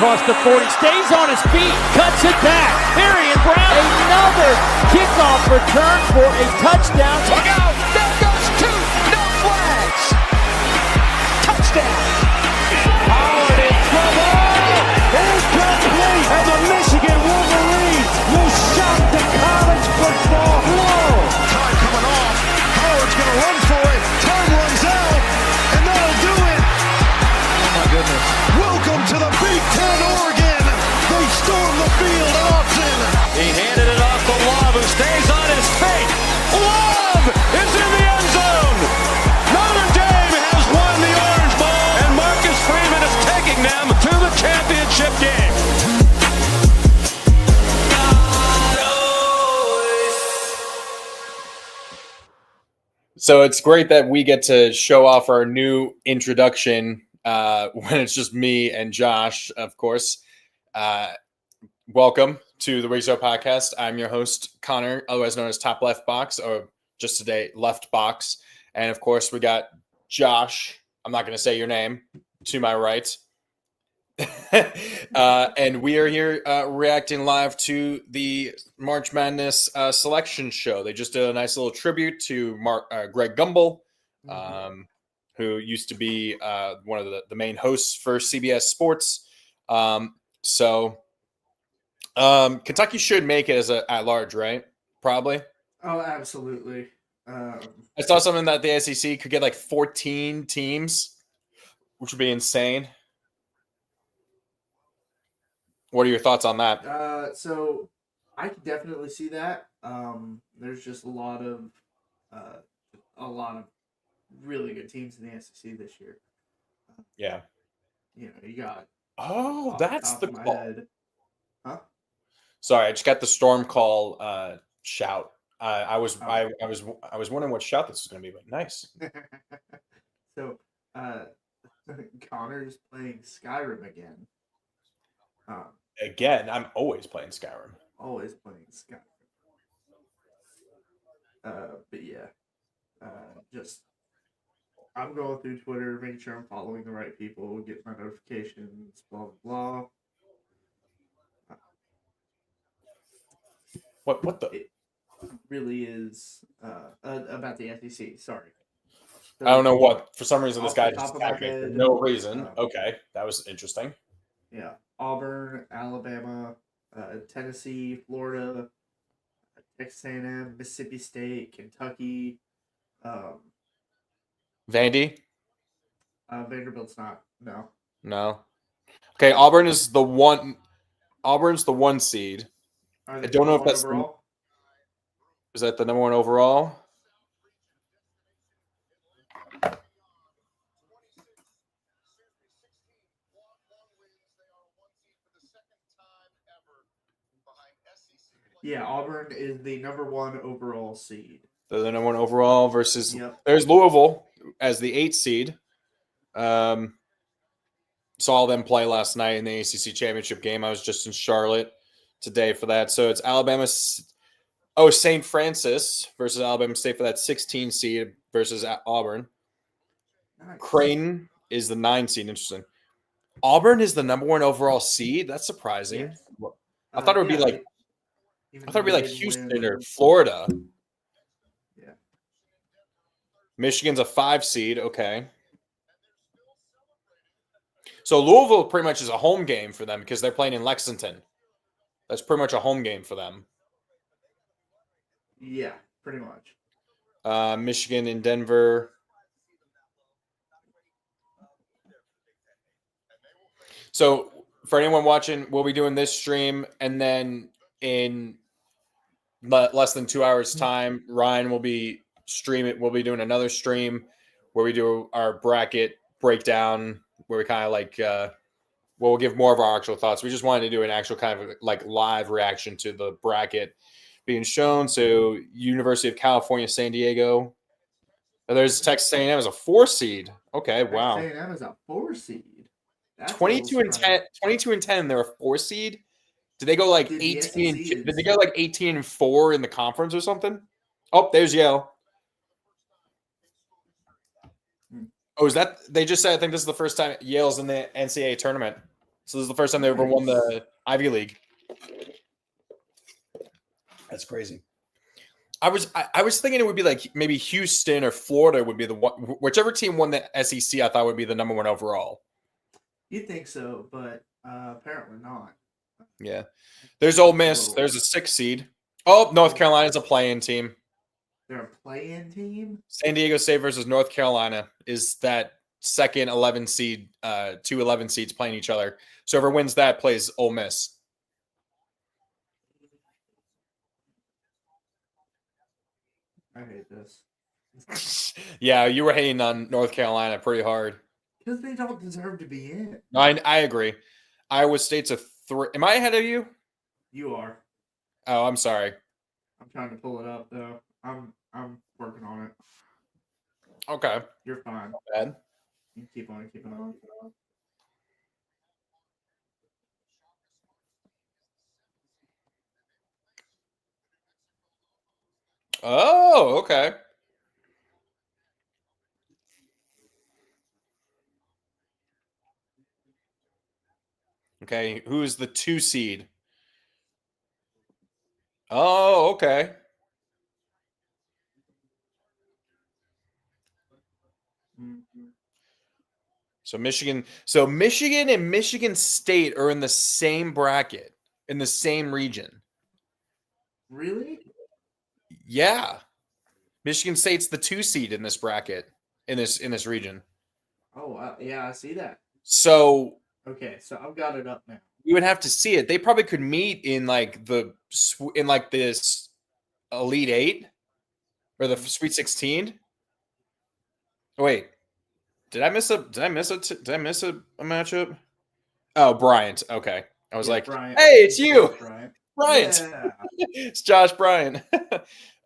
across the 40, stays on his feet, cuts it back. Marion Brown, another kickoff return for a touchdown. Look out, there goes two, no flags. Touchdown. Howard in trouble. Incomplete. And the Michigan Wolverines will shock the college football world. Time coming off. Howard's going to run for it. Time runs out, and that'll do it. Oh my goodness. Welcome to the Big Ten, Oregon. They storm the field at Austin. He handed it off to Love, who stays on his feet. Love is in the end zone. Notre Dame has won the Orange Bowl, and Marcus Freeman is taking them to the championship game. So it's great that we get to show off our new introduction when it's just me and Josh, of course. Welcome to the Rizzo Podcast. I'm your host, Connor, otherwise known as Top Left Box, or just today, Left Box. And of course, we got Josh. I'm not going to say your name, to my right. And we are here reacting live to the March Madness selection show. They just did a nice little tribute to Greg Gumbel, who used to be one of the main hosts for CBS Sports. Kentucky should make it as at large, right? Probably. Oh, absolutely. I saw something that the SEC could get like 14 teams, which would be insane. What are your thoughts on that? So I can definitely see that. There's just a lot of really good teams in the SEC this year. Yeah. You got. Oh, off that's top the of my call. head. Huh? Sorry, I just got the storm call shout. I was wondering what shout this was going to be, but nice. So, Connor's playing Skyrim again. Again, I'm always playing Skyrim. Always playing Skyrim. But yeah, just I'm going through Twitter, making sure I'm following the right people, get my notifications, blah blah blah. What the? It really is about the SEC. Sorry. So, I don't know what. For some reason, this off guy the just top of my attacked me for head, no reason. Okay, that was interesting. Yeah, Auburn, Alabama, Tennessee, Florida, Texas A&M, Mississippi State, Kentucky. Vandy? Vanderbilt's not. No. No. Okay, Auburn is the one. Auburn's the 1 seed. I don't know if that's overall. Is that the number 1 overall? Yeah, Auburn is the number 1 overall seed. They're the number 1 overall versus. Yep. There's Louisville as the 8th seed. Saw them play last night in the ACC championship game. I was just in Charlotte today for that. So it's Alabama. St. Francis versus Alabama State for that 16 seed versus Auburn. Nice. Creighton is the 9 seed. Interesting. Auburn is the number 1 overall seed. That's surprising. Yes. I thought it would be like. even I thought it'd be though like they Houston win- or Florida. Yeah. Michigan's a 5 seed. Okay. So Louisville pretty much is a home game for them because they're playing in Lexington. That's pretty much a home game for them. Yeah, pretty much. Michigan in Denver. So for anyone watching, we'll be doing this stream, and then in less than 2 hours' time, Ryan will be streaming. We'll be doing another stream where we do our bracket breakdown, where we kind of like, we'll give more of our actual thoughts. We just wanted to do an actual kind of like live reaction to the bracket being shown. So University of California, San Diego. There's Texas A&M as a 4 seed. Okay, wow. Texas A&M is a 4 seed. That's a 22 little and 10. 22 and 10. They're a 4 seed. Did they go like Dude, the 18? SEC Did they go like 18 and 4 in the conference or something? Oh, there's Yale. Oh, is that they just said? I think this is the first time Yale's in the NCAA tournament So this is the first time they ever won the Ivy League. That's crazy. I was thinking it would be like maybe Houston or Florida would be the one, whichever team won the SEC. I thought would be the number one overall. You'd think so, but apparently not. Yeah, there's Ole Miss. There's a 6 seed. Oh, North Carolina's a play-in team. They're a play-in team. San Diego State versus North Carolina is that second 11 seed. 2 11 seeds playing each other. So whoever wins that plays Ole Miss. I hate this. Yeah, you were hating on North Carolina pretty hard. Because they don't deserve to be in. I agree. Iowa State's a 3. Am I ahead of you? You are. Oh, I'm sorry. I'm trying to pull it up though. I'm working on it. Okay. You're fine. Not bad. You keep on keeping on. Oh, okay. Okay, who's the 2 seed? Oh, okay. So Michigan and Michigan State are in the same bracket, in the same region. Really? Yeah. Michigan State's the 2 seed in this bracket, in this region. Oh, yeah, I see that. So Okay, so I've got it up now. you would have to see it. They probably could meet in like this Elite 8 or the Sweet 16. Oh, wait. Did I miss a matchup? Oh, Bryant. Okay. I was like, Bryant. hey, it's you. Bryant. Bryant. Yeah. It's Josh Bryant.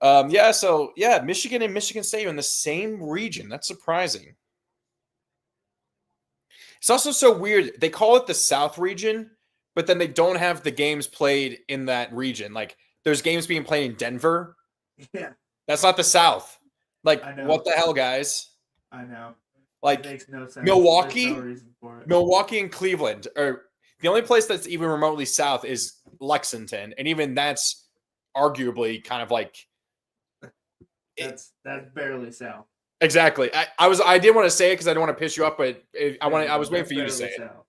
So Michigan and Michigan State are in the same region. That's surprising. It's also so weird. They call it the South region, but then they don't have the games played in that region. Like there's games being played in Denver. Yeah, That's not the South. Like, I know. what the hell, guys? I know. Like It makes no sense. Milwaukee? There's no reason for it. Milwaukee and Cleveland are the only place that's even remotely south is Lexington, and even that's arguably kind of like That's barely south. exactly. I didn't want to say it because I don't want to piss you off, but I was waiting for you to say it. South.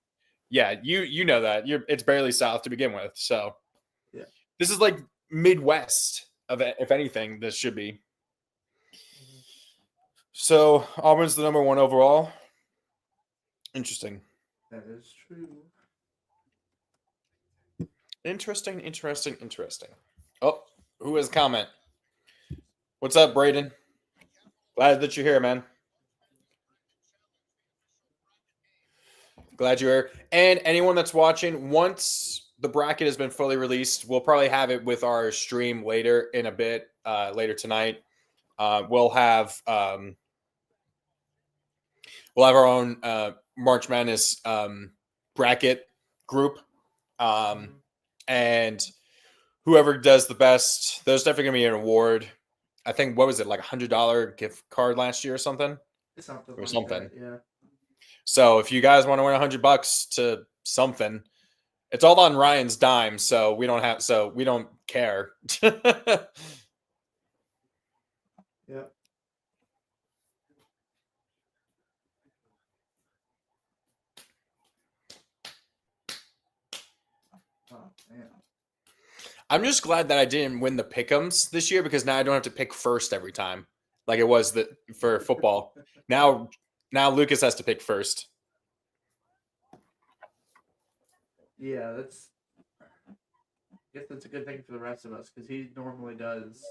Yeah, you know that it's barely south to begin with. So Yeah. This is like Midwest of it, if anything. This should be. So Auburn's the number 1 overall. Interesting. That is true. Interesting. Oh, who has a comment? What's up, Braden? Glad that you're here, man. Glad you're here. And anyone that's watching, once the bracket has been fully released, we'll probably have it with our stream later in a bit, later tonight. We'll have our own March Madness bracket group. And whoever does the best, there's definitely going to be an award. I think, what was it, like $100 gift card last year or something? Something. Something. That, yeah. So if you guys want to win $100 to something, it's all on Ryan's dime. So we don't care. Yep. Oh, man. I'm just glad that I didn't win the pick'ems this year because now I don't have to pick first every time, like it was for football. Now Lucas has to pick first. Yeah, I guess that's a good thing for the rest of us because he normally does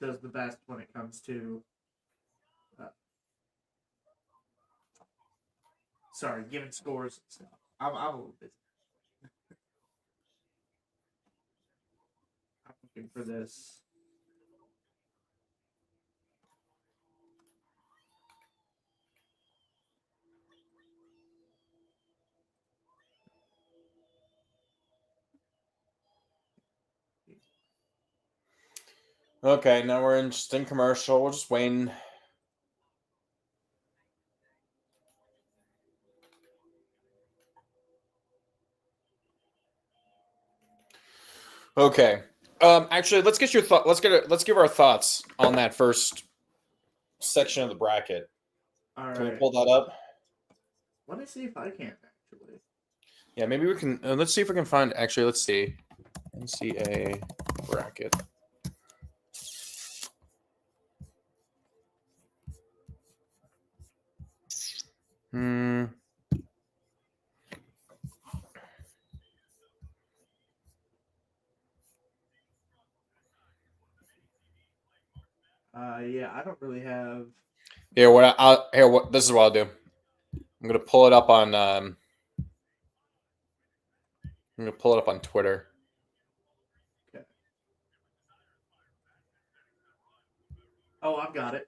the best when it comes to giving scores and stuff. I'm a little busy. I'm looking for this. Okay, now we're in commercial. We're just waiting. Okay. Actually, let's get your thought. Let's give our thoughts on that first section of the bracket. All Can we right. pull that up? Let me see if I can actually. Yeah, maybe we can. Let's see if we can find. Actually, let's see. NCAA bracket. Hmm. Yeah, I don't really have. Here, what this is what I'll do. I'm gonna pull it up on. I'm gonna pull it up on Twitter. Okay. Oh, I've got it.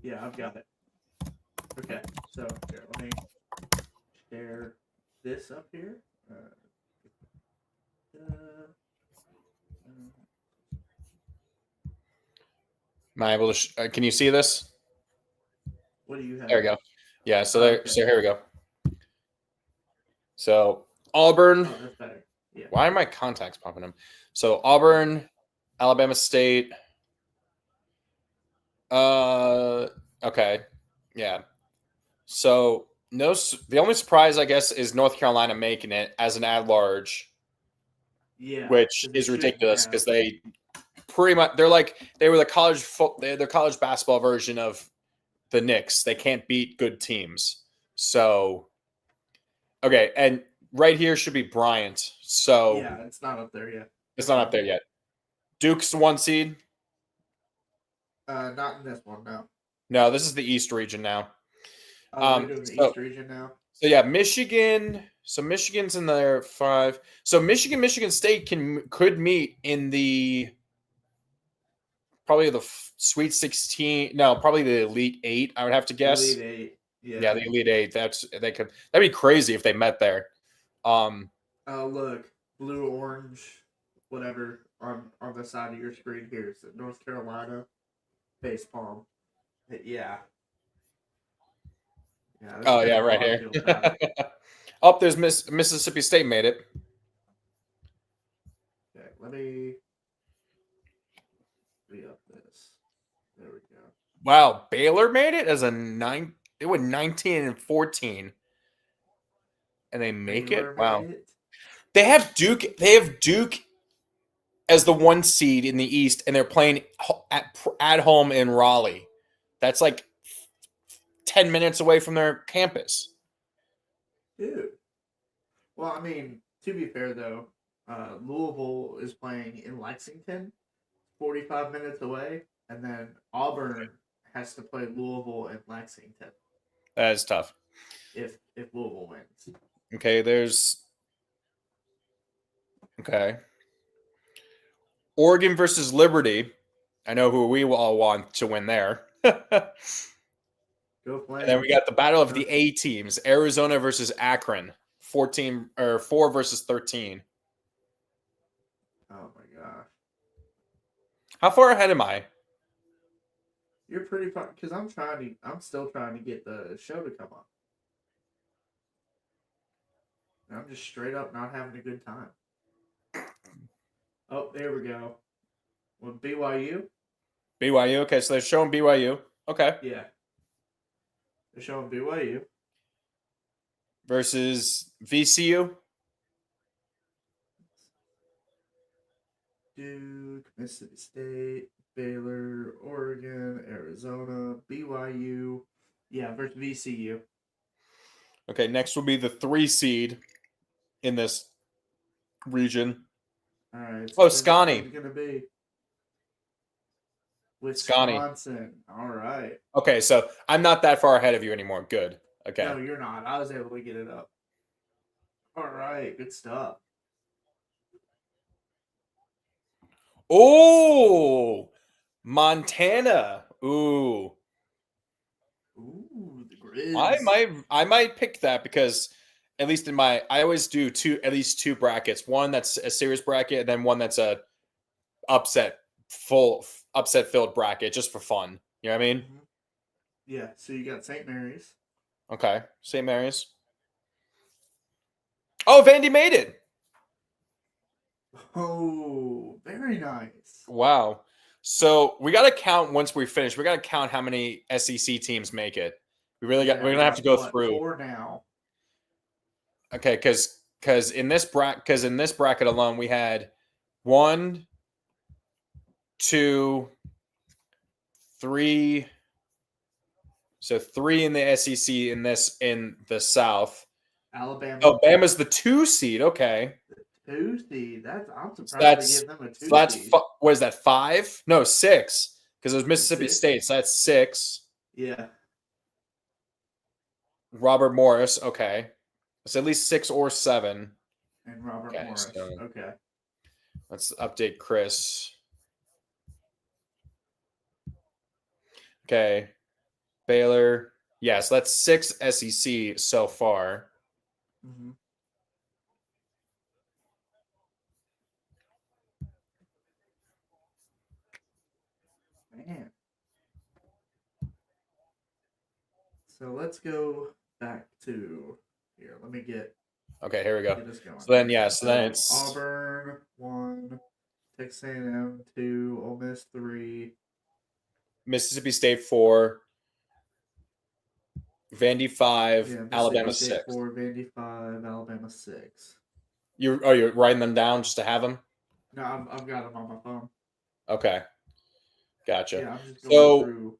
Yeah, I've got it. Okay, so here, let me share this up here. Am I able to? Can you see this? What do you have? There we go. Yeah. So Oh, there. okay. So here we go. So Auburn. Oh, that's better. Yeah. Why are my contacts popping up? So Auburn, Alabama State. Okay. Yeah. So the only surprise I guess is North Carolina making it as an at-large, Yeah. which 'cause they is shouldn't ridiculous have. because they pretty much they were the college basketball version of the Knicks. They can't beat good teams. So okay, and right here should be Bryant. So Yeah, it's not up there yet. it's not up there yet. Duke's the 1 seed. Not in this one, no. No, this is the East region now. Oh, we're doing the East region now. So yeah, Michigan. So Michigan's in there 5. So Michigan State could meet in the probably the Sweet 16. No, probably the Elite 8. I would have to guess. Elite 8. Yeah, the Elite 8. That'd be crazy if they met there. Oh, look, blue, orange, whatever on the side of your screen here. So North Carolina, face palm. Yeah. Yeah. Oh yeah, right here. Oh, there's Mississippi State made it. Okay, let me up this. There we go. Wow, Baylor made it as a 9. They went 19-14, and they make Baylor it. Wow. made it? They have Duke. They have Duke as the 1 seed in the East, and they're playing at home in Raleigh. That's like 10 minutes away from their campus. Dude. Well, I mean, to be fair though, Louisville is playing in Lexington, 45 minutes away, and then Auburn has to play Louisville in Lexington That is tough. if Louisville wins. Okay, Oregon versus Liberty. I know who we all want to win there. Go Flames. And then we got the battle of the A teams: Arizona versus Akron. 4 versus 13. Oh my gosh. How far ahead am I? You're pretty far because I'm still trying to get the show to come up. And I'm just straight up not having a good time. Oh, there we go. With BYU? BYU. Okay, so they're showing BYU. Okay. Yeah. They're showing BYU. Versus VCU. Duke, Mississippi State, Baylor, Oregon, Arizona, BYU. Yeah, versus VCU. Okay, next will be the 3 seed in this region. All right. Oh, Scotty. It's going to be Scotty. Wisconsin. All right. Okay, so I'm not that far ahead of you anymore. Good. Okay. No, you're not. I was able to get it up. All right. Good stuff. Oh, Montana. Ooh. Ooh, the Grizz. I might pick that because at least I always do at least 2 brackets. One that's a serious bracket, and then one that's a upset filled bracket just for fun. You know what I mean? Mm-hmm. Yeah. So you got St. Mary's. Okay. St. Mary's. Oh, Vandy made it. Oh, very nice. Wow. So we got to count once we finish. We got to count how many SEC teams make it. We're gonna have to go through. 4 now. Okay, because in this bracket alone we had 1, 2, 3. So 3 in the SEC in the South. Alabama. Oh, Bama's the 2 seed. Okay. 2 seed. I'm surprised That's they give them a 2 so that's seed. what is that 5? No, 6. Because it was Mississippi 6? State. So that's 6. Yeah. Robert Morris. Okay. It's at least 6 or 7. And Robert Okay, Morris. so- Okay. Let's update Chris. Okay. Baylor. Yes, that's 6 SEC so far. Mm-hmm. Man. So let's go back to here. Let me get Okay, here we go. this going. So then, it's Auburn 1, Texas A&M 2, Ole Miss 3. Mississippi State 4, Vandy 5, Yeah, Alabama Mississippi 6. State 4, Vandy 5, Alabama 6. You're writing them down just to have them? No, I've got them on my phone. Okay, gotcha. Yeah, I'm just going So- through.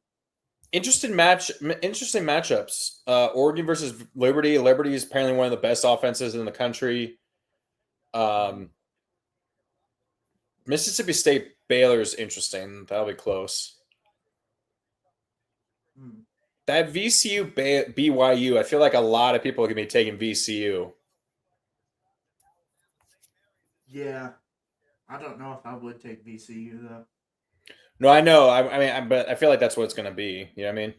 Interesting matchups. Oregon versus Liberty. Liberty is apparently one of the best offenses in the country. Mississippi State Baylor is interesting. That'll be close. Hmm. That VCU BYU, I feel like a lot of people are going to be taking VCU. Yeah. I don't know if I would take VCU, though. No, I know. But I feel like that's what it's going to be. You know what I mean?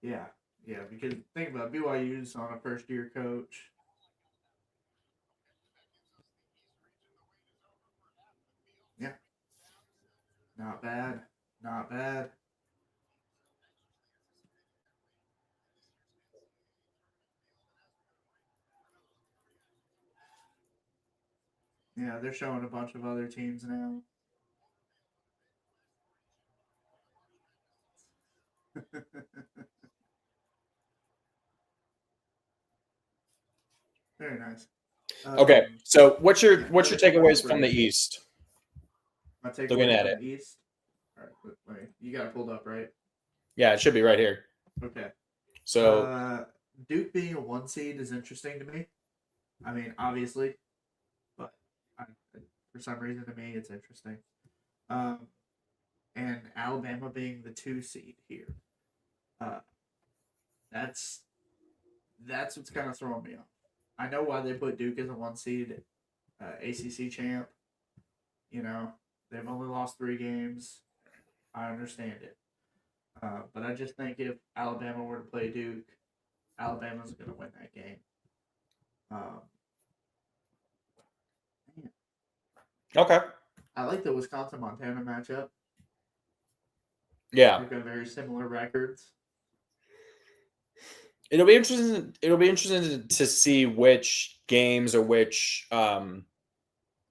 Yeah. Yeah, because think about it, BYU's on a first-year coach. Yeah. Not bad. Not bad. Yeah, they're showing a bunch of other teams now. Very nice. Okay, so what's your takeaways for from the it. East? My takeaway looking at from it. the East. All right, wait, you got it pulled up, right? Yeah, it should be right here. Okay. So Duke being a 1 seed is interesting to me. I mean, obviously, but for some reason to me, it's interesting. And Alabama being the 2 seed here. That's what's kind of throwing me off. I know why they put Duke as a 1 seed, ACC champ. You know, they've only lost 3 games. I understand it. But I just think if Alabama were to play Duke, Alabama's going to win that game. okay, I like the Wisconsin-Montana matchup. yeah, They've got very similar records. it'll be interesting. It'll be interesting to see which games or which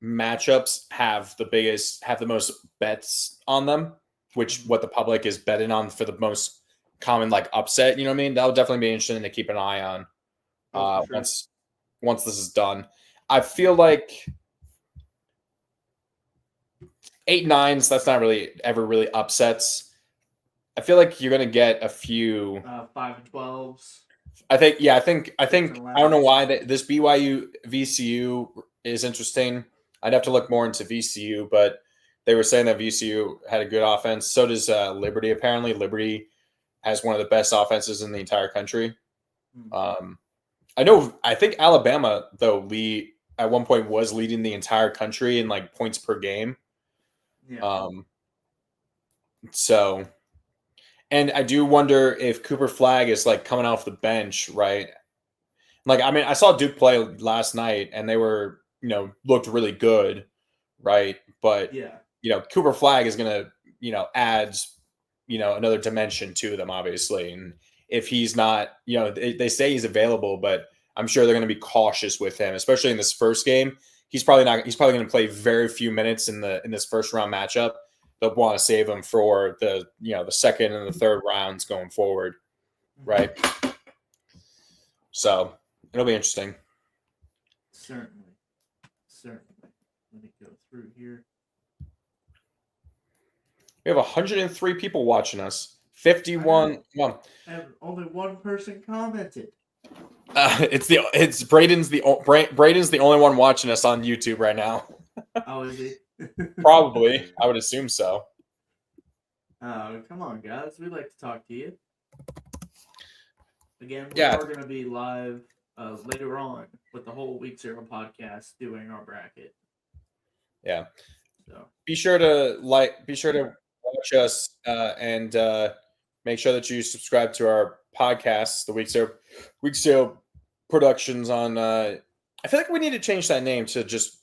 matchups have the most bets on them. What the public is betting on for the most common like upset. You know what I mean? That'll definitely be interesting to keep an eye on. Oh, for sure. Once this is done, I feel like 8-9s. That's not really ever really upsets. I feel like you're gonna get a few 5 and 12s. I think I think I and don't know why this BYU VCU is interesting. I'd have to look more into VCU, but they were saying that VCU had a good offense. So does Liberty. Apparently, Liberty has one of the best offenses in the entire country. I think Alabama though at one point was leading the entire country in like points per game. Yeah. So, and I do wonder if Cooper Flagg is like coming off the bench, right? Like, I mean, I saw Duke play last night and they were, looked really good, right? But, yeah. Cooper Flagg is going to, adds, another dimension to them, obviously. And if he's not, they say he's available, but I'm sure they're going to be cautious with him, especially in this first game, he's probably going to play very few minutes in this first round matchup. They'll want to save him for the second and the third rounds going forward, right? So it'll be interesting. Certainly. Let me go through here. We have 103 people watching us. 51. Well, And only one person commented. It's Braden's the only one watching us on YouTube right now. Oh, is he? Probably, I would assume so. Oh, come on, guys. We'd like to talk to you. Again, we Yeah. are going to be live later on with the whole Week 0 podcast doing our bracket. Yeah. So Be sure to watch us and make sure that you subscribe to our podcast, the Week 0 Productions on I feel like we need to change that name to just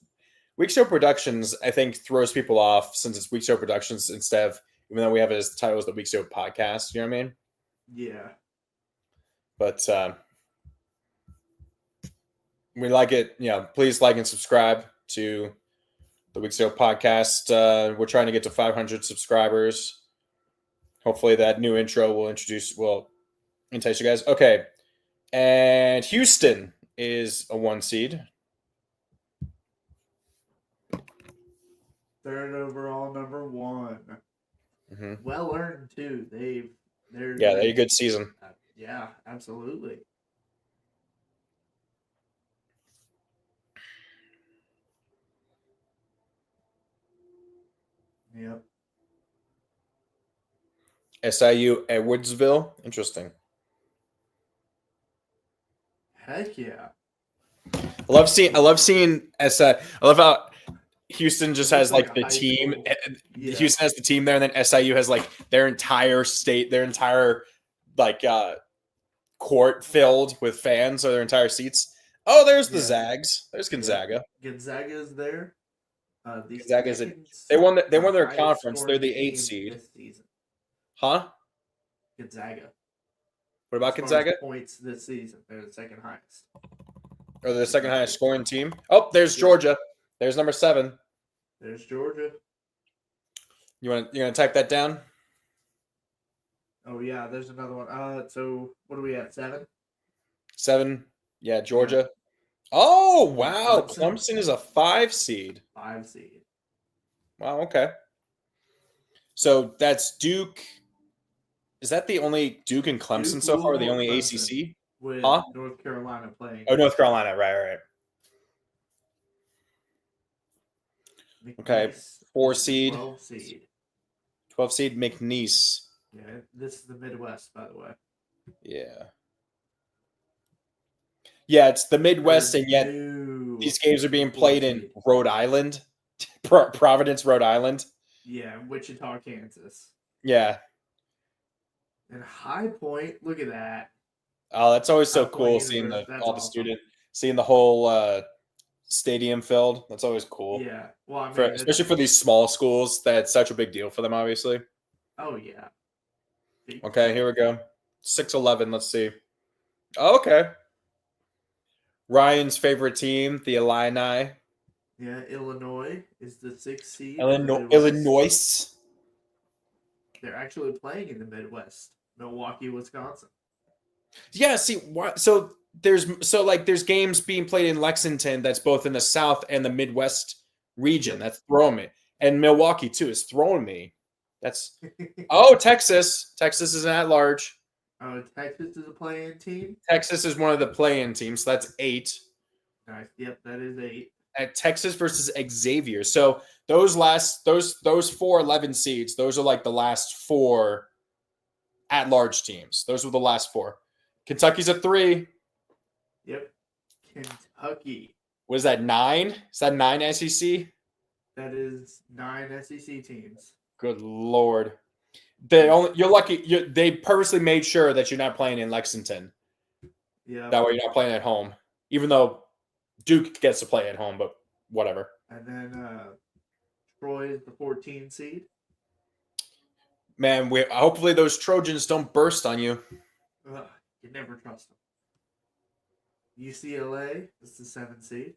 Week 0 Productions. I think throws people off since it's Week 0 Productions instead of, even though we have it as the title as the Week 0 Podcast, you know what I mean? yeah. But we like it. Please like and subscribe to the Week 0 Podcast. We're trying to get to 500 subscribers. Hopefully that new intro will entice you guys. Okay. And Houston is a 1 seed. Third overall, number 1. Mm-hmm. Well earned too. They're a good season. Yeah, absolutely. Yep. SIU Edwardsville. Interesting. Heck yeah. I love seeing SI. I love how Houston just has like the high team. school. Yeah. Houston has the team there, and then SIU has like their entire state, their entire like court filled with fans, or their entire seats. Oh, there's the Yeah. Zags. There's Gonzaga. Gonzaga is there. Gonzaga's they won their conference. They're the 8th seed. This season. Huh? Gonzaga. What about As far as Gonzaga? points this season, they're the second highest. Or the second highest scoring team? Oh, there's Georgia. There's number 7. There's Georgia. You want to type that down? Oh yeah, there's another one. So what are we at? 7? 7. Yeah, Georgia. Oh, wow. Clemson. Clemson is a 5 seed. 5 seed. Wow, okay. So that's Duke. Is that the only Duke and Clemson Duke, so far? The Louisville, only Clemson. ACC? With Huh? North Carolina playing. Oh, North Carolina. Right. Okay. McNeese, 4 seed. 12 seed. 12 seed McNeese. Yeah, this is the Midwest, by the way. Yeah. Yeah, it's the Midwest, and yet New these games are being 4 played in seed. Rhode Island. Providence, Rhode Island. Yeah, Wichita, Kansas. Yeah. And High Point, look at that. Oh, that's always so High Point cool seeing University, that's all the awesome. seeing the whole stadium filled. That's always cool. Yeah. Well, I mean, Especially for these small schools, that's such a big deal for them, obviously. oh yeah. Okay, here we go. 6-11. Let's see. Oh, okay. Ryan's favorite team, the Illini. Yeah, Illinois is the 6th seed. in the Midwest. Illinois. They're actually playing in the Midwest. Milwaukee, Wisconsin. Yeah, see, so there's games being played in Lexington that's both in the South and the Midwest region. That's throwing me. And Milwaukee too is throwing me. That's Texas. Texas is at large. Oh, Texas is a play-in team. Texas is one of the play-in teams, so that's 8. Nice. Yep, that is 8. At Texas versus Xavier. So those 4 11 seeds, those are like the last 4 at-large teams. Those were the last 4. Kentucky's at 3. Yep. Kentucky. What is that, 9? Is that 9 SEC? That is 9 SEC teams. Good Lord. You're lucky. They purposely made sure that you're not playing in Lexington. Yeah. That way you're not playing at home. Even though Duke gets to play at home, but whatever. And then Troy is the 14 seed. Man, hopefully those Trojans don't burst on you. Ugh, you never trust them. UCLA is the 7th seed.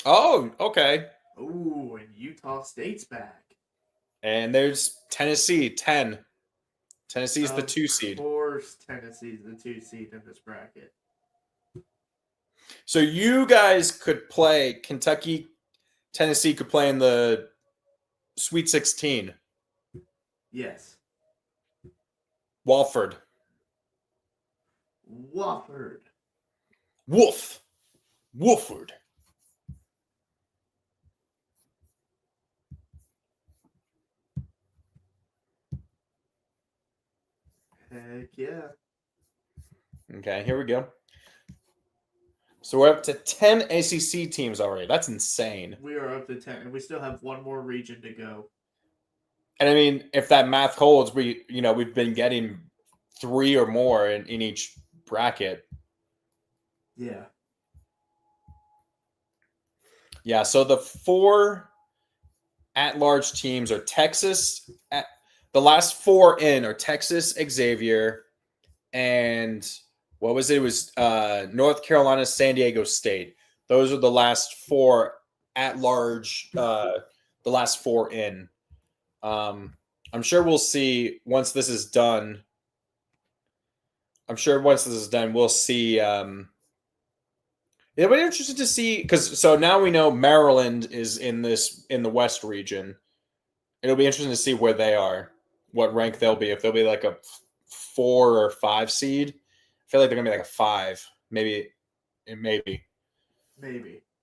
Oh, okay. Ooh, and Utah State's back. And there's Tennessee, 10. Tennessee's the Of 2 seed. course, Tennessee's the 2 seed in this bracket. So you guys could play Kentucky, Tennessee could play in the Sweet 16. Yes. Walford. Wofford. Wolford. Heck yeah. Okay, here we go. So we're up to 10 ACC teams already. That's insane. We are up to 10, and we still have one more region to go. And I mean, if that math holds, we've been getting 3 or more in each bracket. Yeah. Yeah, so the 4 at-large teams are Texas. The last 4 in are Texas, Xavier, and what was it? It was North Carolina, San Diego State. Those are the last 4 at-large. The last 4 in. I'm sure we'll see once this is done. We'll see. It'll be interesting to see because now we know Maryland is in the West region. It'll be interesting to see where they are, what rank they'll be. If they'll be like a 4 or 5 seed, I feel like they're gonna be like a 5, maybe.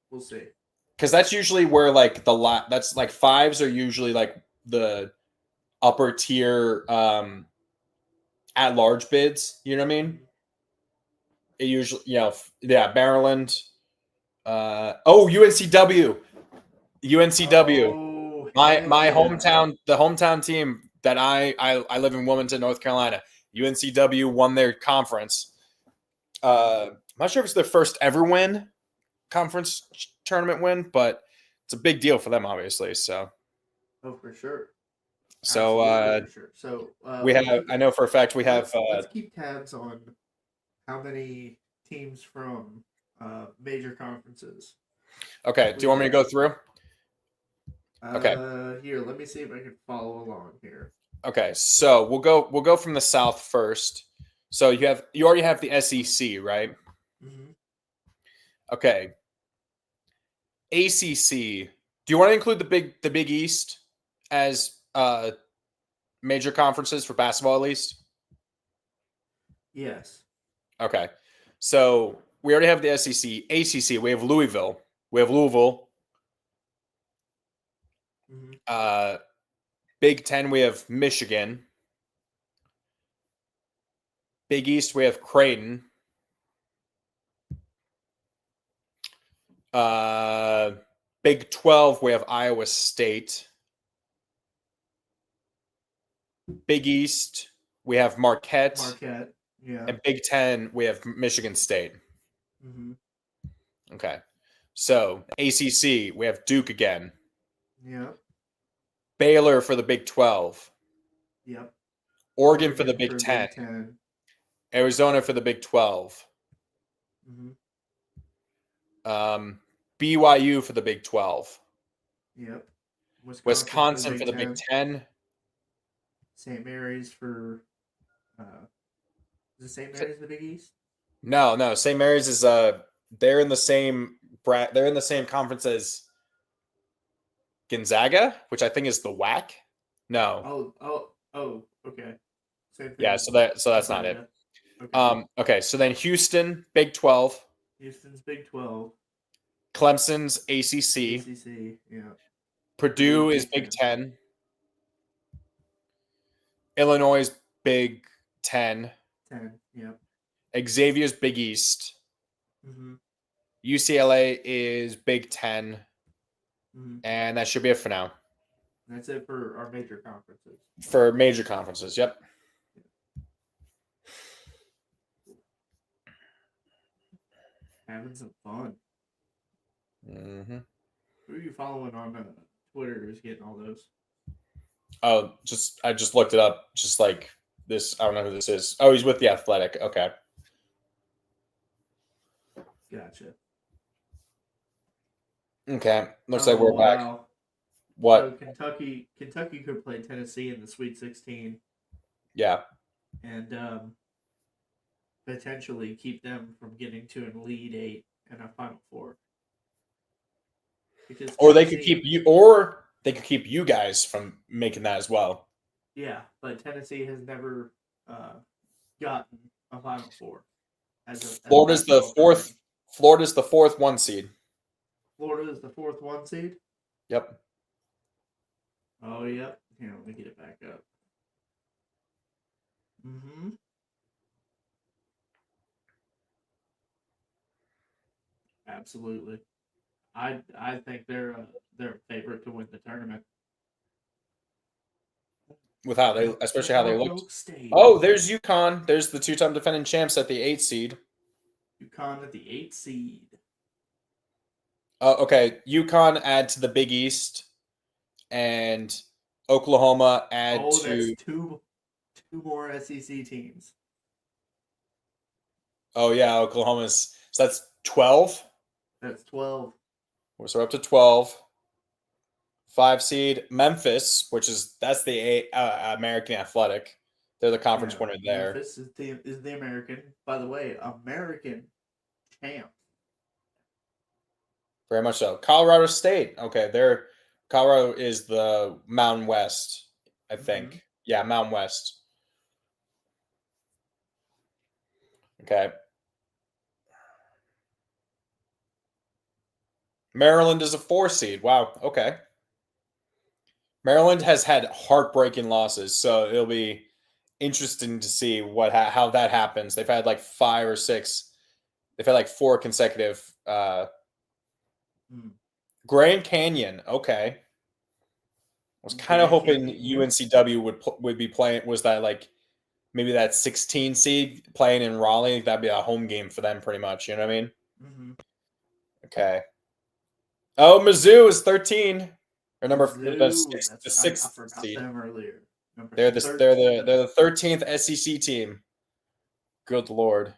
We'll see. Because that's usually where like that's like 5s are usually like the upper tier at large bids. You know what I mean? It usually, Maryland. UNCW. Oh, My heck yeah. hometown, the hometown team that I live in Wilmington, North Carolina. UNCW won their conference. I'm not sure if it's their first ever conference tournament win, but it's a big deal for them, obviously. So, for sure. So, Absolutely, for sure. So we have. I know for a fact we have. Let's keep tabs on how many teams from major conferences. Okay. Do you want me to go through? Okay. Here, let me see if I can follow along here. Okay, so we'll go from the South first. So you already have the SEC, right? Mm-hmm. Okay. ACC. Do you want to include the Big East as major conferences for basketball at least? Yes. Okay. So we already have the SEC. ACC. We have Louisville. We have Louisville. Mm-hmm. Big Ten. We have Michigan. Big East. We have Creighton. Big 12. We have Iowa State. Big East. We have Marquette. Yeah. And Big Ten, we have Michigan State. Mm-hmm. Okay. So ACC, we have Duke again. Yep. Baylor for the Big 12. Yep. Oregon for the Big 10. Arizona for the Big 12. Mm-hmm. BYU for the Big 12. Yep. Wisconsin for the Big 10. St. Mary's for is it St. Mary's the Big East? No. St. Mary's is they're in the same conference as Gonzaga, which I think is the WAC. No. Oh, okay. Same thing. Yeah, so that's not it. Okay. Okay, so then Houston, Big 12. Houston's Big 12. Clemson's ACC. ACC, yeah. Purdue is Big 10. Illinois' Big 10. 10, yep. Xavier's Big East. Mm-hmm. UCLA is Big 10. Mm-hmm. And that should be it for now. That's it for our major conferences. For major conferences, yep. Having some fun. Mm-hmm. Who are you following on Twitter who's getting all those? Oh, I just looked it up. Just like this, I don't know who this is. Oh, he's with The Athletic. Okay. Gotcha. Okay. Looks like we're back. wow. So What? Kentucky could play Tennessee in the Sweet 16 Yeah. and potentially keep them from getting to an Elite 8 and a Final Four. Because Or they could keep you guys from making that as well. Yeah, but Tennessee has never gotten a Final Four. Florida's the fourth. Florida's the fourth 1 seed. Florida is the fourth 1 seed. Yep. Oh, yep. Here, let me get it back up. Mm-hmm. Absolutely. I think they're a favorite to win the tournament. With how they, especially how they Oak looked. State. Oh, there's UConn. There's the 2-time defending champs at the 8 seed. UConn at the 8 seed. Okay, UConn add to the Big East, and Oklahoma add That's to. two more SEC teams. Oh yeah, Oklahoma's. So that's 12. That's 12. So we're up to 12. 5 seed Memphis, that's the American Athletic. They're the conference winner there. Memphis is the American. By the way, American champ. Very much so. Colorado State. Okay, Colorado is the Mountain West, I think. Mhm. Yeah, Mountain West. Okay. Maryland is a 4 seed. Wow. Okay. Maryland has had heartbreaking losses, so it'll be interesting to see how that happens. They've had like 5 or 6. They've had like 4 consecutive. Grand Canyon. Okay. I was kind of hoping UNCW would be playing. Was that like maybe that 16 seed playing in Raleigh? That'd be a home game for them, pretty much. You know what I mean? Mm-hmm. Okay. Oh, Mizzou is 13. Or number Mizzou, the 6th I forgot seed. them earlier. They're the 13th SEC team. Good Lord.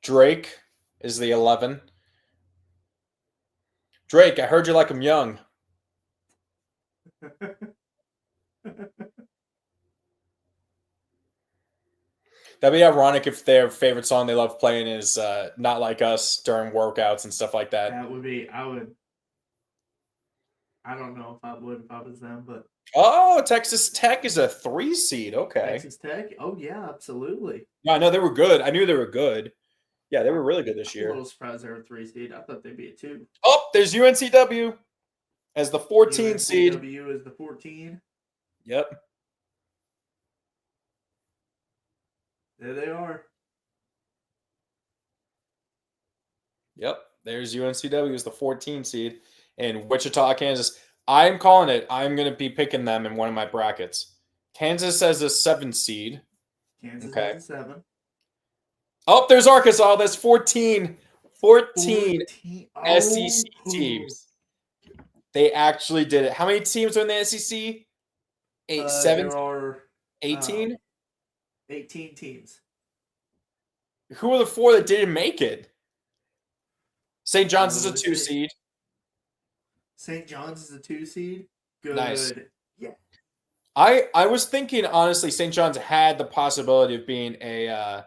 Drake is the 11. Drake, I heard you like him young. That'd be ironic if their favorite song they love playing is Not Like Us during workouts and stuff like that. That would be, I don't know if I would if I was them, but. Oh, Texas Tech is a 3 seed. Okay. Texas Tech? Oh, yeah, absolutely. Yeah, I know they were good. I knew they were good. Yeah, they were really good this year. I'm a little surprised they were a 3 seed. I thought they'd be a 2. Oh, there's UNCW as the 14 seed. UNCW is the 14. Yep. There they are. Yep. There's UNCW as the 14 seed. And Wichita, Kansas. I'm calling it. I'm going to be picking them in one of my brackets. Kansas as a 7 seed. Kansas Okay. is a 7. Oh, there's Arkansas. That's 14. 14 Oh. SEC teams. They actually did it. How many teams are in the SEC? 7? There are 18? 18 teams. Who are the 4 that didn't make it? St. John's is a 2 seed. St. John's is a 2 seed. Good. Nice. Yeah. I was thinking, honestly, St. John's had the possibility of being a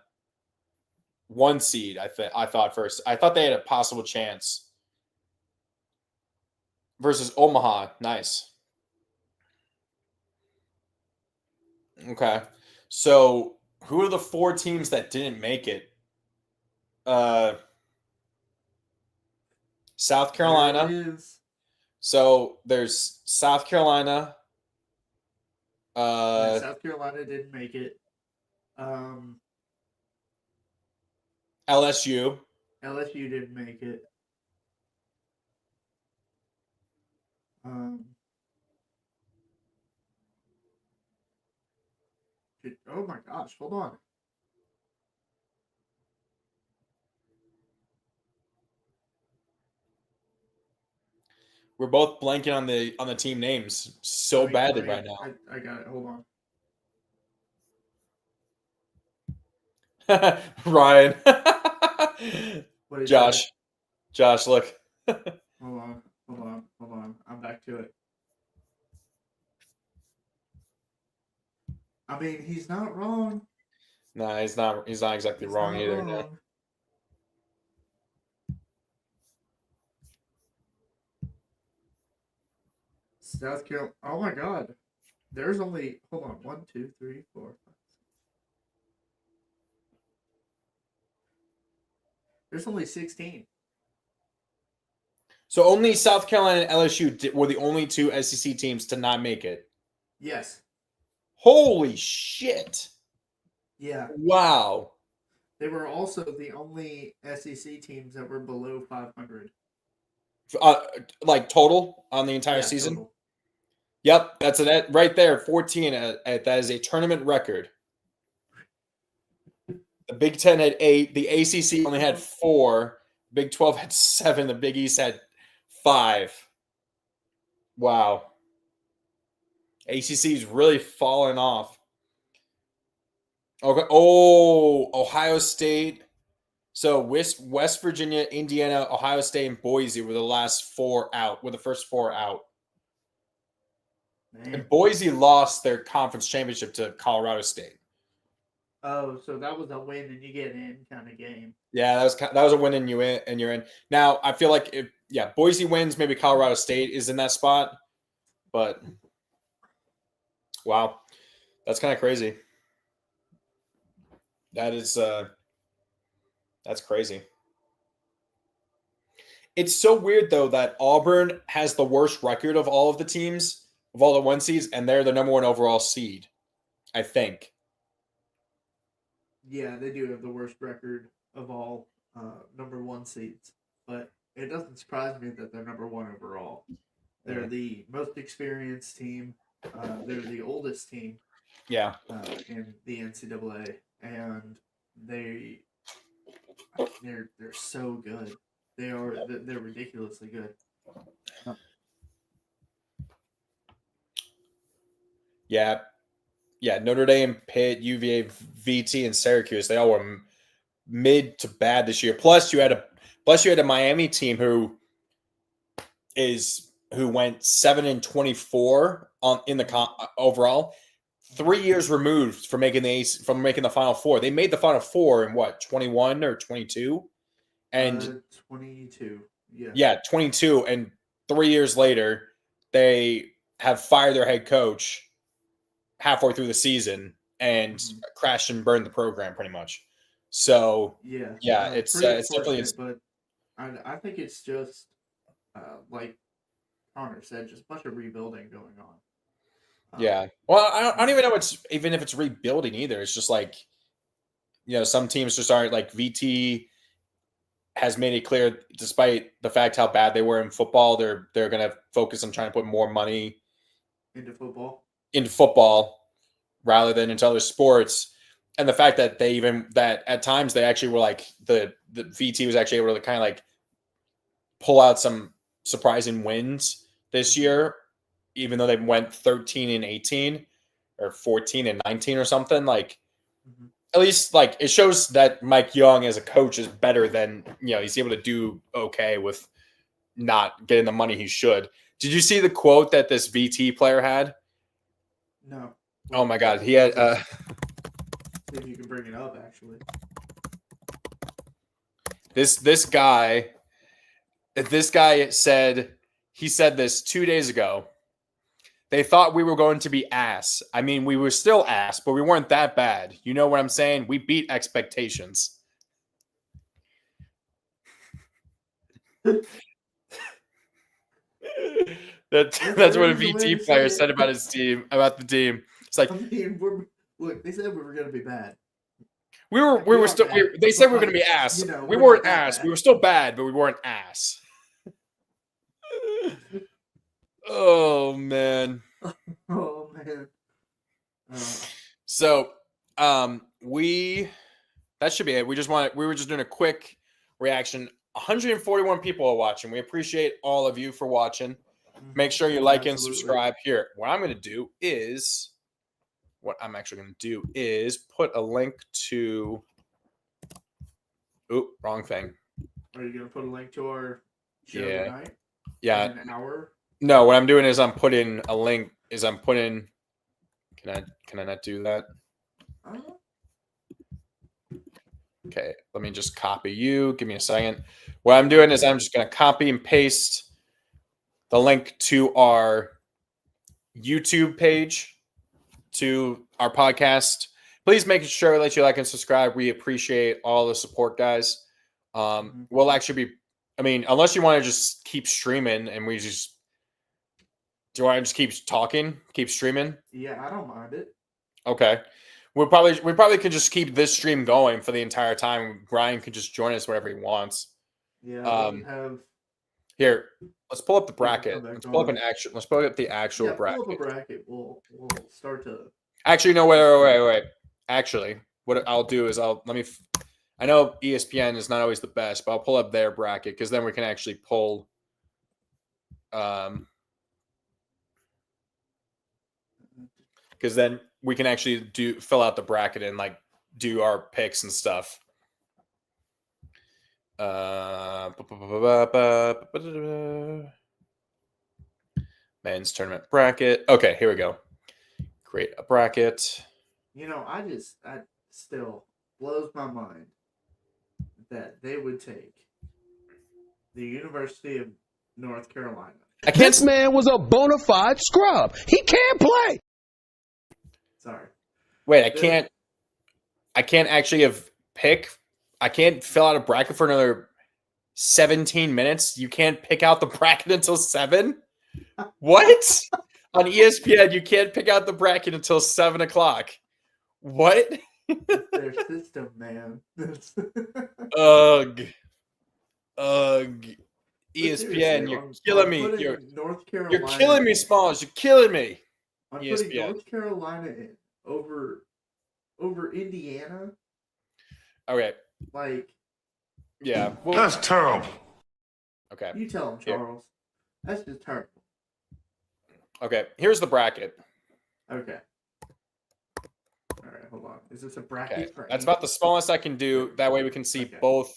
1 seed, I thought first. I thought they had a possible chance. Versus Omaha. Nice. Okay. So, who are the 4 teams that didn't make it? South Carolina. There it is. So, there's South Carolina. South Carolina didn't make it. LSU. LSU didn't make it. Oh my gosh, hold on. We're both blanking on the team names so badly right now. I got it. Hold on. Ryan. What did you Josh. say? Josh, look. Hold on. I'm back to it. I mean, he's not wrong. Nah, he's not exactly He's wrong not either. wrong. South Carolina. Oh my God. There's only 1, 2, 3, 4, 5. There's only 16. So only South Carolina and LSU were the only two SEC teams to not make it. Yes. Holy shit. Yeah. Wow. They were also the only SEC teams that were below 500. Like total on the entire season? Total. Yep, that's it right there. 14. That is a tournament record. The Big Ten had 8. The ACC only had 4. Big 12 had 7. The Big East had 5. Wow. ACC is really falling off. Okay. Oh, Ohio State. So West Virginia, Indiana, Ohio State, and Boise were the last 4 out. Were the first 4 out. Man. And Boise lost their conference championship to Colorado State. Oh, so that was a win and you get in kind of game. Yeah, that was a win and you're in. Now I feel like if Boise wins, maybe Colorado State is in that spot. But wow, that's kind of crazy. That is that's crazy. It's so weird though that Auburn has the worst record of all of the teams, of all the 1 seeds, and they're the number 1 overall seed, I think. Yeah, they do have the worst record of all number 1 seeds, but it doesn't surprise me that they're number 1 overall. They're the most experienced team. They're the oldest team. Yeah. In the NCAA, and they're so good. They're ridiculously good. Yeah. Yeah, Notre Dame, Pitt, UVA, VT, and Syracuse, they all were mid to bad this year. Plus you had a Miami team who went 7-24 in the overall. 3 years removed from making the Final Four. They made the Final Four in what, 21 or 22? And 22. Yeah. Yeah, 22. And 3 years later, they have fired their head coach halfway through the season and crashed and burned the program pretty much. So yeah, it's definitely. But I think it's just like Connor said, just a bunch of rebuilding going on. Yeah. Well, I don't even know even if it's rebuilding either. It's just like, some teams just aren't like VT has made it clear, despite the fact how bad they were in football, they're going to focus on trying to put more money into football rather than into other sports. And the fact that that at times they actually were like the VT was actually able to kind of like pull out some surprising wins this year, even though they went 13-18 or 14-19 or something. Like, at least like it shows that Mike Young as a coach is better than, he's able to do okay with not getting the money he should. Did you see the quote that this VT player had? No. Oh my God. He had, see if you can bring it up actually. This guy said this 2 days ago. They thought we were going to be ass. I mean, we were still ass, but we weren't that bad. You know what I'm saying? We beat expectations. That's what a VT player said about his team, about the team. It's like, I mean, look, they said we were going to be bad. We were still. They said we were going to be ass. We weren't ass. Bad. We were still bad, but we weren't ass. Oh man. Oh man. So, that should be it. We were just doing a quick reaction. 141 people are watching. We appreciate all of you for watching. Make sure you like and subscribe. Here, what I'm actually going to do is put a link to Oop, wrong thing. Are you gonna put a link to our show Yeah. tonight? Yeah. In an hour. No, what I'm doing is I'm putting a link. Can I not do that? Okay, let me just copy you. Give me a second. What I'm doing is I'm just going to copy and paste the link to our YouTube page, to our podcast. Please make sure that you like and subscribe. We appreciate all the support, guys. We'll actually be, I mean, unless you want to just keep streaming and do you want to just keep talking, keep streaming? Yeah, I don't mind it. Okay. We probably could just keep this stream going for the entire time. Ryan could just join us whenever he wants. Yeah, Here, let's pull up the bracket. Let's pull up the actual bracket. Pull up a bracket. We'll start to. Actually, no, wait. Actually, what I'll do is I know ESPN is not always the best, but I'll pull up their bracket because then we can actually pull. Because then we can actually fill out the bracket and like do our picks and stuff. Men's tournament bracket. Okay, here we go. Create a bracket. I still blows my mind that they would take the University of North Carolina. This man was a bona fide scrub. He can't play. Sorry. Wait, I can't actually I can't fill out a bracket for another 17 minutes. You can't pick out the bracket until 7? What? On ESPN, you can't pick out the bracket until 7 o'clock. What? Their system, man. Ugh. ESPN, you're killing me. North Carolina. You're killing me, Smalls. You're killing me. I'm ESPN. putting North Carolina in over Indiana. Okay. Like. Yeah. Well, that's terrible. Okay. You tell them, Charles. That's just terrible. Okay. Here's the bracket. Okay. All right. Hold on. Is this a bracket? Okay. For That's about the smallest I can do. That way we can see both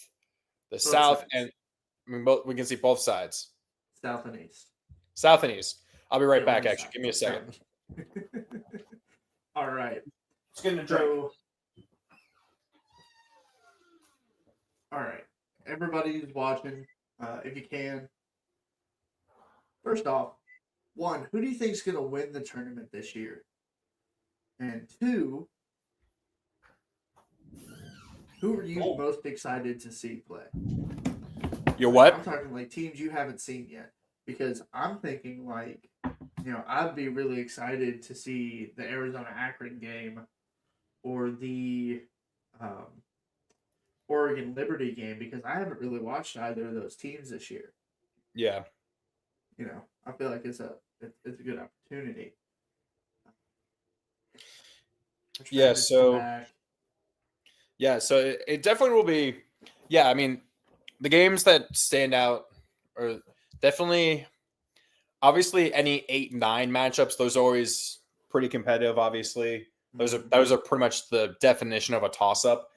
the south sides. and we can see both sides. South and east. South and east. I'll be right Yeah, back. one Actually, side. give me a second. All right. Let's get a drink. So, all right. Everybody who's watching, if you can, first off, 1, who do you think is going to win the tournament this year? And 2, who are you most excited to see play? You're what? I'm talking like teams you haven't seen yet. Because I'm thinking like, I'd be really excited to see the Arizona Akron game or the Oregon Liberty game because I haven't really watched either of those teams this year. Yeah. I feel like it's a good opportunity. Yeah, so it definitely will be. Yeah, I mean, the games that stand out are definitely, obviously, any 8-9 matchups. Those are always pretty competitive. Obviously, those are pretty much the definition of a toss-up.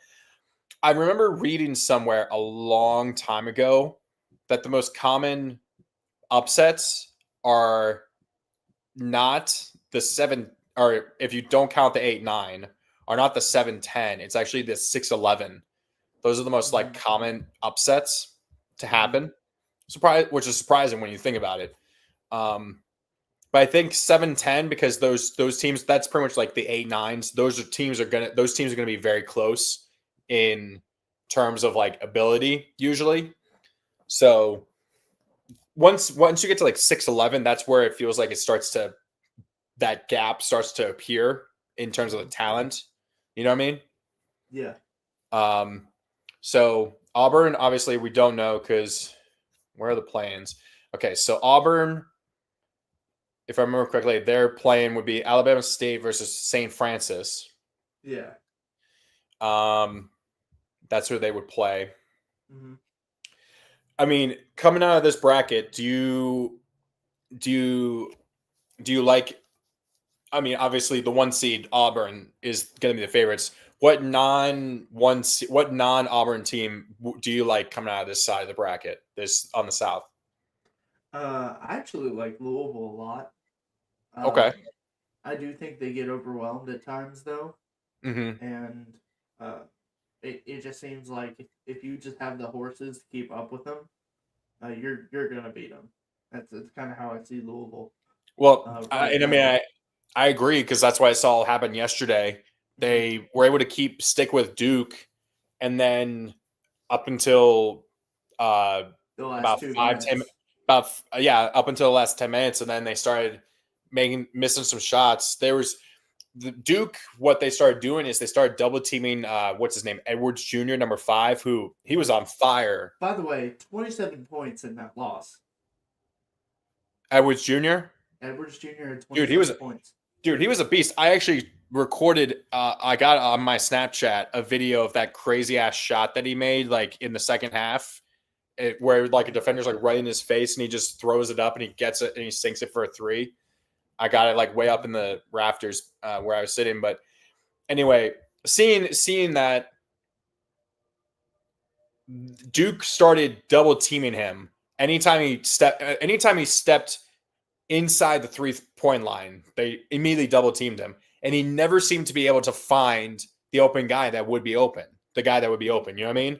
I remember reading somewhere a long time ago that the most common upsets are not the 7, or if you don't count the 8-9, are not the 7-10. It's actually the 6-11. Those are the most like common upsets to happen. Which is surprising when you think about it. But I think 7-10 because those teams, that's pretty much like the 8-9s. Those teams are gonna be very close in terms of like ability usually. So once you get to like 6-11, that's where it feels like that gap starts to appear in terms of the talent. You know what I mean? Yeah. So Auburn, obviously we don't know because where are the plans? Okay, so Auburn, if I remember correctly, their plan would be Alabama State versus St. Francis. Yeah. That's where they would play. Mm-hmm. I mean, coming out of this bracket, do you like? I mean, obviously, the 1 seed Auburn is going to be the favorites. what non Auburn team do you like coming out of this side of the bracket? This on the South. I actually like Louisville a lot. Okay. I do think they get overwhelmed at times, though, Mm-hmm. and it just seems like if you just have the horses to keep up with them, you're gonna beat them. That's kind of how I see Louisville. Well, Right and I mean, I agree because that's what I saw happen yesterday. They were able to stick with Duke, and then up until the last about 2 5, minutes. 10, up until the last 10 minutes, and then they started missing some shots. There was the Duke. What they started doing is they started double teaming. What's his name? Edwards Jr., number 5, who he was on fire. By the way, 27 points in that loss. Edwards Jr. Edwards Jr. had 27 Dude, he was points. Dude, he was a beast. I actually recorded. I got on my Snapchat a video of that crazy ass shot that he made, like in the second half, where like a defender's like right in his face, and he just throws it up and he gets it and he sinks it for a 3. I got it like way up in the rafters where I was sitting. But anyway, seeing that Duke started double teaming him anytime he stepped inside the 3-point line, they immediately double teamed him, and he never seemed to be able to find the open guy that would be open. The guy that would be open. You know what I mean?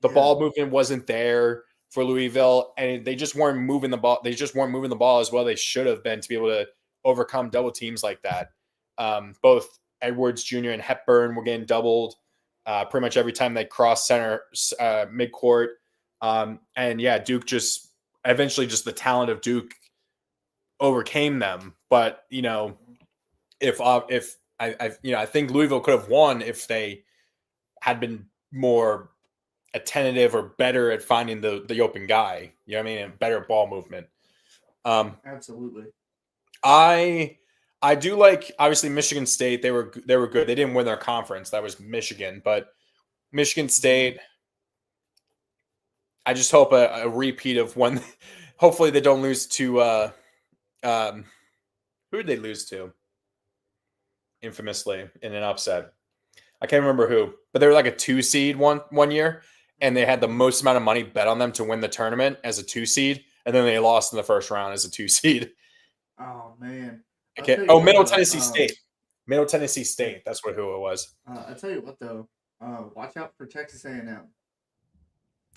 The ball movement wasn't there for Louisville, and they just weren't moving the ball. They just weren't moving the ball as well they should have been to be able to overcome double teams like that. Both Edwards Jr. and Hepburn were getting doubled pretty much every time they crossed center midcourt. And yeah, Duke just eventually just the talent of Duke overcame them. But you know, if I think Louisville could have won if they had been more attentive or better at finding the open guy. You know what I mean? And better ball movement. Absolutely. I do like obviously Michigan State. They were good. They didn't win their conference. That was Michigan, but Michigan State. I just hope a repeat of when. Hopefully they don't lose to. Who did they lose to? Infamously in an upset. I can't remember who, but they were like a 2 seed one year, and they had the most amount of money bet on them to win the tournament as a 2 seed, and then they lost in the first round as a 2 seed. Oh man. Middle Tennessee State. Middle Tennessee State. That's who it was. I'll tell you what though. Watch out for Texas A&M.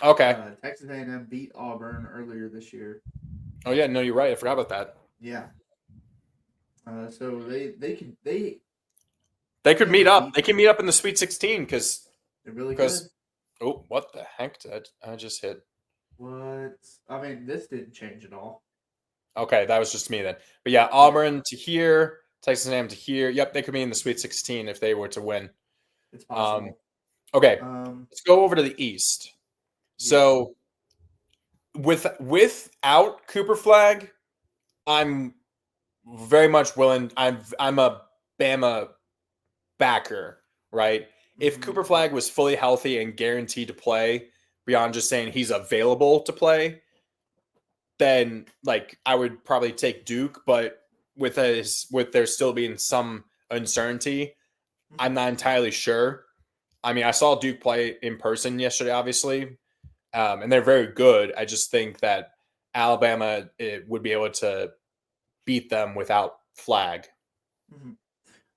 Okay. Texas A&M beat Auburn earlier this year. Oh yeah, no, you're right. I forgot about that. Yeah. So they could meet up. They can meet up in the Sweet 16 because they really could. Oh, what the heck did I just hit? What? I mean, this didn't change at all. Okay, that was just me then. But yeah, Auburn to here, Texas A&M to here. Yep, they could be in the Sweet 16 if they were to win. It's possible. Okay, let's go over to the East. So, without Cooper Flag, I'm very much willing. I'm a Bama backer, right? If Cooper Flag was fully healthy and guaranteed to play, beyond just saying he's available to play, then like I would probably take Duke. But with there still being some uncertainty, I'm not entirely sure. I mean, I saw Duke play in person yesterday, obviously, and they're very good. I just think that Alabama would be able to beat them without Flag. Mm-hmm.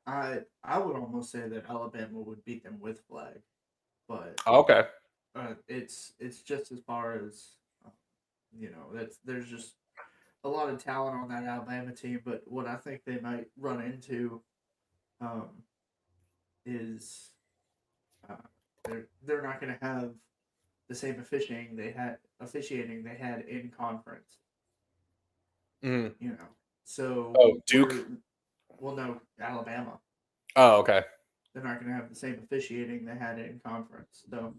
I would almost say that Alabama would beat them with Flag, but okay. It's just as far as there's just a lot of talent on that Alabama team. But what I think they might run into is they're not going to have the same officiating they had in conference. Mm. You know, so Duke. Well, no, Alabama. Oh, okay. They're not going to have the same officiating they had in conference. So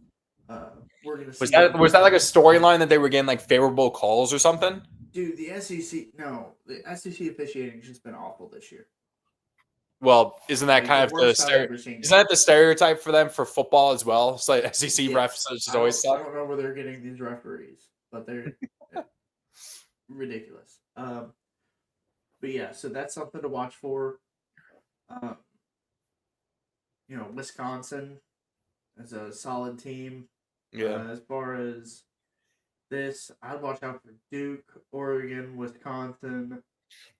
we're going to see. Was that like a storyline that they were getting like favorable calls or something? Dude, the SEC officiating has just been awful this year. Well, isn't that kind of the stereotype for them for football as well? It's like SEC refs just always suck. I don't know where they're getting these referees, but they're ridiculous. But yeah, so that's something to watch for. Wisconsin is a solid team. Yeah. As far as this, I'd watch out for Duke, Oregon, Wisconsin.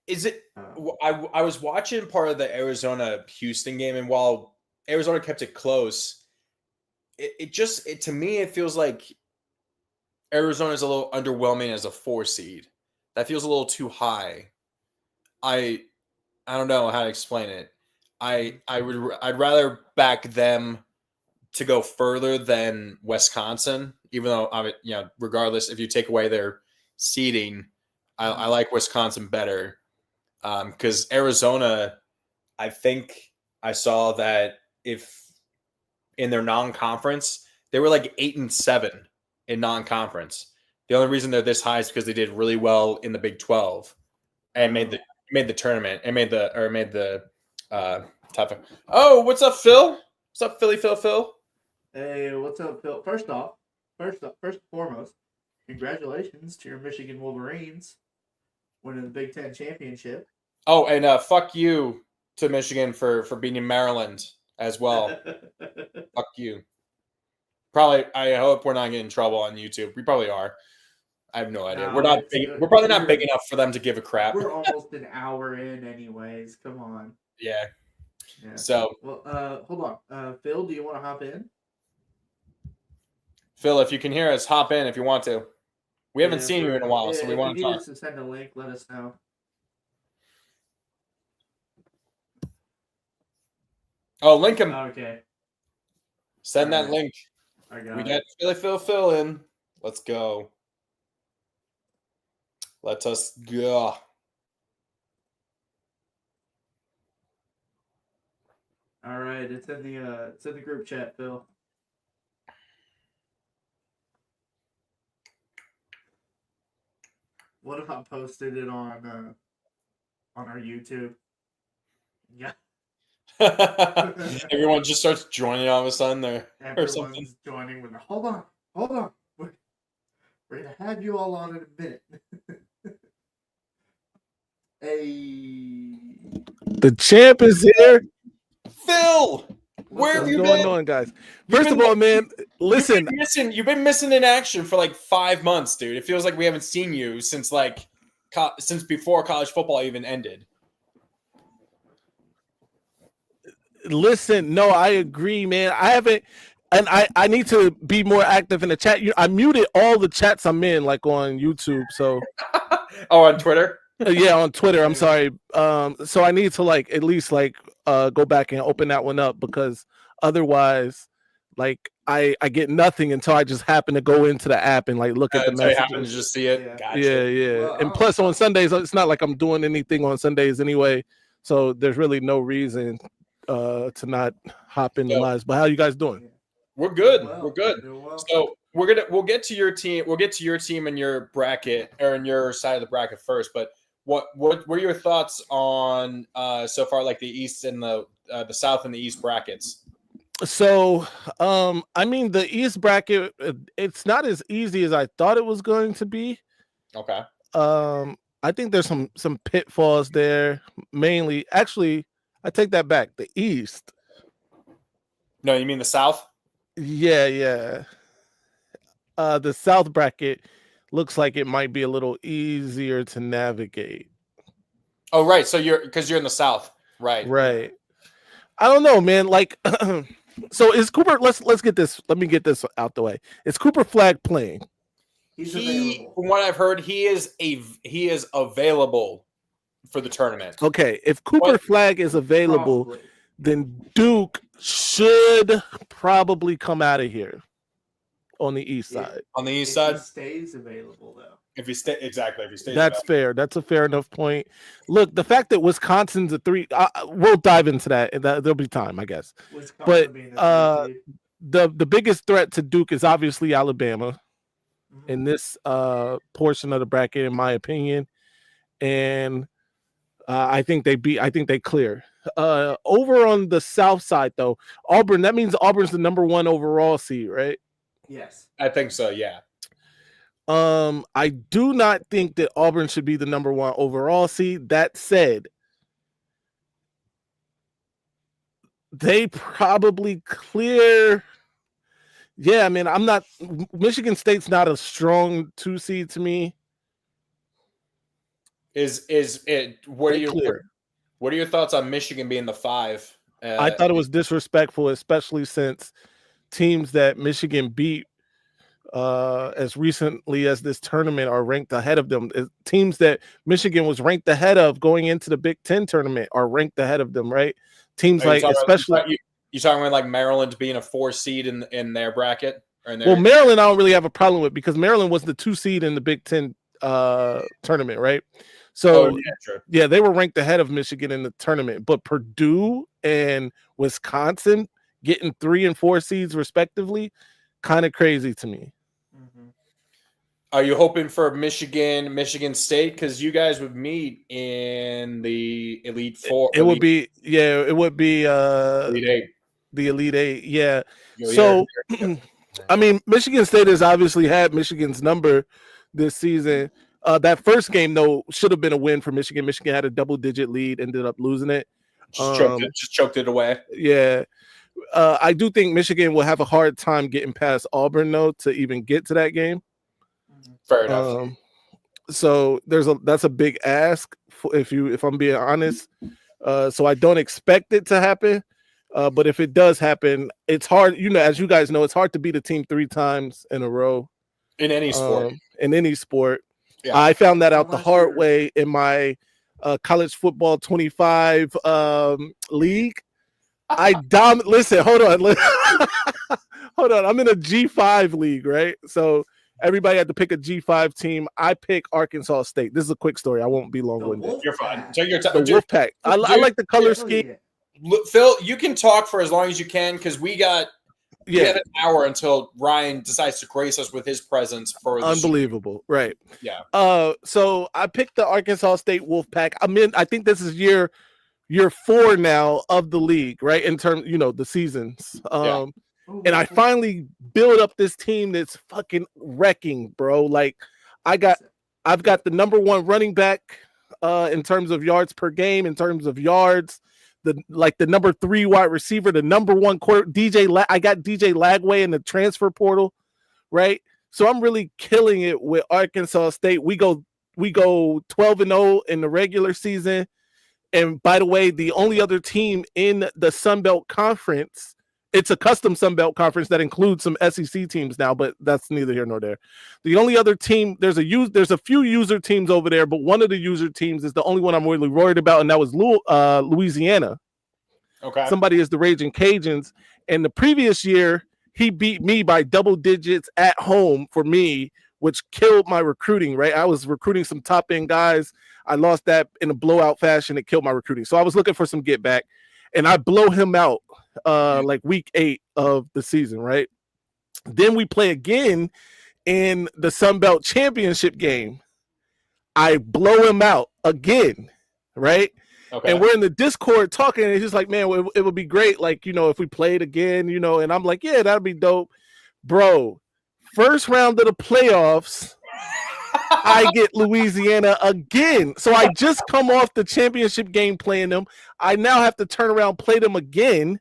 Is it? Uh, I was watching part of the Arizona Houston game, and while Arizona kept it close, it to me it feels like Arizona is a little underwhelming as a 4 seed. That feels a little too high. I don't know how to explain it. I'd rather back them to go further than Wisconsin, even though regardless if you take away their seeding, I like Wisconsin better. Because Arizona, I think I saw that if in their non-conference, they were like 8-7 in non-conference. The only reason they're this high is because they did really well in the Big 12 and made the tournament and made the top. Oh, what's up, Phil? What's up, Phil? Hey, what's up, Phil? First and foremost, congratulations to your Michigan Wolverines winning the Big Ten championship. Oh, and fuck you to Michigan for beating Maryland as well. Fuck you. Probably. I hope we're not getting in trouble on YouTube. We probably are. I have no idea. No, We're not. We're probably not big enough for them to give a crap. We're almost an hour in, anyways. Come on. Yeah. Yeah. So, well, hold on. Phil, do you want to hop in? Phil, if you can hear us, hop in if you want to. We haven't seen you in a while, so we want to talk. If you need us to send a link, let us know. Oh, link him. Okay. Send that link. I got We it. got Phil in. Let's go. Let us go. All right, it's in the group chat, Phil. What if I posted it on our YouTube? Yeah. Everyone just starts joining all of a sudden there or something. Everyone's joining with hold on. We're gonna have you all on in a minute. Hey, The champ is here. Phil, where have What's you going been? on, guys? First of all, man, listen. You've been missing in action for like 5 months, dude. It feels like we haven't seen you since since before college football even ended. Listen, no, I agree, man. I haven't, and I need to be more active in the chat. I muted all the chats I'm in, like on YouTube. So, Oh, on Twitter? yeah, on Twitter. I'm sorry. So I need to at least go back and open that one up because otherwise, I get nothing until I just happen to go into the app and look at the So you happen to messages. just see it. Yeah. Gotcha. Yeah. Well, And plus, on Sundays, it's not like I'm doing anything on Sundays anyway. So there's really no reason to not hop in the lives. But how you guys doing? We're good. Well, We're good. doing well. So we'll get to your team. We'll get to your team and your bracket or in your side of the bracket first. But what were your thoughts on so far, like the East and the South and the East brackets? So, I mean, the East bracket, it's not as easy as I thought it was going to be. Okay. I think there's some pitfalls there. Mainly, actually, I take that back. The East. No, you mean the South? Yeah. The South bracket looks like it might be a little easier to navigate. Oh, right. So you're in the South, right? Right. I don't know, man. So is Cooper? Let's get this. Let me get this out the way. Is Cooper Flag playing? He's available. From what I've heard, he is available for the tournament. Okay. If Cooper Flag is available, Probably. then Duke should probably come out of here on the East side. On the East If side, he stays available though. if he stays, That's fair. That's a fair enough point. Look, the fact that Wisconsin's a 3, we'll dive into that. There'll be time, I guess. Wisconsin But being the 3 seed. the biggest threat to Duke is obviously Alabama Mhm. in this portion of the bracket, in my opinion. And I think they clear. Over on the South side, though, Auburn. That means Auburn's the number 1 overall seed, right? Yes. I think so. Yeah. I do not think that Auburn should be the number 1 overall seed. That said, They probably clear. Yeah, I mean, Michigan State's not a strong 2 seed to me. Is it? What are your thoughts on Michigan being the 5? I thought it was disrespectful, especially since teams that Michigan beat as recently as this tournament are ranked ahead of them. Teams that Michigan was ranked ahead of going into the Big Ten tournament are ranked ahead of them, right? Teams like, especially you talking about like Maryland being a 4 seed in their bracket? Well, Maryland, I don't really have a problem with because Maryland was the 2 seed in the Big Ten tournament, right? So yeah, they were ranked ahead of Michigan in the tournament, but Purdue and Wisconsin getting 3 and 4 seeds respectively, kind of crazy to me. Mm-hmm. Are you hoping for Michigan State? Because you guys would meet in the Elite Four. It would be Elite 8. The Elite 8, yeah. So I mean, Michigan State has obviously had Michigan's number this season. That first game, though, should have been a win for Michigan. Michigan had a double-digit lead, ended up losing it. Just choked it away. Yeah. I do think Michigan will have a hard time getting past Auburn, though, to even get to that game. Fair enough. So that's a big ask, if I'm being honest. So I don't expect it to happen. But if it does happen, it's hard. As you guys know, it's hard to beat a team 3 times in a row. In any sport. Yeah. I found that out the hard way in my college football 25 league. Listen, hold on. Hold on. I'm in a G5 league, right? So everybody had to pick a G5 team. I pick Arkansas State. This is a quick story. I won't be long-winded. You're fine. Take your time. The Wolfpack. I like the color scheme. Phil, you can talk for as long as you can because we have an hour until Ryan decides to grace us with his presence for the unbelievable, right? Yeah. So I picked the Arkansas State Wolfpack. I think this is year 4 now of the league, right? In terms, the seasons. And I finally build up this team that's fucking wrecking, bro. Like I've got the number 1 running back in terms of yards per game, in terms of yards. The number 3 wide receiver, the number 1 quarter, I got DJ Lagway in the transfer portal, right? So I'm really killing it with Arkansas State. We go 12-0 in the regular season. And by the way, the only other team in the Sun Belt Conference, it's a custom Sun Belt Conference that includes some SEC teams now, but that's neither here nor there. The only other team, there's a few user teams over there, but one of the user teams is the only one I'm really worried about, and that was Louisiana. Okay. Somebody is the Raging Cajuns, and the previous year he beat me by double digits at home for me, which killed my recruiting. Right, I was recruiting some top end guys. I lost that in a blowout fashion. It killed my recruiting, so I was looking for some get back, and I blow him out like week 8 of the season, right? Then we play again in the Sun Belt Championship game. I blow him out again, right? Okay. And we're in the Discord talking, and he's like, man, it would be great, like, if we played again, and I'm like, yeah, that'd be dope. Bro, first round of the playoffs, I get Louisiana again. So I just come off the championship game playing them. I now have to turn around, play them again.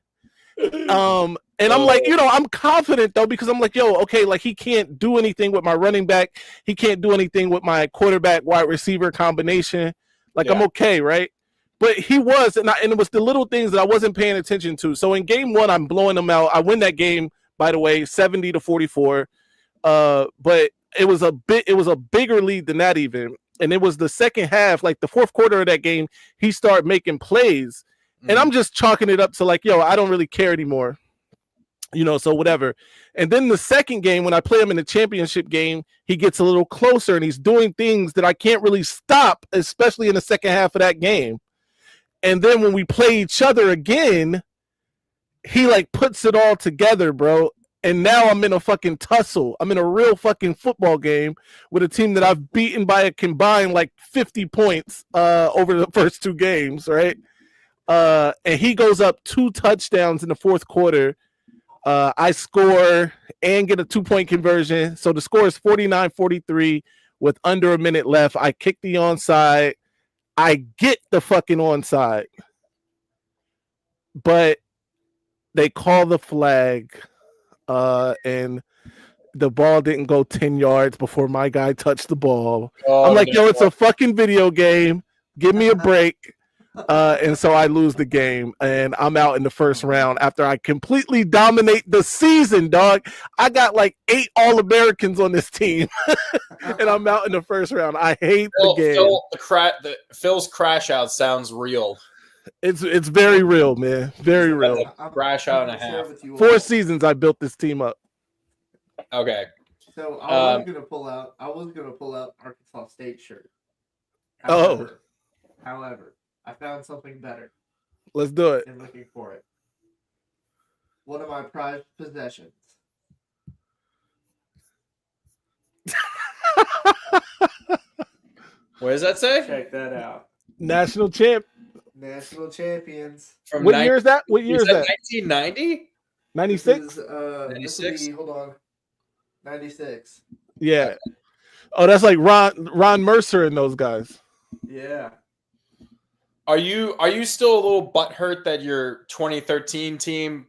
And I'm like, I'm confident though, because I'm like, okay, like he can't do anything with my running back. He can't do anything with my quarterback wide receiver combination. Like I'm okay, right? But he was, and it was the little things that I wasn't paying attention to. So in game 1, I'm blowing them out. I win that game, by the way, 70-44. But it was a bigger lead than that even. And it was the second half, like the fourth quarter of that game, he started making plays. And I'm just chalking it up to like, I don't really care anymore. So whatever. And then the second game, when I play him in the championship game, he gets a little closer and he's doing things that I can't really stop, especially in the second half of that game. And then when we play each other again, he like puts it all together, bro. And now I'm in a fucking tussle. I'm in a real fucking football game with a team that I've beaten by a combined like 50 points over the first 2 games, right? And he goes up 2 touchdowns in the fourth quarter. I score and get a 2-point conversion. So the score is 49-43 with under a minute left. I kick the onside. I get the fucking onside. But they call the flag, and the ball didn't go 10 yards before my guy touched the ball. Oh, I'm like, no. yo, it's a fucking video game. Give me a break. And so I lose the game, and I'm out in the first round after I completely dominate the season, dog. I got like 8 All-Americans on this team, and I'm out in the first round. I hate the game. Phil's crash out sounds real. It's very real, man. Very real. Crash out and a half. 4 seasons I built this team up. Okay. So I was gonna pull out Arkansas State shirt. Oh. However, I found something better Let's do it. in looking for it. One of my prized possessions. What does that say? Check that out. National champ. National champions. From What year is that? What year is that? 1990? 96? 96? Hold on. 96. Yeah. Oh, that's like Ron Mercer and those guys. Yeah. Are you still a little butthurt that your 2013 team?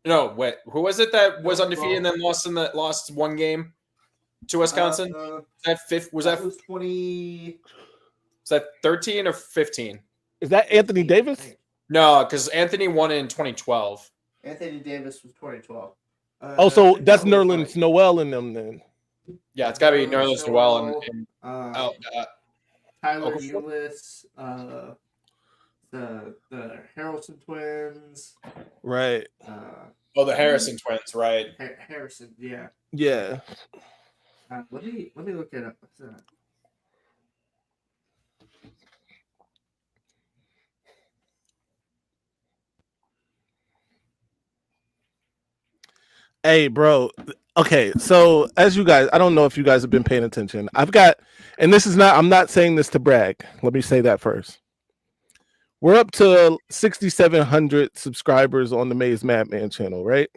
No, wait. Who was it that was undefeated and then lost one game to Wisconsin? Was that 20? Was that 13 or 15? Is that Anthony Davis? No, because Anthony won it in 2012. Anthony Davis was 2012. Oh, so that's Nerlens Noel in them then. Yeah, it's got to be Nerlens Noel and Tyler Okafor? Ulis, the Harrelson twins. Right. the Harrison twins, right? Harrison, yeah. Yeah. Let me look it up. What's that? Hey, bro. Okay, so as you guys, I don't know if you guys have been paying attention. And this is not, I'm not saying this to brag. Let me say that first. We're up to 6,700 subscribers on the Maze Madman channel, right?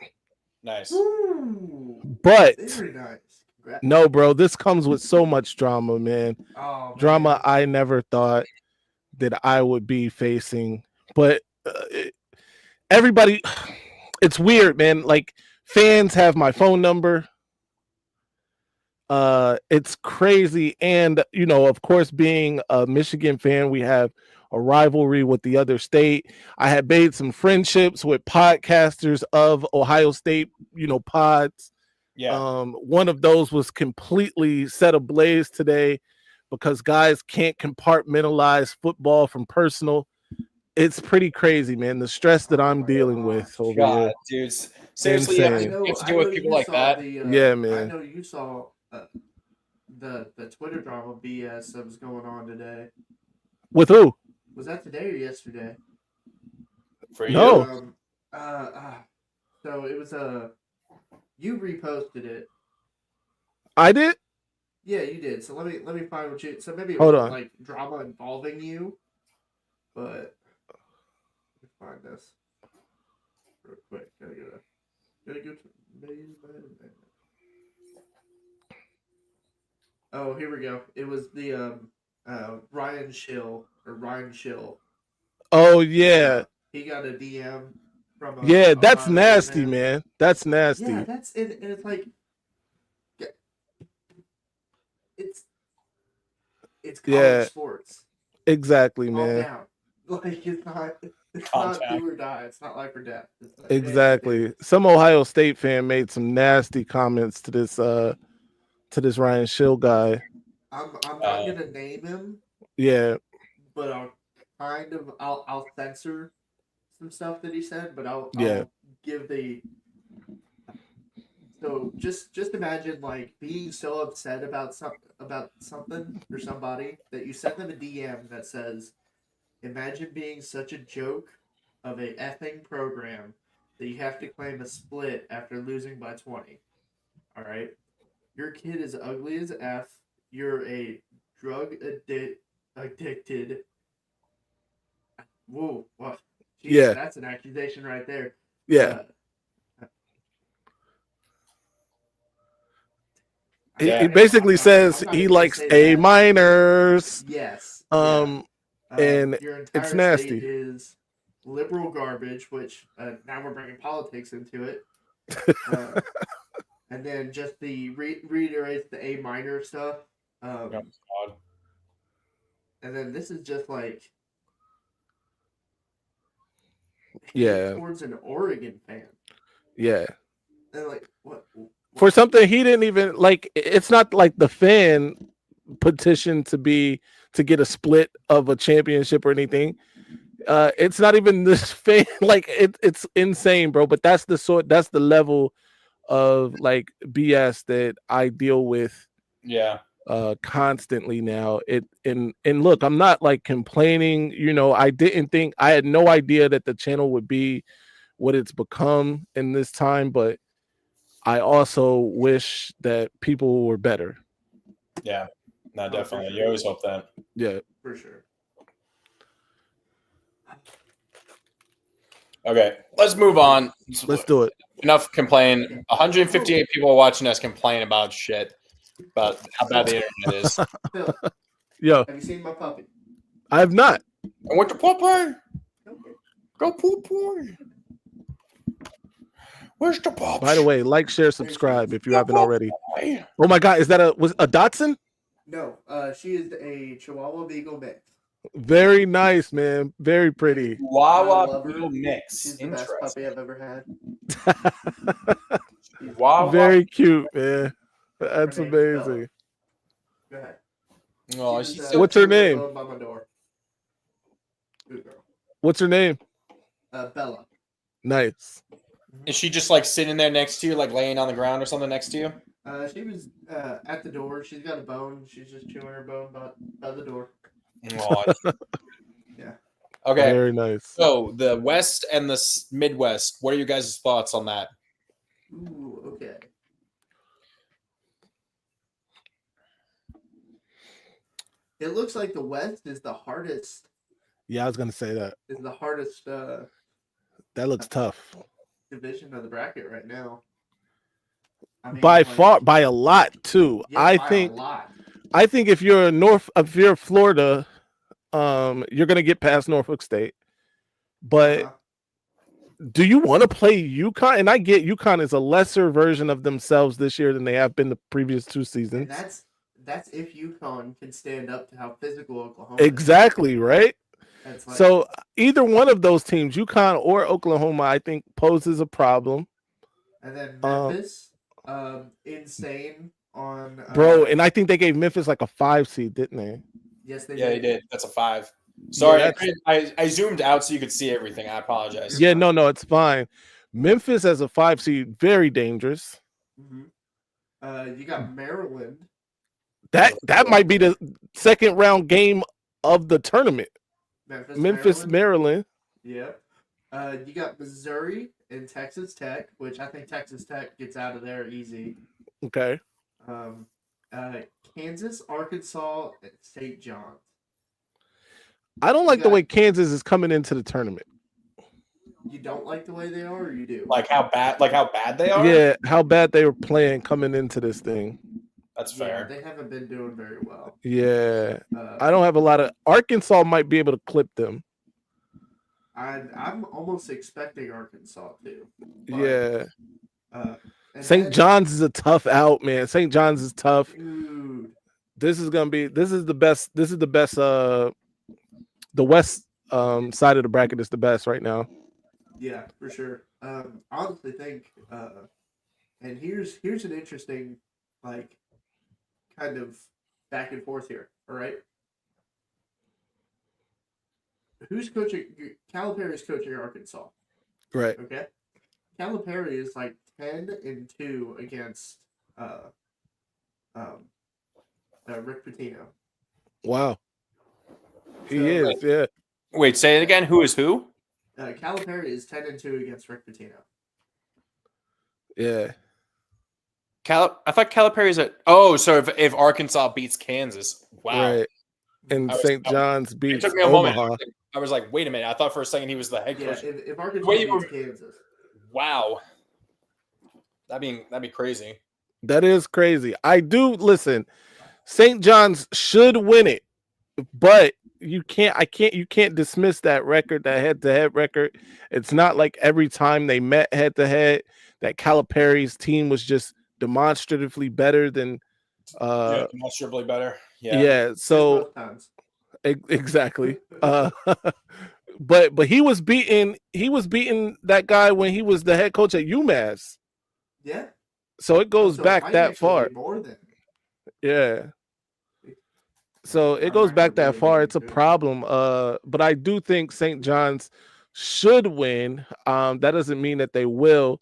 Nice. Ooh, But very nice. Congrats. no, bro, this comes with so much drama, man. Oh, man. Drama I never thought that I would be facing. But everybody, it's weird, man. Like, fans have my phone number. It's crazy. And, you know, of course, being a Michigan fan, we have a rivalry with the other state. I had made some friendships with podcasters of Ohio State, you know, pods. Yeah. One of those was completely set ablaze today because guys can't compartmentalize football from personal. It's pretty crazy, man. The stress that I'm dealing with over here. Dude. Seriously, you have to deal with people like that. Yeah, man. I know you saw the Twitter drama BS that was going on today. With who? Was that today or yesterday? For you? No. So it was you reposted it. I did? Yeah, you did. So let me find what you. So maybe it Hold was on. like drama involving you, but let me find this real quick. Gotta go to Maze Madman. Oh, here we go. It was the Ryan Schill. Oh, yeah. He got a DM from Yeah, that's Ohio nasty, State man. That's nasty. Yeah, that's and it's like it's college Yeah. sports. Exactly, Calm man. down. Like it's Calm not down. do or die. It's not life or death. It's not- Exactly. Some Ohio State fan made some nasty comments to this Ryan Schill guy. I'm not gonna name him, Yeah. but I'll censor some stuff that he said, but I'll give the. So just imagine like being so upset about something or somebody that you send them a DM that says, "Imagine being such a joke of a effing program that you have to claim a split after losing by 20. All right, your kid is ugly as F. You're a drug addicted. Whoa, what? Jeez, Yeah. That's an accusation right there. Yeah. He basically says I'm not he gonna likes say A that. minors. Yes. And Your entire it's state nasty. is liberal garbage, which now we're bringing politics into it. And then just the reiterates the A minor stuff. Oh, God. And then this is just like Yeah. towards an Oregon fan. Yeah. And like what For something he didn't even like, it's not like the fan petition to get a split of a championship or anything. It's not even this fan, like it's insane, bro. But that's the level of like BS that I deal with Yeah. Constantly now. And look, I'm not like complaining, I had no idea that the channel would be what it's become in this time, but I also wish that people were better. Yeah. No, definitely. You always hope that. Yeah. for sure. Okay, let's move on. Let's do it. Enough complain. 158 people are watching us complain about shit, about how bad the internet is. Phil, Yo, have you seen my puppy? I have not. I went to Popeye. Okay. Go Popeye. Where's the Popeye? By the way, like, share, subscribe if you haven't already. Oh my God, is that was a Dotson? No, she is a Chihuahua Beagle mix. Very nice, man. Very pretty. I Wawa love her. Beagle mix. She's the best puppy I've ever had. Wawa. Very cute, man. That's Her name's Bella. amazing. Go ahead. Oh, She's, she's What's her name? By my door. Good girl. What's her name? Bella. Nice. Is she just like sitting there next to you, like laying on the ground or something next to you? She was at the door. She's got a bone. She's just chewing her bone by the door. Oh, Yeah. okay. Very nice. So the West and the Midwest. What are you guys' thoughts on that? Ooh, okay. It looks like the West is the hardest. Yeah, I was gonna say that. Is the hardest That looks tough. division of the bracket right now. I mean, By like, far, by a lot too. yeah, I by a think lot. if you're Florida, you're gonna get past Norfolk State. But Uh-huh. do you want to play UConn? And I get UConn is a lesser version of themselves this year than they have been the previous 2 And seasons. that's if UConn can stand up to how physical Oklahoma is. Exactly, right? That's like, So either one of those teams, UConn or Oklahoma, I think poses a problem. and then Memphis, insane on Bro, and I think they gave Memphis like a 5 seed, didn't they? yes they Yeah, he did. did. That's a 5. Sorry, Yeah, I zoomed out so you could see everything. I apologize. Yeah, no, it's fine. Memphis as a 5 seed, very dangerous. You got Maryland. That might be the second round game of the tournament. Memphis, Maryland. Yep. You got Missouri and Texas Tech, which I think Texas Tech gets out of there easy. Okay. Kansas, Arkansas, and St. John's. I don't like the got- way Kansas is coming into the tournament. You don't like the way they are, or you do? Like how bad they are? Yeah, how bad they were playing coming into this thing. That's Yeah, fair. they haven't been doing very well. Yeah. I don't have a lot of Arkansas might be able to clip them. I'm almost expecting Arkansas too. but, Yeah. and St. then- John's is a tough out, man. St. John's is tough. Dude, This is the best the west side of the bracket is the best right now. yeah, for sure. I honestly think, and here's an interesting, like, kind of back and forth here. All right, who's coaching? Calipari's coaching Arkansas. Right. Okay, Calipari is like 10-2 against Rick Pitino. Wow. He So, is, yeah. Wait, say it again. Who is who? Calipari is 10-2 against Rick Pitino. Yeah. I thought Calipari's at. Oh, so if Arkansas beats Kansas, wow. Right. And I was- St. John's It beats took me a moment. Omaha. I was like, wait a minute. I thought for a second he was the head Yeah, coach. if Arkansas Wait, beats Kansas. Wow. That'd be crazy. That is crazy. I do listen. St. John's should win it, but you can't dismiss that record, that head-to-head record. It's not like every time they met head-to-head that Calipari's team was just demonstratively better than demonstrably better. yeah. So Both times. exactly. But he was beating that guy when he was the head coach at UMass. Yeah. So it goes So back might that actually far. be more than Yeah. So it I'm goes not back gonna that really far. get It's a into it. problem. But I do think St. John's should win. That doesn't mean that they will,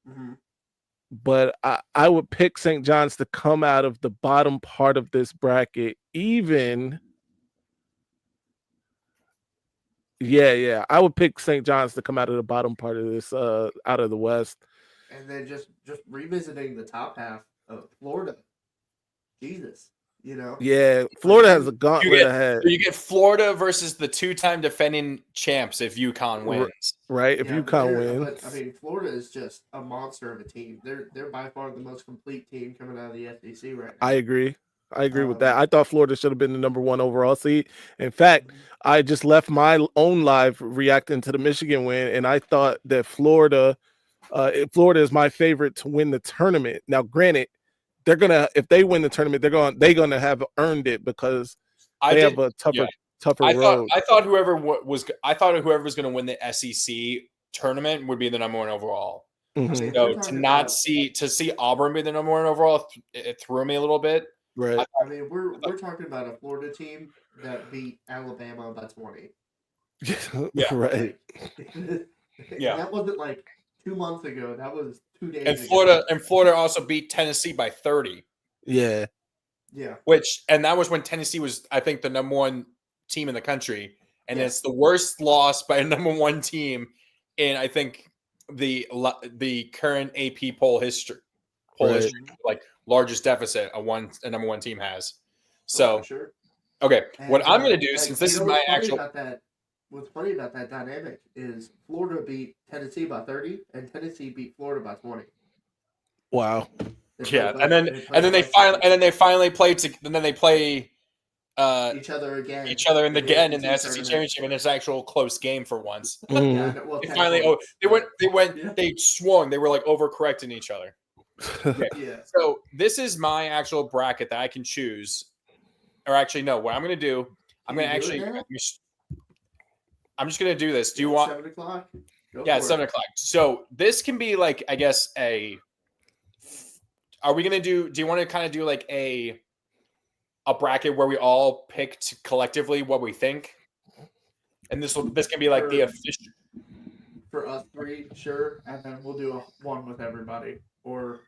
Mhm. but I would pick St. John's to come out of the bottom part of this bracket, even. Yeah. I would pick St. John's to come out of the bottom part of this, out of the West. And then just revisiting the top half of Florida. Jesus. You know? Yeah, Florida has a You gauntlet ahead, get Florida versus the 2-time defending champs if UConn wins. right? If Yeah, UConn wins, but I mean, Florida is just a monster of a team. They're by far the most complete team coming out of the SEC right now. I agree. With that. I thought Florida should have been the number 1 overall seed. In fact, I just left my own live reacting to the Michigan win, and I thought that Florida is my favorite to win the tournament. Now, granted, if they win the tournament, they're gonna have earned it because they have a tougher road. I thought whoever was going to win the SEC tournament would be the number 1 overall. Mhm. We're So talking to see Auburn be the number 1 overall, it threw me a little bit. Right. I mean, we're talking about a Florida team that beat Alabama by 20. Yeah. Right. Yeah. That wasn't like 2 months ago. That was 2 days And ago. Florida also beat Tennessee by 30. Yeah. Yeah. And that was when Tennessee was, I think, the number 1 team in the country. And Yeah. it's the worst loss by a number 1 team in, I think, the current AP poll history, like largest deficit a number 1 team has. So, for sure. okay, And, what I'm going to do, and since this you is know my what's funny actual, about that, what's funny about that dynamic is Florida beat Tennessee by 30, and Tennessee beat Florida by 20. Wow. yeah, and then they finally play each other again. in the SEC tournament. championship, and it's an actual close game for once. Mhm. Yeah, well, They finally, Yeah. they swung. They were like overcorrecting each other. Yeah. So this is my actual bracket that I can choose. Or actually, no. What I'm going to do, I'm Can going to you do it actually, now? I'm just going to do this. Do you At want? 7 o'clock? Go Yeah, for it's it. 7 o'clock. So this can be like, I guess, are we going to do you want to kind of do like a bracket where we all picked collectively what we think? And this can be like the official. For us 3, sure, and then we'll do one with everybody. Or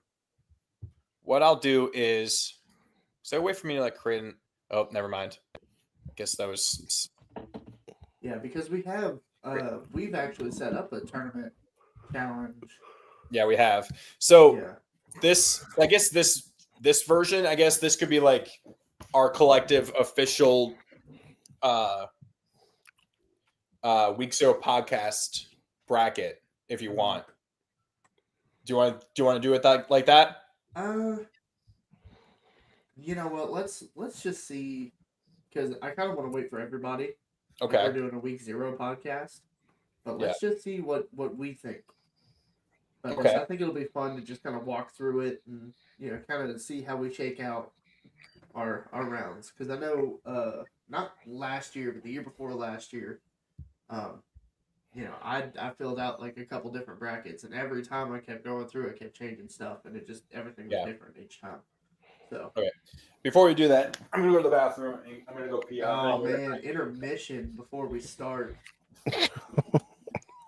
What I'll do is, so wait for me to like create an. Oh, never mind. I guess that was. yeah, because we have we've actually set up a tournament challenge. Yeah, we have. So Yeah. this version, I guess this could be like our collective official Week 0 podcast bracket if you want. Do you want to do it like that? You know what? Let's just see, because I kind of want to wait for everybody. Okay. We're doing a Week 0 podcast, but let's just see what we think. But Okay. I think it'll be fun to just kind of walk through it and kind of see how we shake out our rounds. Because I know not last year, but the year before last year, I filled out like a couple different brackets, and every time I kept going through, I kept changing stuff, and everything was different each time. So. Okay. Before we do that, I'm gonna go to the bathroom. I'm gonna go pee. Oh man, intermission before we start.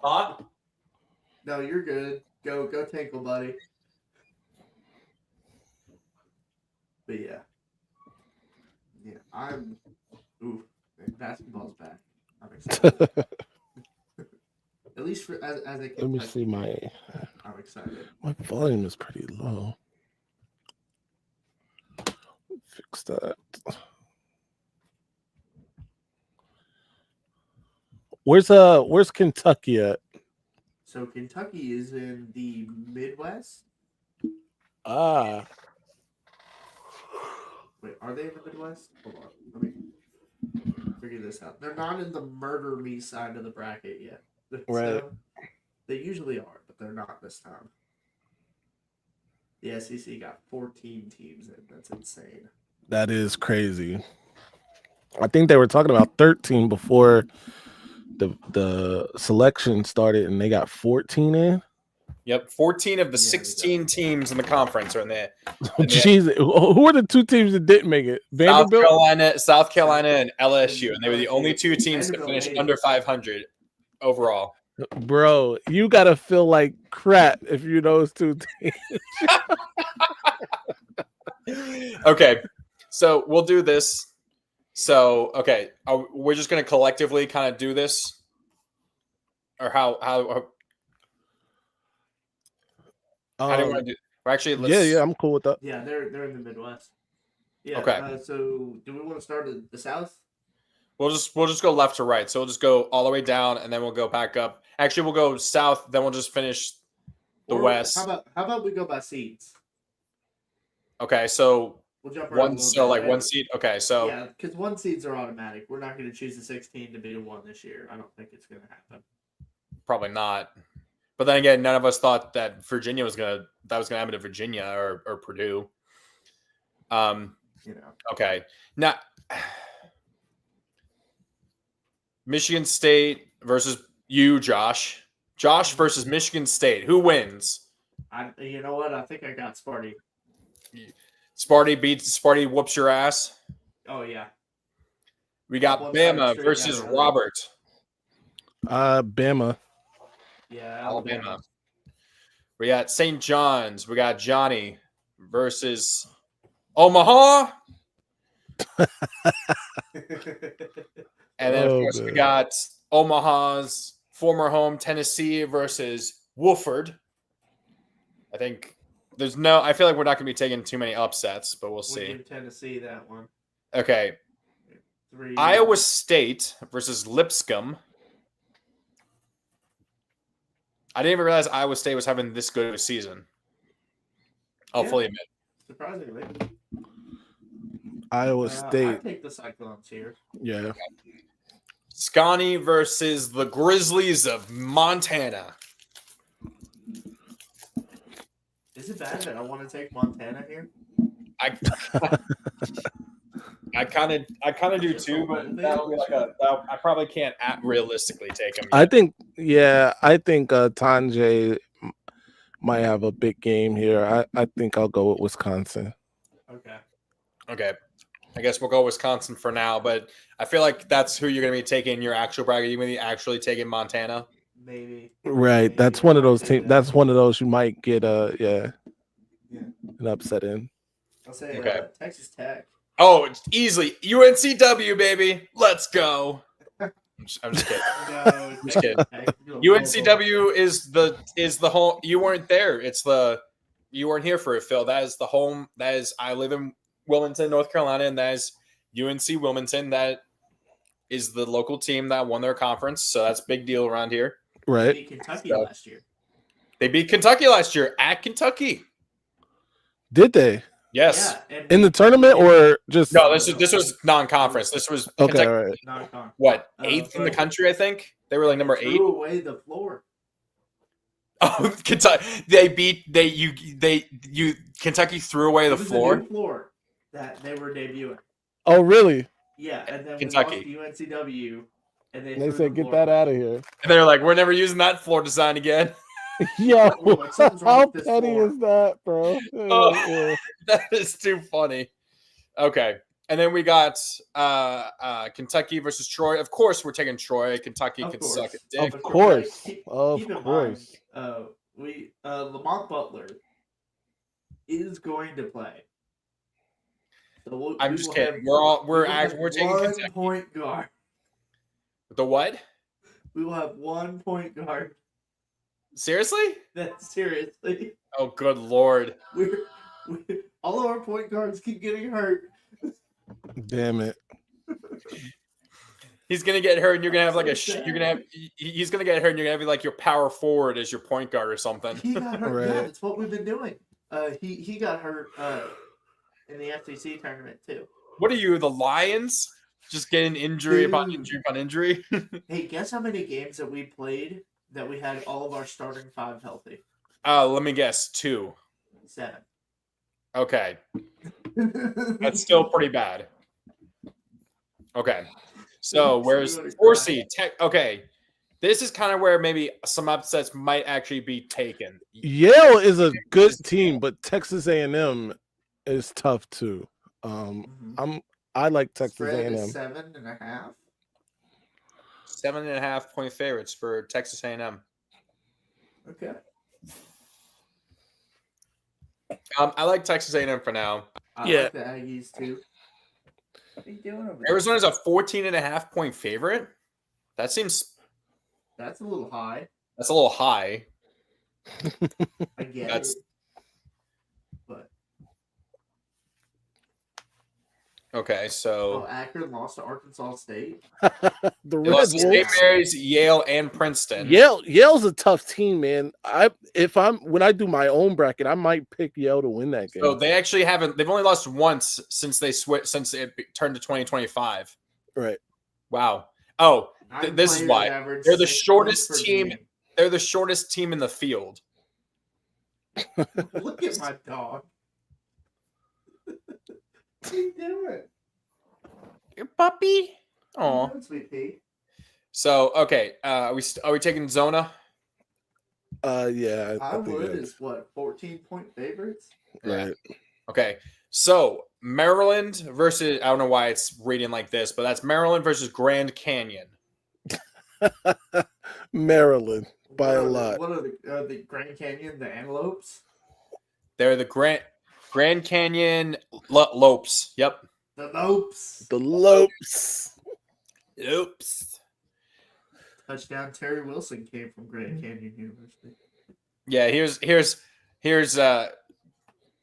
Huh? No, you're good. Go tinkle, buddy. But yeah, I'm. Ooh, man, basketball's back. I'm excited. At least for as a kid. Let me see I'm excited. My volume is pretty low. Fix that. Where's Kentucky at? So Kentucky is in the Midwest. Ah. Wait, are they in the Midwest? Hold on. figure this out. They're not in the murder me side of the bracket yet. Right. So, they usually are, but they're not this time. The SEC got 14 teams in. That's insane. That is crazy. I think they were talking about 13 before the selection started, and they got 14 in. Yep, 14 of the Yeah, 16 teams in the conference are in there. Jeez, who are the two teams that didn't make it? Vanderbilt. South Carolina, and LSU, and they were the only two teams that finished under 500 overall. Bro, you gotta feel like crap if you those two teams. Okay, so we'll do this. So, okay, we're just going to collectively kind of do this, or how do you want to do? Or actually, let's, Yeah, I'm cool with that. Yeah, they're in the Midwest. Yeah. Okay. So, do we want to start at the South? We'll just go left to right. So we'll just go all the way down, and then we'll go back up. Actually, we'll go south. Then we'll just finish the Or West. How about we go by seeds? Okay, so We'll jump around a little bit. one seed. Okay, so Yeah, because 1 seeds are automatic. We're not going to choose the 16 to be the 1 this year. I don't think it's going to happen. probably not. But then again, none of us thought that Virginia was gonna happen to Virginia or Purdue. Okay. Now, Michigan State versus you, Josh. Josh versus Michigan State. Who wins? You know what? I think I got Sparty. Sparty whoops your ass. Oh yeah. We got One Bama side versus straight down. Robert. Bama. Yeah, Alabama. We got St. John's. We got Johnny versus Omaha. And then, of course, we got Omaha's former home, Tennessee, versus Wofford. I think I feel like we're not going to be taking too many upsets, but we'll see. Give Tennessee that one. Okay. 3. Iowa State versus Lipscomb. I didn't even realize Iowa State was having this good of a season. I'll fully admit. Surprisingly. Iowa I State. take the Cyclones here. Yeah. Scotty versus the Grizzlies of Montana. Is it bad that I want to take Montana here? I kind of do too, but that'll be like I probably can't realistically take him. I think Tanjay might have a big game here. I think I'll go with Wisconsin. Okay. I guess we'll go Wisconsin for now, but I feel like that's who you're going to be taking in your actual bracket. You're going to be actually taking Montana. Maybe. Right. Maybe That's I one of might those take teams. that. That's one of those you might get Yeah. an upset in. I'll say Okay. Texas Tech. Oh, it's easily UNCW, baby. Let's go. I'm just kidding. No, Just kidding. Tech. You're a UNCW is the home. You weren't there. You weren't here for it, Phil. That is the home. I live in Wilmington, North Carolina, and that is UNC Wilmington. That is the local team that won their conference. So that's a big deal around here. They Right. beat Kentucky last year. They beat Kentucky last year at Kentucky. Did they? Yes. Yeah, and In the tournament or just No, this was non-conference. This was Okay, Kentucky, all right. non-con. what, 8th in the country, I think? They were like number 8. Threw away the floor. Oh, Kentucky. Kentucky threw away the It was a floor. new floor that they were debuting. Oh, really? Yeah, and then Kentucky. we lost to UNCW, and They threw said the get floor that out. out of here. And they're like, we're never using that floor design again. Yo, We're like, something's wrong how with this petty floor. is that, bro? Oh. Yeah. That is too funny. Okay. And then we got Kentucky versus Troy. Of course, we're taking Troy. Kentucky Of can course. suck a dick. Of course. Keep Of in mind, course. Lamont Butler is going to play. So I'm we just will kidding. have- We're we will have taking one Kentucky. point guard. The what? We will have 1 point guard. Seriously? That's seriously. Oh, good lord. All of our point guards keep getting hurt. Damn it. He's gonna get hurt, and you're gonna have like So you're gonna have. He's gonna get hurt, and you're gonna have like your power forward as your point guard or something. He got hurt. Yeah, Right. that's what we've been doing. He got hurt in the FCC tournament too. What are you, the Lions? Just getting injury upon Dude. injury upon injury. Hey, guess how many games that we played that we had all of our starting 5 healthy? Let me guess. 2. 7. Okay. That's still pretty bad. Okay. So where's 4 seed? Okay. This is kind of where maybe some upsets might actually be taken. Yale is a good team, but Texas A&M is tough too. I like Texas Spread A&M. is 7.5. 7.5 point favorites for Texas A&M. Okay. I like Texas A&M for now. I Yeah. like the Aggies too. What are you doing over there? Arizona's a 14.5 point favorite. That seems That's a little high. that's a little high. I get That's it. But okay. So Akron lost to Arkansas State. The they Red lost to St. Wolves. Mary's, Yale, and Princeton. Yale's a tough team, man. When I do my own bracket, I might pick Yale to win that game. So they actually haven't. They've only lost once since they switched. Since it turned to 2025. Right. Wow. Oh, this is Players why average they're the 6 shortest points per team. game. They're the shortest team in the field. Look at my dog. What are you doing? Your puppy. Oh. Sweet pea. So okay. Are we taking Zona? Yeah. I think Iowa that- is what, 14-point favorites? Right. Okay. So Maryland versus, I don't know why it's reading like this, but that's Maryland versus Grand Canyon. Maryland by a What are lot. What are the Grand Canyon, the Antelopes? They're the Grand Canyon Lopes. Yep. The Lopes. The Lopes. Lopes. Touchdown Terry Wilson came from Grand Canyon University. Yeah, here's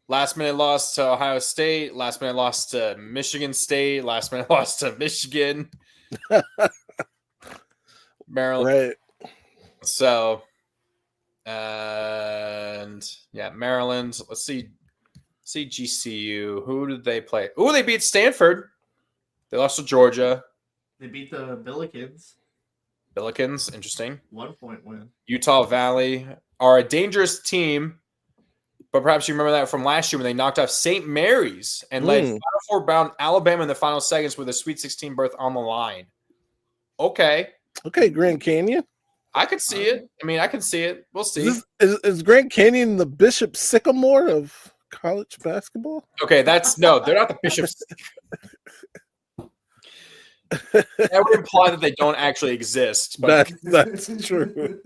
last minute loss to Ohio State, last minute loss to Michigan State, last minute loss to Michigan. Maryland. Right. So and yeah, Maryland. Let's see GCU. Who did they play? Oh, they beat Stanford. They lost to Georgia. They beat the Billikens. Billikens, interesting. 1-point win. Utah Valley are a dangerous team, but perhaps you remember that from last year when they knocked off St. Mary's and led Final Four bound Alabama in the final seconds with a Sweet 16 berth on the line. Okay, Grand Canyon. I could see it. I mean, I can see it. We'll see. Is Grand Canyon the Bishop Sycamore of college basketball? Okay, they're not the Bishops. That would imply that they don't actually exist. But That's true.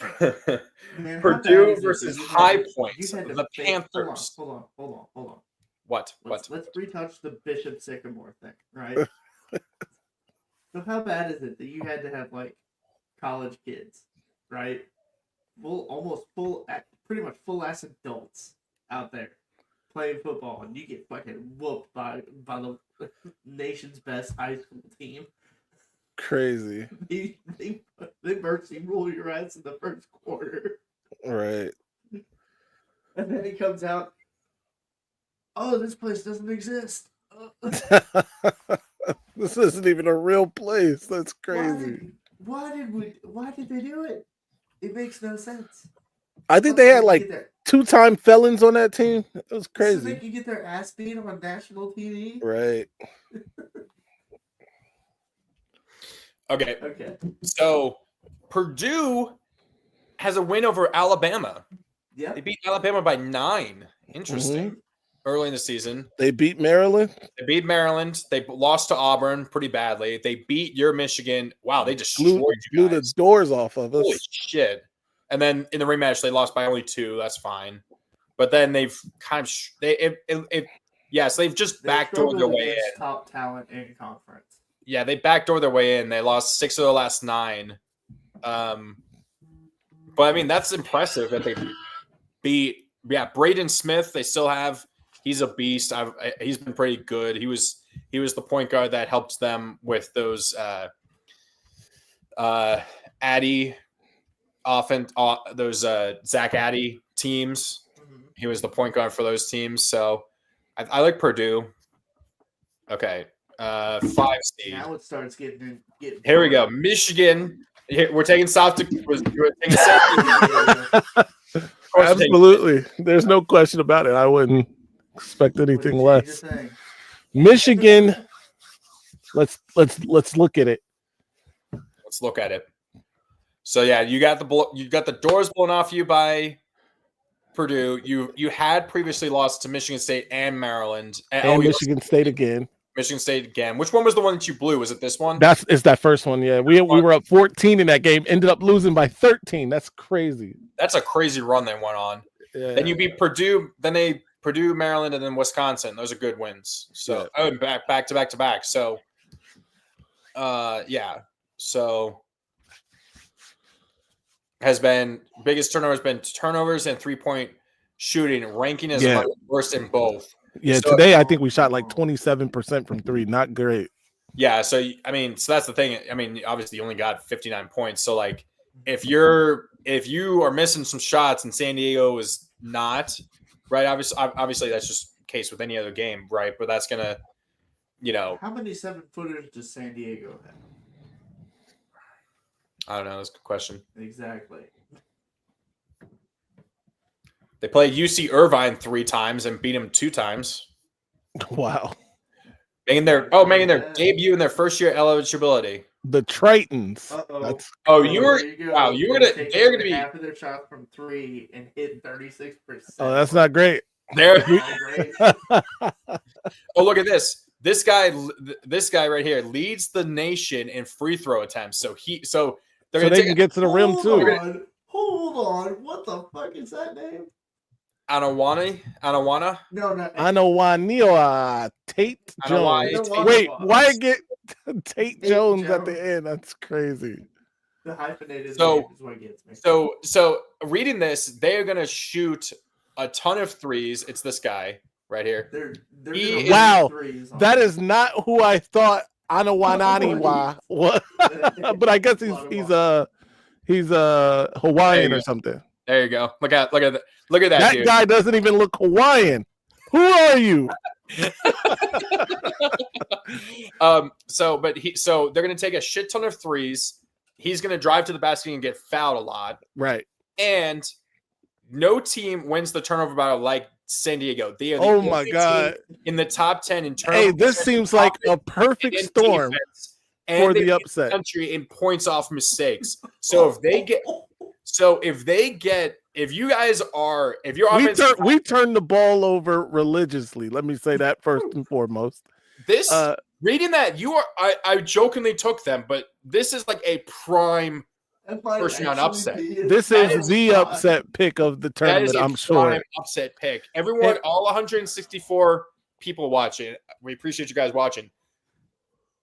Man, how Purdue bad is it versus that you High had to- Point, you had to the fake- Panthers. Hold on. What? Let's retouch the Bishop Sycamore thing, right? So how bad is it that you had to have like college kids, right? Pretty much full ass adults out there playing football, and you get fucking whooped by the nation's best high school team. Crazy. They mercy rule your ass in the first quarter, Right. and then it comes out, oh, this place doesn't exist. This isn't even a real place. That's crazy. Why did they do it? It makes no sense. I think they had like 2-time felons on that team. It was So they crazy. can get their ass beat on national TV. Right. Okay, Okay. so Purdue has a win over Alabama. Yeah. They beat Alabama by 9. Interesting. Early in the season, They beat Maryland. they beat Maryland. They lost to Auburn pretty badly. They beat your Michigan. Wow, they destroyed Blew you the guys. doors off of Holy us. shit! And then in the rematch, they lost by only 2. That's fine. But then they've kind of yes, they've just They backdoored their struggled way against in. top talent in conference. Yeah, they backdoored their way in. They lost 6 of the last 9. But I mean, that's impressive that they beat. Yeah, Braden Smith. They still have. He's a beast. He's been pretty good. He was the point guard that helped them with those Addy offense. Those Zach Addy teams. He was the point guard for those teams. So I like Purdue. Okay. 5 seed. Now it starts getting. Here we go. Michigan. We're taking South Dakota. We're taking South Dakota. Absolutely. There's no question about it. I wouldn't expect anything less. Michigan. Let's look at it. Let's look at it. So yeah, you got the doors blown off you by Purdue. You had previously lost to Michigan State and Maryland. And Michigan State again. Michigan State again. Which one was the one that you blew? Was it this one? It's that first one. Yeah, we were up 14 in that game. Ended up losing by 13. That's crazy. That's a crazy run they went on. Yeah. Then you beat Purdue. Then Purdue, Maryland, and then Wisconsin. Those are good wins. So back to back. So, yeah. So has been biggest turnover has been turnovers and 3-point shooting. Ranking is worst in both. Yeah, so, today I think we shot like 27% from 3. Not great. Yeah, so I mean, so that's the thing. I mean, obviously you only got 59 points. So like if you are missing some shots and San Diego is not, right? Obviously that's just the case with any other game, right? But that's gonna, How many 7-footers does San Diego have? I don't know, that's a good question. Exactly. They played UC Irvine 3 times and beat him 2 times. Wow. Making their debut in their first year eligibility. The Tritons. They're gonna be half of their shots from 3 and hit 36%. Oh, that's not great. Look at this. This guy right here leads the nation in free throw attempts. So they can get to the rim too. Hold on. What the fuck is that name? Anawana? No. Anawania Tate Jones. Wait, why get Tate Jones at the end? That's crazy. The hyphenated name is what gets me. So reading this, they are gonna shoot a ton of threes. It's this guy right here. Wow, that is not who I thought Anawananiwa was. But I guess he's Hawaiian or something. There you go. Look at that. That dude. guy doesn't even look Hawaiian. Who are you? So they're gonna take a shit ton of threes. He's gonna drive to the basket and get fouled a lot. Right. And no team wins the turnover battle like San Diego. They are the only team in the top 10 in turnover. Hey, this seems like a perfect storm for the upset. Country in points off mistakes. We turn the ball over religiously. Let me say that first and foremost. Reading that, I jokingly took them, but this is like a prime first round upset. This is the upset pick of the tournament, I'm sure. Upset pick. Everyone, all 164 people watching, we appreciate you guys watching.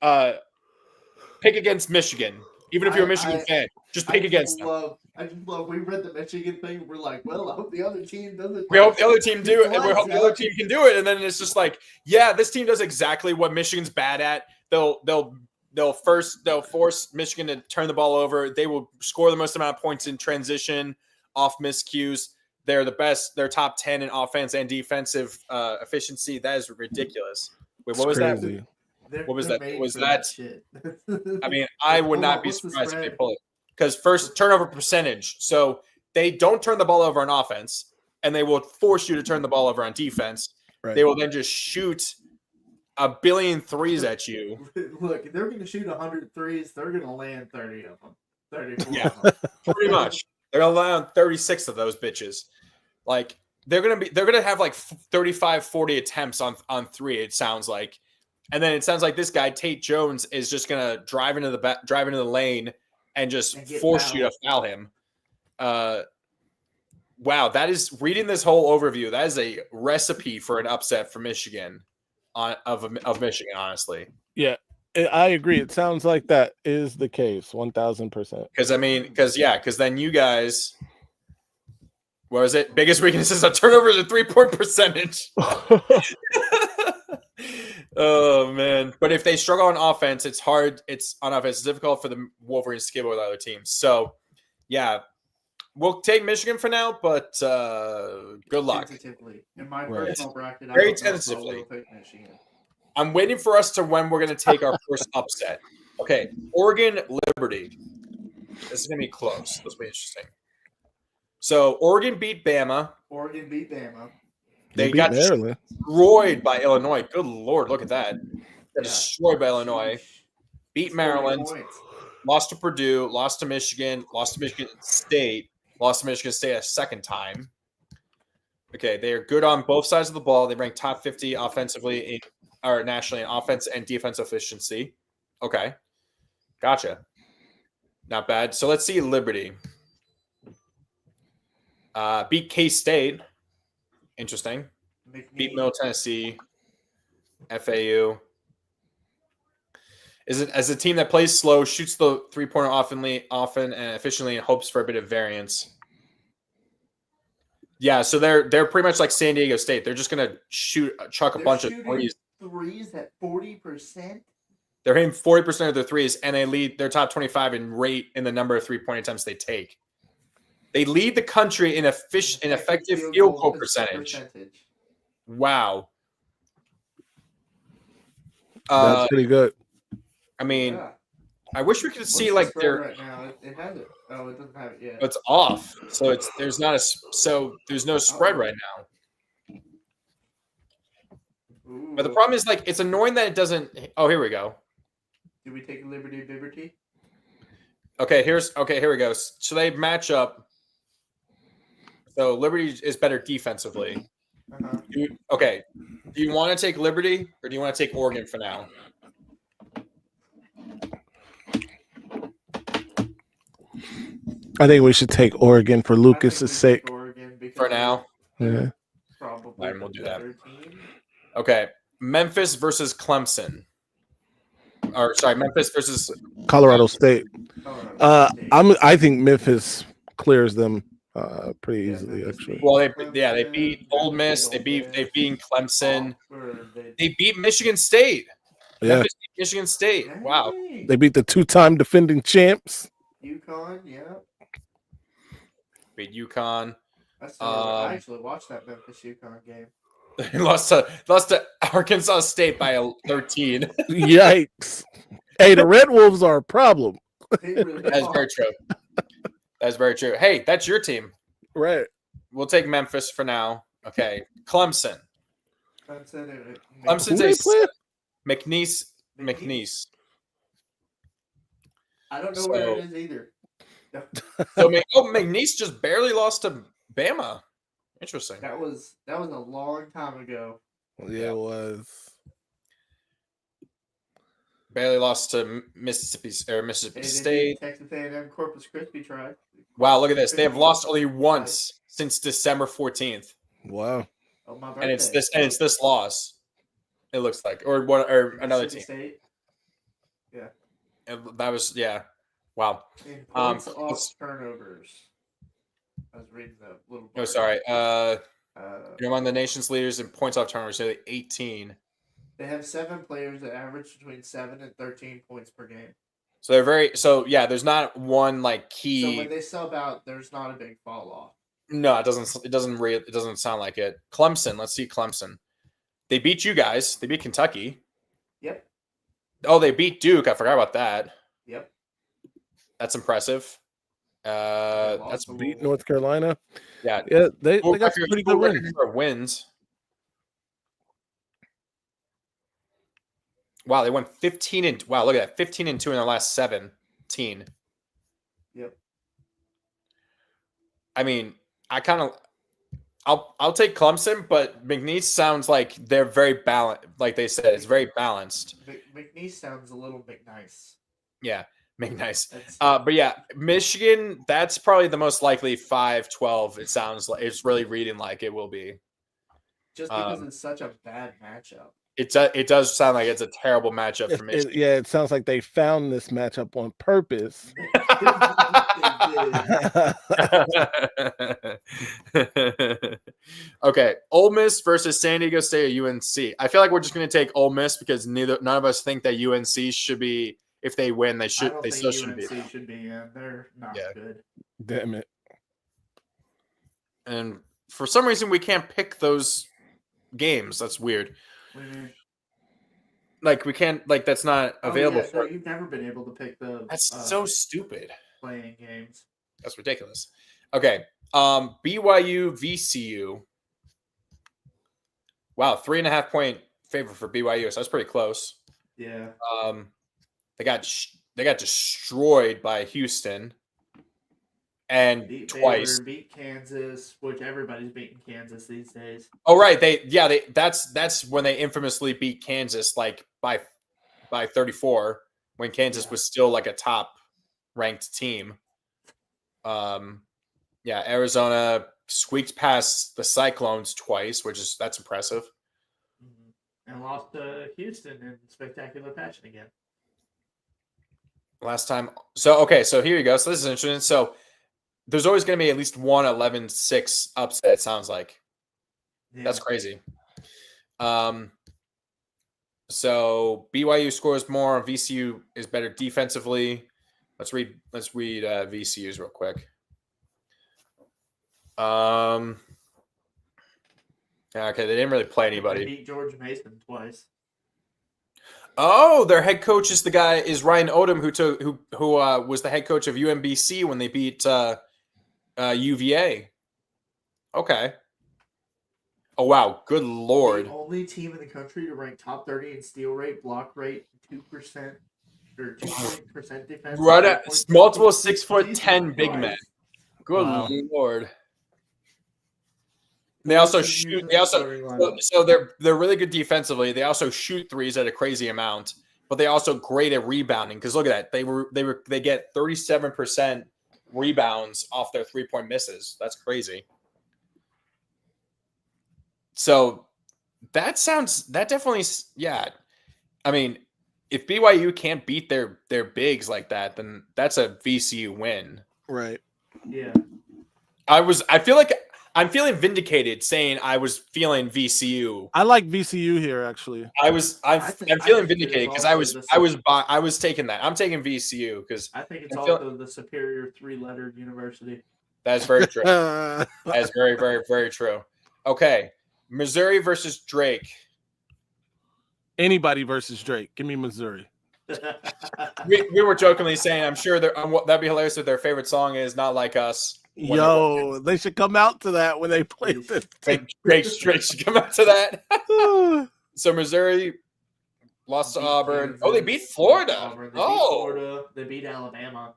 Pick against Michigan. Even if you're a Michigan fan, just pick against them. I just love. We read the Michigan thing. We're like, well, I hope the other team does it. We hope the other team do it, and we hope the other team can do it. And then it's just like, yeah, this team does exactly what Michigan's bad at. They'll force Michigan to turn the ball over. They will score the most amount of points in transition off miscues. They're the best. They're top 10 in offense and defensive efficiency. That is ridiculous. Wait, what was that? What was that? Was that? I mean, I would not be surprised if they pull it. Because first, turnover percentage. So they don't turn the ball over on offense, and they will force you to turn the ball over on defense. Right. They will then just shoot a billion threes at you. Look, if they're going to shoot 100 threes, they're going to land 30 of them. 34 yeah, of them. Pretty much. They're going to land 36 of those bitches. Like, they're going to have like 35, 40 attempts on 3, it sounds like. And then it sounds like this guy, Tate Jones, is just going to drive into the lane and just force you to foul him. Wow, that is reading this whole overview. That is a recipe for an upset for Michigan of Michigan, honestly. Yeah, I agree. It sounds like that is the case, 1,000%. Because then you guys, what was it? Biggest weaknesses of turnovers and 3-point percentage. Oh man! But if they struggle on offense, it's hard. It's on offense. It's difficult for the Wolverines to skip with other teams. So, yeah, we'll take Michigan for now. But good luck. Tentatively, in my personal bracket, very tentatively. I'm waiting for us to when we're going to take our first upset. Okay, Oregon Liberty. This is going to be close. This will be interesting. So Oregon beat Bama. Oregon beat Bama. They beat got Maryland. destroyed by Illinois. Good Lord, look at that. Got Yeah. destroyed by Illinois. Beat 40 Maryland. points. Lost to Purdue. Lost to Michigan. Lost to Michigan State. Lost to Michigan State a second time. Okay, they are good on both sides of the ball. They rank top 50 offensively or nationally in offense and defense efficiency. Okay, gotcha. Not bad. So let's see Liberty. Beat K-State. Interesting. Beat Middle Tennessee. FAU. Is it as a team that plays slow, shoots the three-pointer often and efficiently, and hopes for a bit of variance. Yeah, so they're pretty much like San Diego State. They're just gonna chuck a bunch of threes. Threes at 40%. They're hitting 40% of their threes, and they lead their top 25 in rate in the number of three-point attempts they take. They lead the country in effective field goal percentage. Wow. That's pretty good. I mean, Yeah. I wish we could What's see the like spread their. right now. It has it. Oh, it doesn't have it yet. It's off, so there's no spread right now. Ooh. But the problem is like it's annoying that it doesn't. Oh, here we go. Do we take Liberty? Okay, here we go. So they match up. So Liberty is better defensively. Uh-huh. Okay, do you want to take Liberty or do you want to take Oregon for now? I think we should take Oregon for Lucas's sake. For now. Yeah. Probably. Fine, we'll do that. Team. Okay, Memphis versus Clemson. Or sorry, Memphis versus Colorado State. Colorado State. I think Memphis clears them pretty easily, Memphis actually. beat Well, they Clemson, beat Ole Miss. They beat Clemson. Oxford, They beat Michigan State. Yeah. Memphis beat Michigan State. Wow. Hey, They beat the 2-time defending champs. UConn, yeah. Beat UConn. I actually watched that Memphis UConn game. lost to Arkansas State by 13. Yikes. Hey, the Red Wolves are a problem. They really That's are. very true. That's very true. Hey, that's your team. Right. We'll take Memphis for now. Okay. Clemson. Clemson's Who they play? McNeese. I don't know where it is either. So McNeese just barely lost to Bama. Interesting. That was a long time ago. Yeah, it was. Barely lost to Mississippi Hey, State. Texas A&M Corpus Christi tried. Wow, look at this. They have lost only once since December 14th. Wow. Oh, my birthday. And it's this loss. It looks like or another team. Mississippi State. And that was wow. In points off let's- turnovers. I was reading the little. Oh, sorry. blurb. Among the nation's leaders in points off turnovers, so 18. They have 7 players that average between 7 and 13 points per game. So there's not one like key. So when they sub out, there's not a big fall off. No, it doesn't sound like it. Clemson, let's see Clemson. They beat you guys. They beat Kentucky. Yep. Oh, they beat Duke. I forgot about that. Yep. That's impressive. That's Beat North Carolina. yeah. Yeah, they got some pretty good wins. Number of wins. Wow, they went 15 and wow, look at that. 15 and 2 in their last 17. Yep. I mean, I'll take Clemson, but McNeese sounds like they're very balanced. Like they said, it's very balanced. McNeese sounds a little McNice. Yeah, McNice. That's, But yeah, Michigan, that's probably the most likely 5-12. It sounds like it's really reading like it will be. just because it's such a bad matchup. It does sound like it's a terrible matchup for Michigan. It sounds like they found this matchup on purpose. Okay, Ole Miss versus San Diego State or UNC. I feel like we're just going to take Ole Miss because none of us think that UNC should be. If they win, they should. They still shouldn't be. UNC should be in. They're not good. Damn it. And for some reason, we can't pick those games. That's weird. What do you mean? Like we can't. Like that's not available Oh, yeah, for. no, you've never been able to pick the That's so stupid. playing games. That's ridiculous. Okay. BYU VCU. Wow, 3.5 point favor for BYU. So that's pretty close. Yeah. They got destroyed by Houston, and Beat twice. Baylor, beat Kansas, which everybody's beating Kansas these days. Oh right, that's when they infamously beat Kansas like by 34 when Kansas was still like a top ranked team. Yeah, Arizona squeaked past the Cyclones twice, that's impressive. And lost to Houston in spectacular fashion again. Last time. So here you go. So this is interesting. So there's always going to be at least one 11-6 upset, it sounds like. Yeah. That's crazy. So BYU scores more. VCU is better defensively. Let's read VCU's real quick. Okay, they didn't really play anybody. They beat George Mason twice. Oh, their head coach is Ryan Odom, who was the head coach of UMBC when they beat UVA. Okay. Oh wow, good lord! The only team in the country to rank top 30 in steal rate, block rate, 2% or 2% defense. Right at multiple 6'10" big men. Good lord! They also shoot. So they're really good defensively. They also shoot threes at a crazy amount, but they also great at rebounding. Because look at that, they get 37% rebounds off their 3-point misses. That's crazy. So that definitely, yeah. I mean, if BYU can't beat their bigs like that, then that's a VCU win. Right. Yeah. I feel like I'm feeling vindicated saying I was feeling VCU. I like VCU here actually. I'm feeling vindicated because I was taking that. I'm taking VCU because I think it's also the superior 3-lettered university. That's very true. That's very, very, very true. Okay. Missouri versus Drake. Anybody versus Drake. Give me Missouri. We were jokingly saying, I'm sure that'd be hilarious if their favorite song is Not Like Us. Yo, they should come out to that when they play this. Drake should come out to that. So Missouri lost to Auburn. Oh, they beat Florida. They beat Florida. They beat Alabama.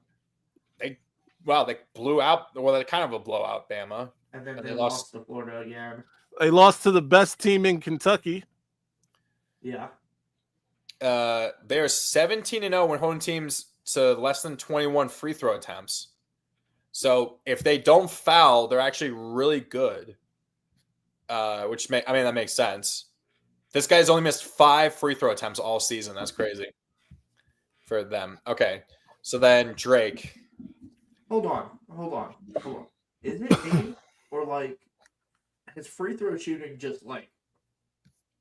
They blew out. Well, they're kind of a blowout, Bama. And then they lost to Florida again. They lost to the best team in Kentucky. Yeah. They are 17-0 when holding teams to less than 21 free throw attempts. So if they don't foul, they're actually really good. That makes sense. This guy's only missed 5 free throw attempts all season. That's crazy for them. Okay, so then Drake. Hold on. Is it me or like his free throw shooting just like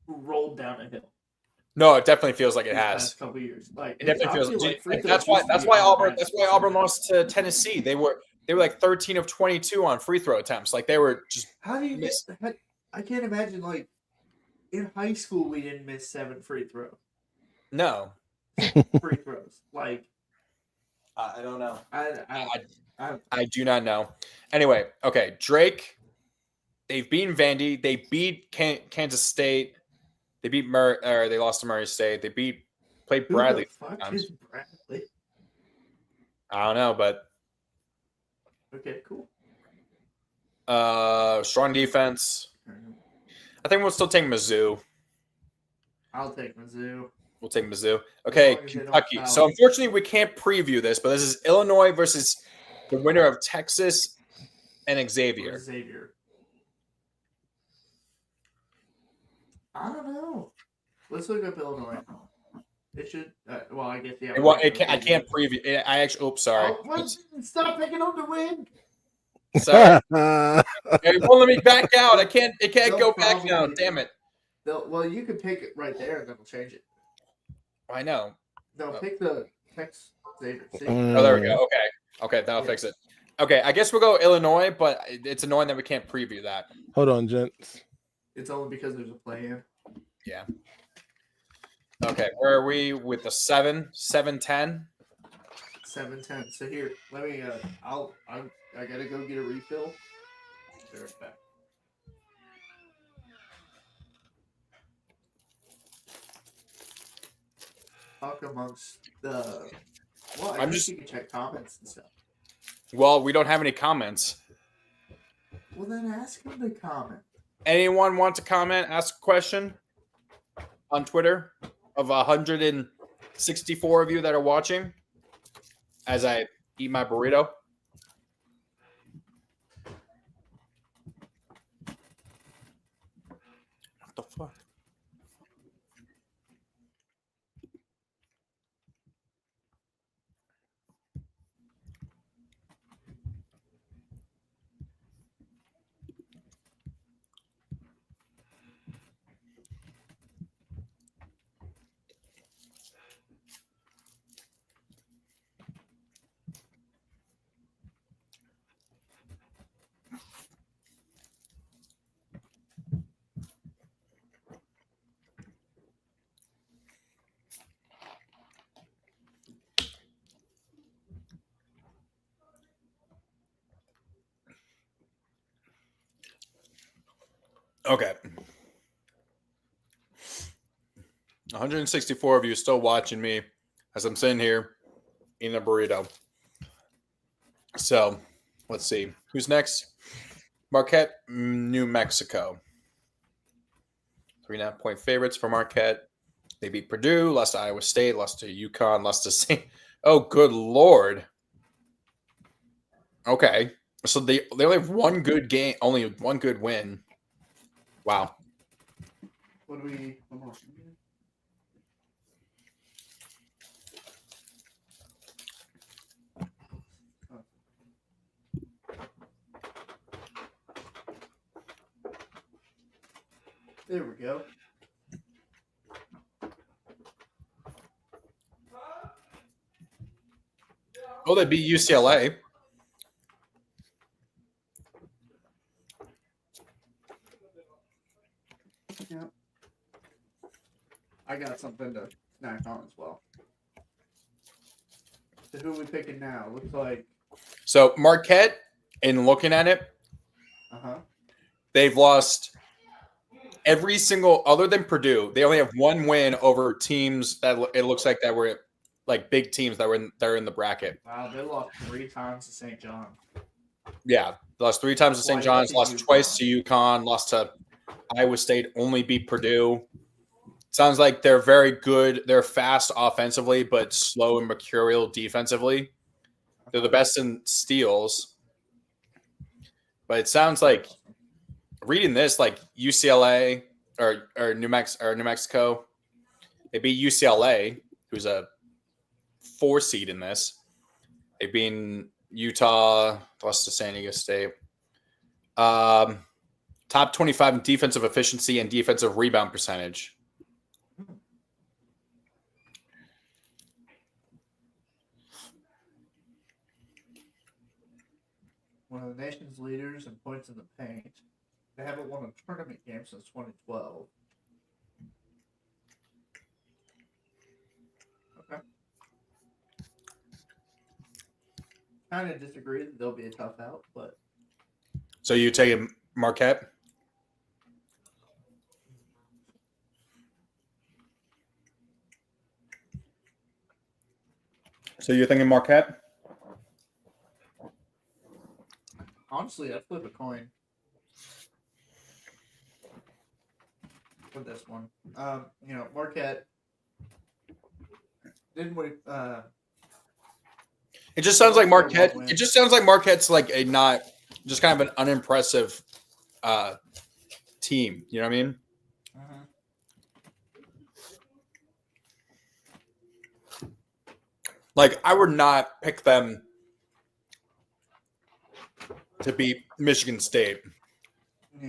rolled down a hill? No, it definitely feels like it has. Past couple years, like it definitely feels. Like that's why Auburn lost to Tennessee. They were like 13 of 22 on free throw attempts. Like they were just. How do you miss? I can't imagine like in high school we didn't miss 7 free throws. No. Free throws, like I don't know. I do not know. Anyway, okay, Drake. They've beaten Vandy. They beat Kansas State. They beat they lost to Murray State. They played Bradley. Who the fuck is Bradley? I don't know, but okay, cool. Strong defense. I think we'll still take Mizzou. I'll take Mizzou. We'll take Mizzou. Okay, Kentucky. So unfortunately, we can't preview this, but this is Illinois versus the winner of Texas and Xavier. I don't know. Let's look up Illinois. It should. Well, I guess yeah. I can't preview. I actually. Oops, sorry. Stop picking on the win. Sorry. It won't let me back out. I can't. It can't go back now. Damn it. Well, you can pick it right there, and then we'll change it. I know. No, pick the Texas Xavier. Oh, there we go. Okay, that'll fix it. Okay, I guess we'll go Illinois, but it's annoying that we can't preview that. Hold on, gents. It's only because there's a play-in. Yeah. Okay, where are we with the 7? 7-10? 7-10. So here, let me. I gotta go get a refill. Be right back. Talk amongst the. Well, I guess you can check comments and stuff. Well, we don't have any comments. Well, then ask him to comment. Anyone want to comment, ask a question on Twitter of 164 of you that are watching as I eat my burrito? What the fuck? Okay. 164 of you still watching me as I'm sitting here eating a burrito. So, let's see. Who's next? Marquette, New Mexico. 3.5-point favorites for Marquette. They beat Purdue, lost to Iowa State, lost to UConn, lost to St. Oh, good Lord. Okay. So they only have one good game, only one good win. Wow. What do we? There we go. Oh, they beat UCLA. Yeah. I got something to snack on as well. So who are we picking now? Looks like. So Marquette, in looking at it, they've lost every single other than Purdue. They only have one win over teams that it looks like that were like big teams that are in the bracket. Wow, they lost 3 times to St. John. Yeah, lost 3 times to St. John's, lost twice to UConn, lost to Iowa State, only beat Purdue. Sounds like they're very good. They're fast offensively, but slow and mercurial defensively. They're the best in steals. But it sounds like reading this, like UCLA or New Mexico, they beat UCLA, who's a 4 seed in this. They beat Utah, lost to San Diego State. Top 25 in defensive efficiency and defensive rebound percentage. One of the nation's leaders in points in the paint. They haven't won a tournament game since 2012. Okay. Kind of disagree that they'll be a tough out, but. So you taking Marquette? So you're thinking Marquette? Honestly, I'd flip a coin for this one. Marquette didn't we? It just sounds like Marquette. It just sounds like Marquette's like a not just kind of an unimpressive team. You know what I mean? Like I would not pick them to beat Michigan State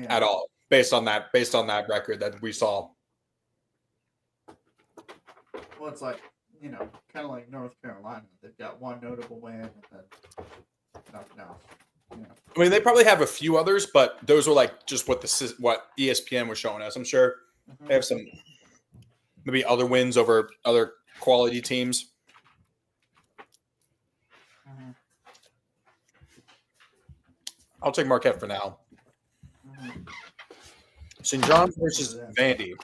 at all, based on that record that we saw. Well, it's like kind of like North Carolina. They've got one notable win and then nothing else. I mean, they probably have a few others, but those were like just what ESPN was showing us. I'm sure they have some maybe other wins over other quality teams. Mm-hmm. I'll take Marquette for now. Mm-hmm. St. John's versus Vandy.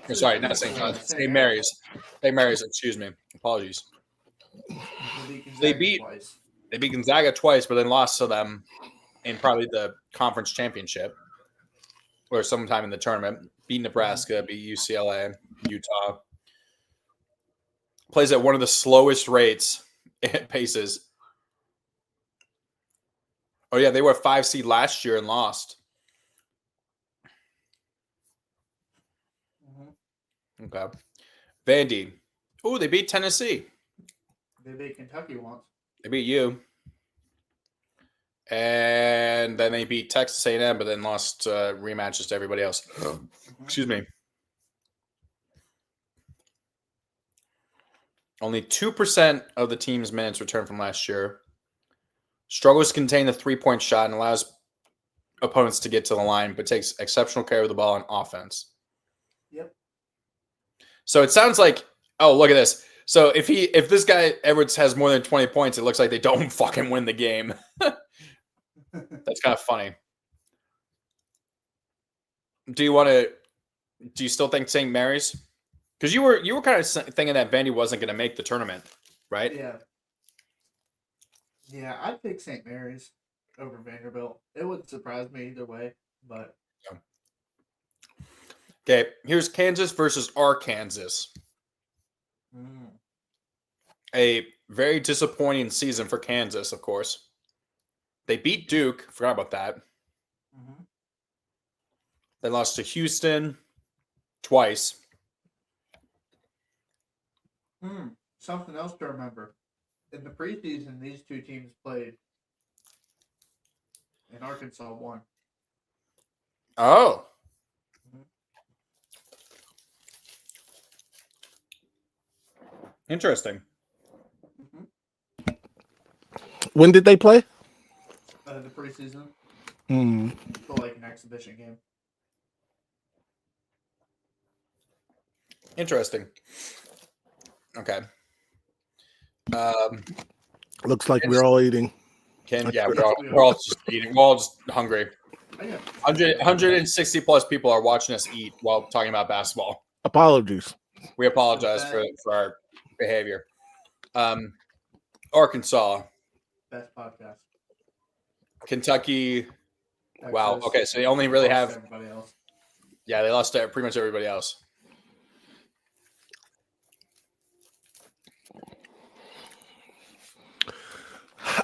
Oh, sorry, not St. John's. St. Mary's. St. Mary's, excuse me. Apologies. They beat Gonzaga twice, but then lost to them in probably the conference championship or sometime in the tournament. Beat Nebraska, beat UCLA, Utah. Plays at one of the slowest rates paces. Oh, yeah, they were a 5 seed last year and lost. Okay. Vandy. Oh, they beat Tennessee. They beat Kentucky once. They beat you. And then they beat Texas A&M, but then lost rematches to everybody else. Excuse me. Only 2% of the team's minutes returned from last year. Struggles to contain the three-point shot and allows opponents to get to the line, but takes exceptional care of the ball on offense. Yep. So it sounds like, oh, look at this. So if this guy Edwards has more than 20 points, it looks like they don't fucking win the game. That's kind of funny. Do you still think St. Mary's? Because you were kind of thinking that Vandy wasn't going to make the tournament, right? Yeah. Yeah, I'd pick St. Mary's over Vanderbilt. It wouldn't surprise me either way, but. Yeah. Okay, here's Kansas versus Arkansas. A very disappointing season for Kansas, of course. They beat Duke. Forgot about that. Mm-hmm. They lost to Houston twice. Something else to remember. In the preseason, these two teams played, and Arkansas won. Oh. Interesting. When did they play? The preseason. So like an exhibition game. Interesting. Okay. Looks like we're all eating. We're all just eating. We're all just hungry. 160 plus people are watching us eat while talking about basketball. Apologies. We apologize for our behavior. Arkansas. Best podcast. Kentucky. Texas, wow. Okay, so they only really have. Everybody else. Yeah, they lost to pretty much everybody else.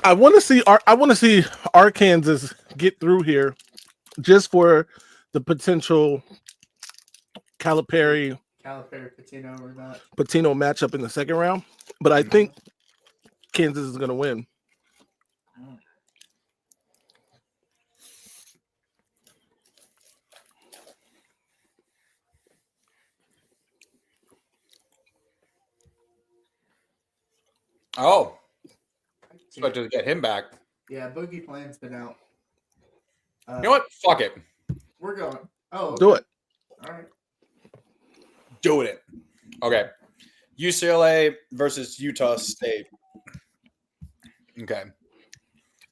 I want to see Arkansas get through here, just for the potential Calipari Patino rematch. Patino matchup in the second round. But I think Kansas is going to win. Oh. Expected to get him back. Yeah, Boogie Plan's been out. You know what? Fuck it. We're going. Oh, okay. Do it. All right. Doing it. Okay. UCLA versus Utah State. Okay.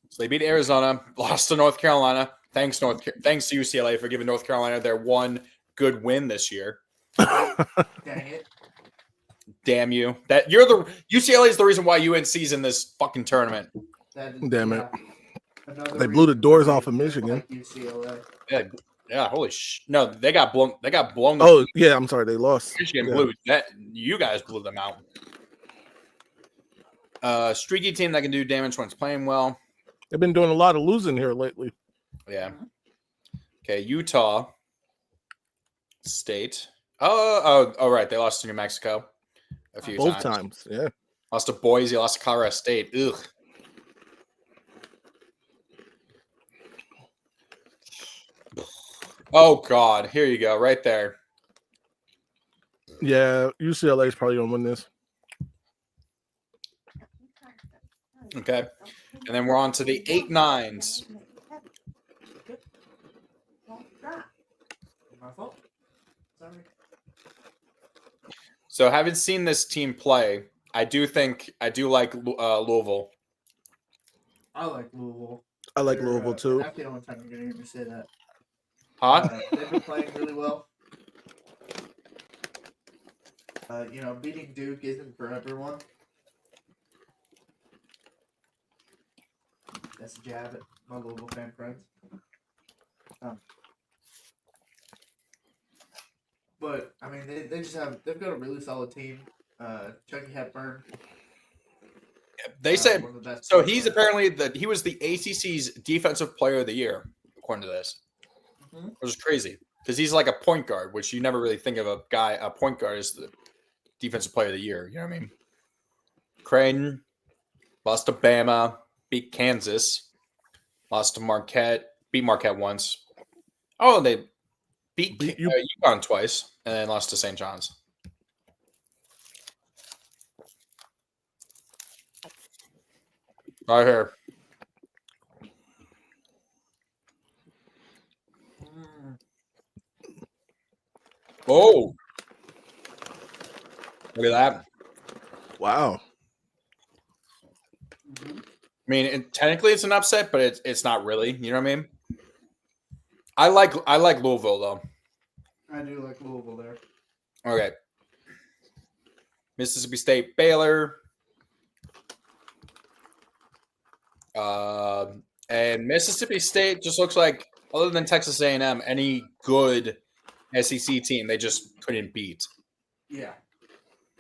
So they beat Arizona, lost to North Carolina. Thanks to UCLA for giving North Carolina their one good win this year. Dang it. Damn you. That you're the UCLA is the reason why UNC's in this fucking tournament. Damn it. They blew the doors off of Michigan. UCLA. Yeah, holy no, they got blown. Oh, yeah, I'm sorry, they lost. Michigan blew that. You guys blew them out. Streaky team that can do damage when it's playing well. They've been doing a lot of losing here lately. Yeah. Okay, Utah State. Oh, right. They lost to New Mexico a few Both times. Yeah. Lost to Boise, lost to Colorado State. Ugh. Oh, God. Here you go. Right there. Yeah, UCLA is probably going to win this. Okay. And then we're on to the 8-9s. My fault. Sorry. So having seen this team play, I do like Louisville. I like Louisville. I like They're, Louisville too. That's the only time you're going to hear me say that. Huh? They've been playing really well. Beating Duke isn't for everyone. That's a jab at my Louisville fan friends. But I mean, they've got a really solid team. Chucky Hepburn. They said one of the best so. players. He's apparently he was the ACC's Defensive Player of the Year, according to this. Mhm. Which is crazy because he's like a point guard, which you never really think of a point guard as the Defensive Player of the Year. You know what I mean? Creighton lost to Bama, beat Kansas, lost to Marquette, beat Marquette once. Oh, they beat UConn twice, and then lost to St. John's. Right here. Oh, look at that! Wow. I mean, technically it's an upset, but it's not really. You know what I mean? I like Louisville though. I do like Louisville there. Okay. Mississippi State, Baylor, and Mississippi State just looks like, other than Texas A&M, any good SEC team they just couldn't beat, Yeah.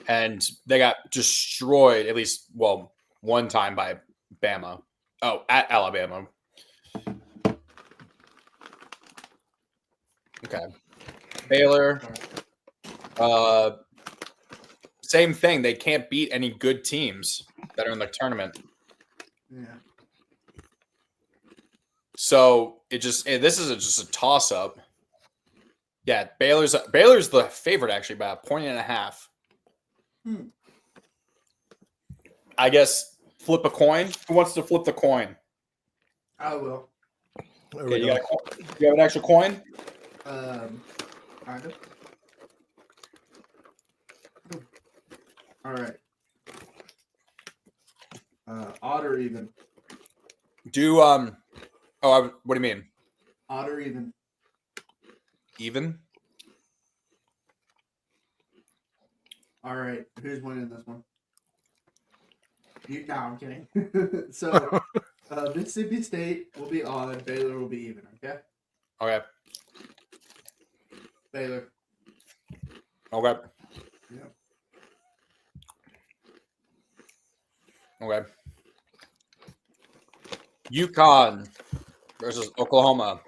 and they got destroyed at least one time by Bama. Oh, at Alabama. Okay. Baylor. Same thing. They can't beat any good teams that are in the tournament. Yeah. So this is just a toss up. Yeah, Baylor's the favorite actually by 1.5. I guess flip a coin. Who wants to flip the coin? I will. Okay, you have an extra coin? Kind of. All right. Odd or even? What do you mean? Odd or even? Even? All right. Who's winning this one? No, I'm kidding. So, Mississippi State will be odd. Baylor will be even. Okay. Okay. Baylor. Okay. Yeah. Okay. UConn versus Oklahoma.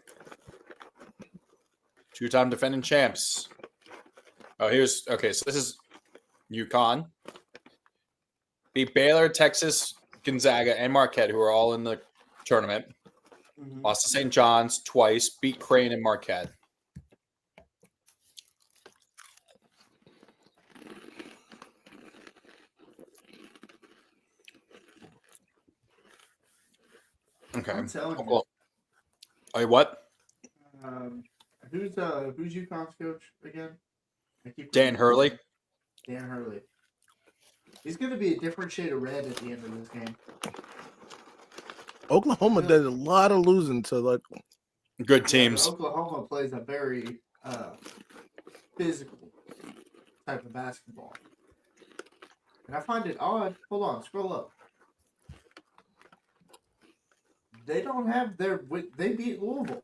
Two-time defending champs. So this is UConn. Beat Baylor, Texas, Gonzaga, and Marquette, who are all in the tournament. Mhm. Lost to St. John's twice. Beat Creighton and Marquette. Okay. I'm telling you. Wait, what? Who's UConn's coach again? Dan Hurley. Dan Hurley. He's going to be a different shade of red at the end of this game. Oklahoma did a lot of losing to Good teams. Oklahoma plays a very physical type of basketball. And I find it odd. Hold on, scroll up. They don't have they beat Louisville.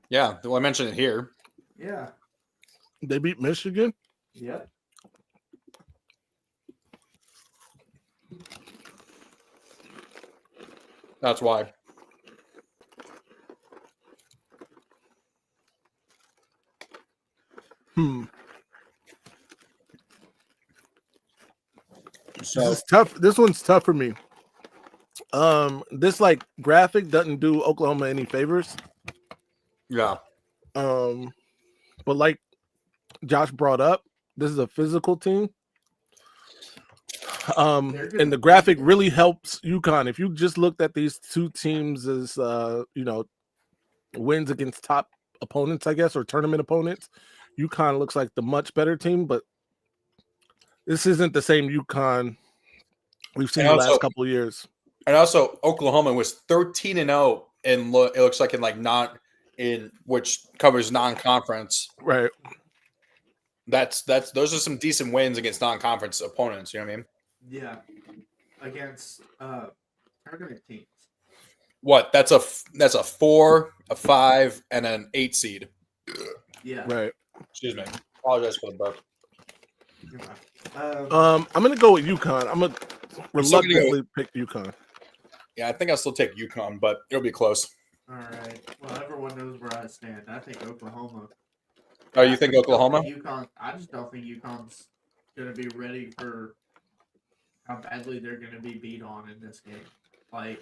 Yeah, well, I mentioned it here. Yeah. They beat Michigan. Yep. That's why. This is tough. This one's tough for me. This graphic doesn't do Oklahoma any favors. Yeah. But like Josh brought up, this is a physical team. And the graphic really helps UConn. If you just looked at these two teams as wins against top opponents, I guess, or tournament opponents, UConn looks like the much better team, but this isn't the same UConn we've seen And the also- last couple of years. And also, Oklahoma was 13-0 in it looks like in like not in which covers non-conference. Right. That's those are some decent wins against non-conference opponents. You know what I mean? Yeah, against tournament teams. What? That's a 4, a 5, and an 8 seed. Yeah. Right. Excuse me. Apologize for the burp. You're right. I'm gonna go with UConn. I'm gonna I'm still gonna reluctantly pick UConn. Yeah, I think I'll still take UConn, but it'll be close. All right. Well, everyone knows where I stand. I think Oklahoma. Oh, you think Oklahoma? UConn. I just don't think UConn's going to be ready for how badly they're going to be beat on in this game. Like,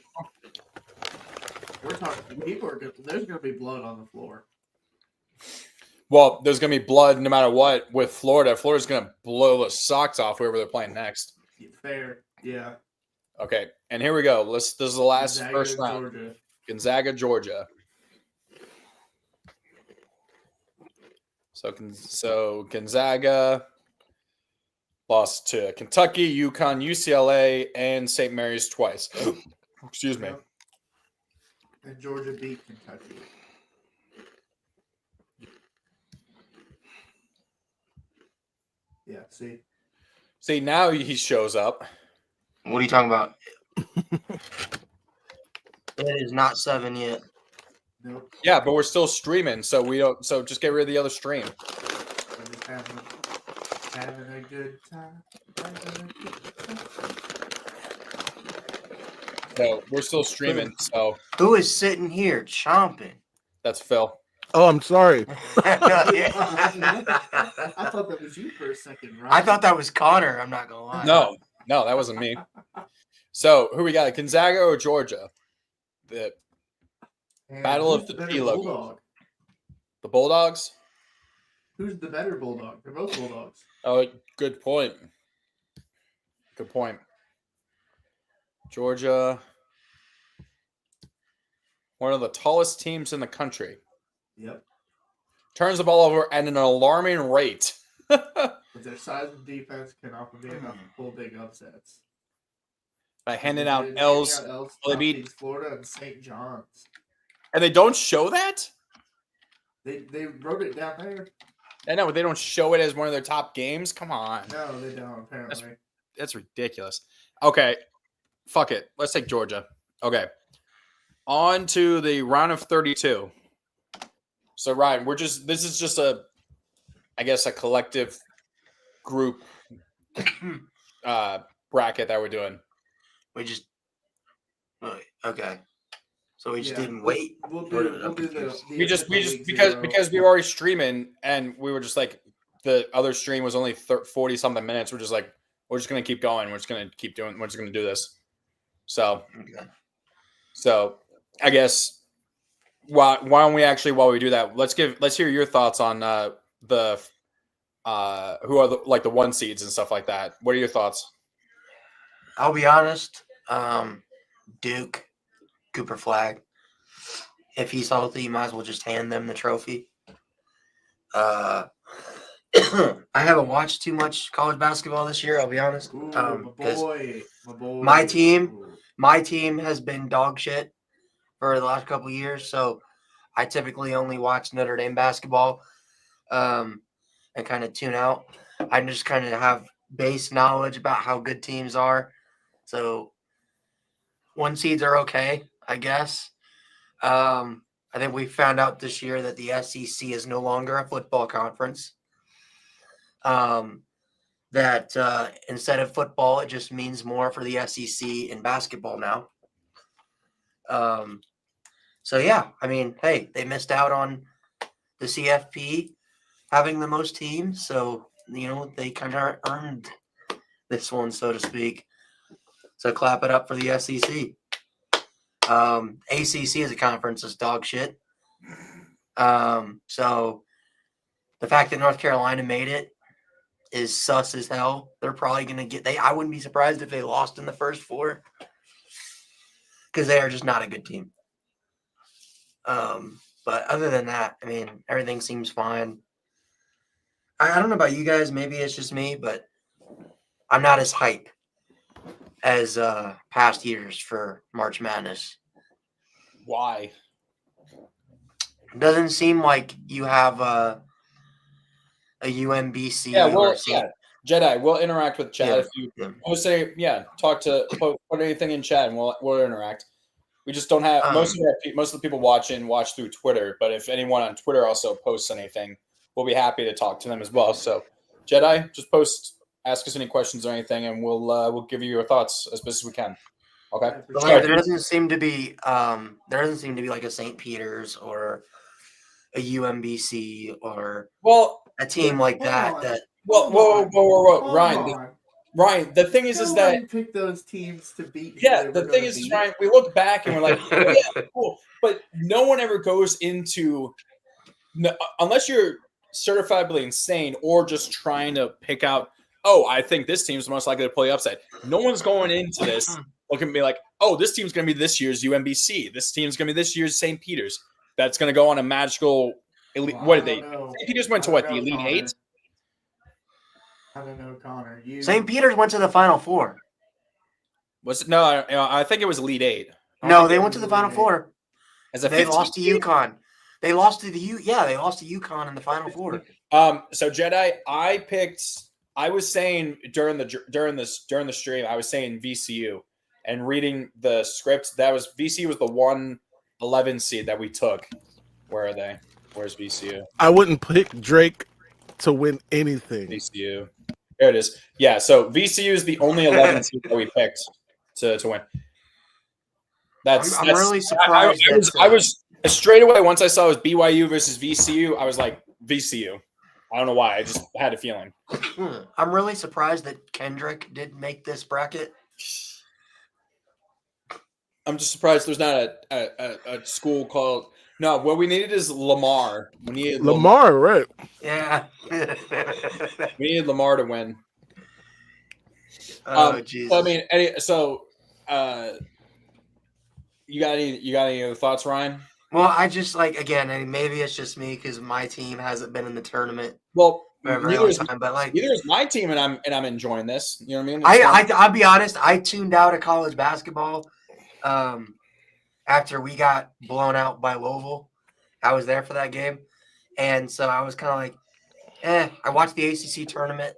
we're talking, there's going to be blood on the floor. Well, there's gonna be blood no matter what with Florida. Florida's gonna blow the socks off whoever they're playing next. Fair. Yeah. Okay, and here we go. This is the last Gonzaga, first round. Georgia. Gonzaga, Georgia. So Gonzaga lost to Kentucky, UConn, UCLA, and St. Mary's twice. Excuse me. Yep. And Georgia beat Kentucky. Yeah, see? See, now he shows up. What are you talking about? It is not 7 yet. Nope. Yeah, but we're still streaming, so we don't. So just get rid of the other stream. We're just having a good time. Having a good time. So we're still streaming. So Who is sitting here chomping? that's Phil. Oh, I'm sorry. I thought that was you for a second, right? I thought that was Connor. I'm not gonna lie. No, that wasn't me. So who we got? Gonzaga or Georgia? The And Battle of who's the better P logos. Bulldog? the Bulldogs. Who's the better bulldog? They're both bulldogs. Oh, good point. Good point. Georgia, one of the tallest teams in the country, Yep. turns the ball over at an alarming rate. But their size and defense can often be enough to pull big upsets. By handing They out did L's, hand out L's they to beat- Southeast Florida and St. John's. and they don't show that. They wrote it down there. I know, but they don't show it as one of their top games. Come on, No, they don't. Apparently. that's ridiculous. Okay, fuck it. Let's take Georgia. Okay, on to the round of 32. So Ryan, this is just a collective group bracket that we're doing. We just. Okay. So we just Yeah. didn't wait. We'll Or- do the We just official week because zero. because we were already streaming and we were just like the other stream was only 40 something minutes. We're just like we're just gonna keep going. We're just gonna keep doing. We're just gonna do this. So Okay. I guess why don't we actually while we do that let's hear your thoughts on the who are the 1 seeds and stuff like that. What are your thoughts? I'll be honest. Duke, Cooper Flag. If he's healthy, you might as well just hand them the trophy. I haven't watched too much college basketball this year. I'll be honest. Ooh, 'Cause my boy. my team- Ooh. my team has been dog shit for the last couple of years, so I typically only watch Notre Dame basketball, and kind of tune out. I just kind of have base knowledge about how good teams are. So 1 seeds are okay, I guess. I think we found out this year that the SEC is no longer a football conference. That instead of football, it just means more for the SEC in basketball now. So yeah, I mean, hey, they missed out on the CFP having the most teams, so they kind of earned this one, so to speak. So clap it up for the SEC. ACC as a conference is dog shit. So the fact that North Carolina made it is sus as hell. They're probably going to get I wouldn't be surprised if they lost in the first 4 because they are just not a good team. But other than that, I mean, everything seems fine. I don't know about you guys. Maybe it's just me, but I'm not as hype as past years for March Madness. Why? It doesn't seem like you have a UMBC Yeah, or well, yeah. Jedi, we'll interact with chat Yeah, if you yeah. put anything in chat and we'll interact. We just don't have most of the people watch through Twitter, but if anyone on Twitter also posts anything, we'll be happy to talk to them as well. So, Jedi, just ask us any questions or anything, and we'll give you your thoughts as best as we can. Okay. But like, there doesn't seem to be like a St. Peter's or a UMBC or a team like that. Whoa, Ryan. The thing is that Nobody picked those teams to beat. the thing is, Ryan, we look back and we're like, yeah, cool, but no one ever goes into unless you're certifiably insane or just trying to pick out. Oh, I think this team's most likely to play upside. No one's going into this looking to be like, oh, this team's going to be this year's UMBC. This team's going to be this year's St. Peter's. That's going to go on a magical. What did they? St. Peter's went to what? The Elite Eight. I don't know, Connor. St. Peter's went to the Final Four. Was it? No, I think it was Elite Eight. No, they went to the Final Four. They lost to UConn. They lost to they lost to UConn in the Final Four. So Jedi, I was saying during the stream, I was saying VCU, and reading the script, VCU was the 1-11 seed that we took. Where are they? Where's VCU? I wouldn't pick Drake to win anything. VCU. There it is. Yeah, so VCU is the only 11 seed that we picked to win. I'm really surprised. I was straight away once I saw it was BYU versus VCU. I was like VCU. I don't know why. I just had a feeling. I'm really surprised that Kendrick did make this bracket. I'm just surprised there's not a school called. No, what we needed is Lamar. We needed Lamar, right? Yeah. We needed Lamar to win. Oh, Jesus. I mean, you got any other thoughts, Ryan? Well, I just again, maybe it's just me because my team hasn't been in the tournament. Well, for a very long time, but neither is my team, and I'm enjoying this. You know what I mean? I'll be honest. I tuned out of college basketball after we got blown out by Louisville. I was there for that game, and so I was kind of like, I watched the ACC tournament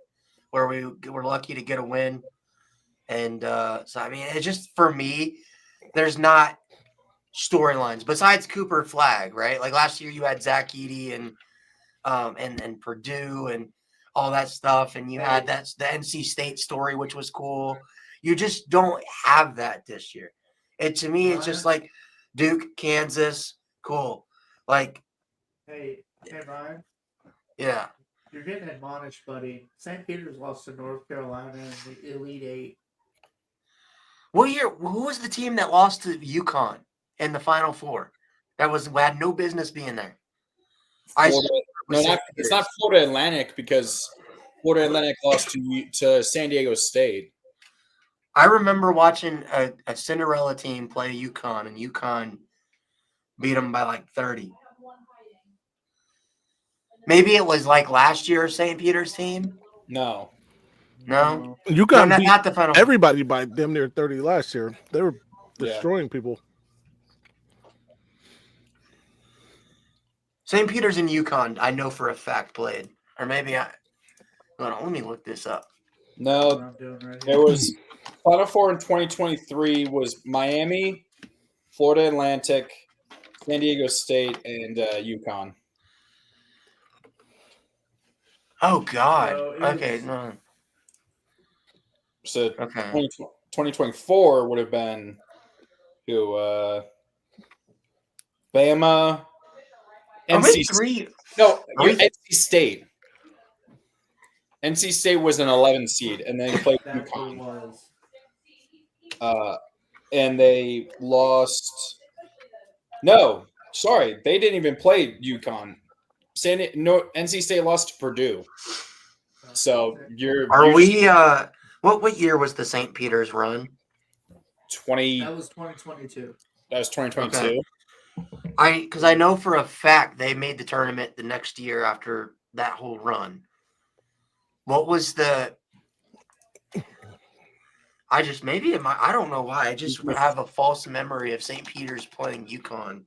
where we were lucky to get a win, and so I mean, it's just for me. There's not storylines besides Cooper Flag, right? Like last year, you had Zach Edey and Purdue and all that stuff, and you had the NC State story, which was cool. You just don't have that this year. To me, it's just like Duke, Kansas, cool. Like, hey, Ryan. Yeah. You're getting admonished, buddy. St. Peter's lost to North Carolina in the Elite Eight. What year? Who was the team that lost to UConn in the Final Four? That had no business being there. It's not Florida Atlantic because Florida Atlantic lost to San Diego State. I remember watching a Cinderella team play UConn, and UConn beat them by like 30. Maybe it was like last year's St. Peter's team. No. UConn beat not the Final. Everybody by damn near 30 last year. They were destroying people. St. Peter's and UConn, I know for a fact played, or maybe Hold on, let me look this up. No, it was Final Four in 2023 was Miami, Florida Atlantic, San Diego State, and UConn. Oh God. Okay. No. So 2024 would have been who? Bama. NC State. No, NC State. NC State was an 11 seed, and they played UConn. And they lost. No, sorry, they didn't even play UConn. NC State lost to Purdue. So what year was the St. Peter's run? That was 2022. That was 2022. Okay. Because I know for a fact they made the tournament the next year after that whole run. What was the? I just I don't know why. I just have a false memory of St. Peter's playing UConn.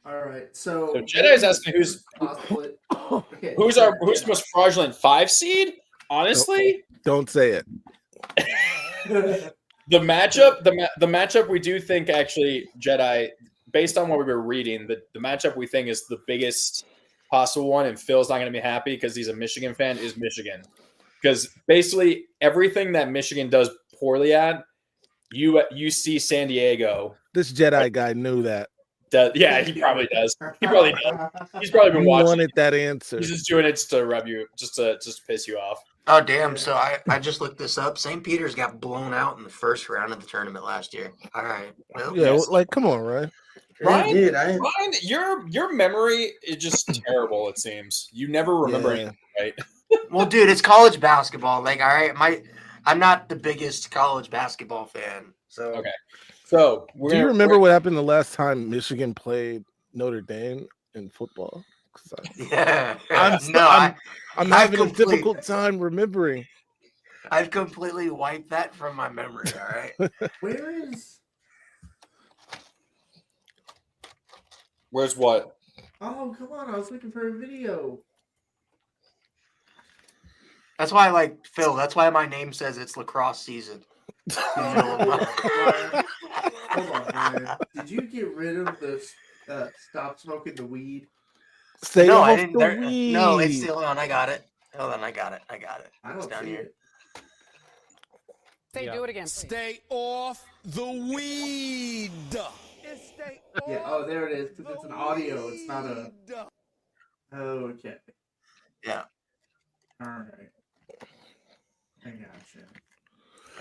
All right, so Jedi's asking who's okay, who's so the most fraudulent 5 seed? Honestly, Don't say it. the matchup we do think actually Jedi, based on what we were reading, the matchup we think is the biggest possible one, and Phil's not going to be happy because he's a Michigan fan, is Michigan. Because basically everything that Michigan does poorly at, you see San Diego. This Jedi guy knew that. Yeah, he probably does. He probably does. He's probably been You watching. wanted that answer. He's just doing it just to rub you, just to piss you off. Oh damn! So I just looked this up. St. Peter's got blown out in the first round of the tournament last year. All right. Well, Yeah, like come on, Ryan. Ryan, Ryan, your memory is just terrible. It seems you never remember anything, right? well, dude, it's college basketball. Like, all right, I'm not the biggest college basketball fan. So Okay. So Do you remember what happened the last time Michigan played Notre Dame in football? yeah, I'm having a difficult time remembering. I've completely wiped that from my memory. All right. Where's what? Oh, come on! I was looking for a video. That's why, like Phil. That's why my name says it's lacrosse season. Hold on, Ryan. Did you get rid of the stop smoking the weed? Stay no, off I didn't. the weed. No, it's still on. I got it. Hold on, I got it. I don't It's down see here. it. Do it again. Please. Stay off the weed. Yeah. Oh, there it is. Because it's an audio. It's not a. Okay. Yeah. All right. I gotcha.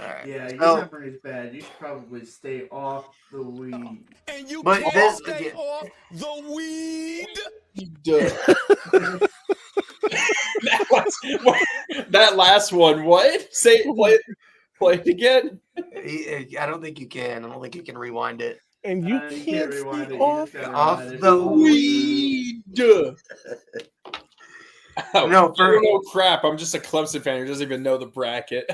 All right. Yeah, your So- memory is bad. You should probably stay off the weed. And you But can't this- stay off the weed. That last one. What? Play it again. I don't think you can. I don't think you can rewind it. And you You can't rewind stay it. You off. just gotta Off rewind it. the Weed. Oh, No, I don't know crap. I'm just a Clemson fan who doesn't even know the bracket.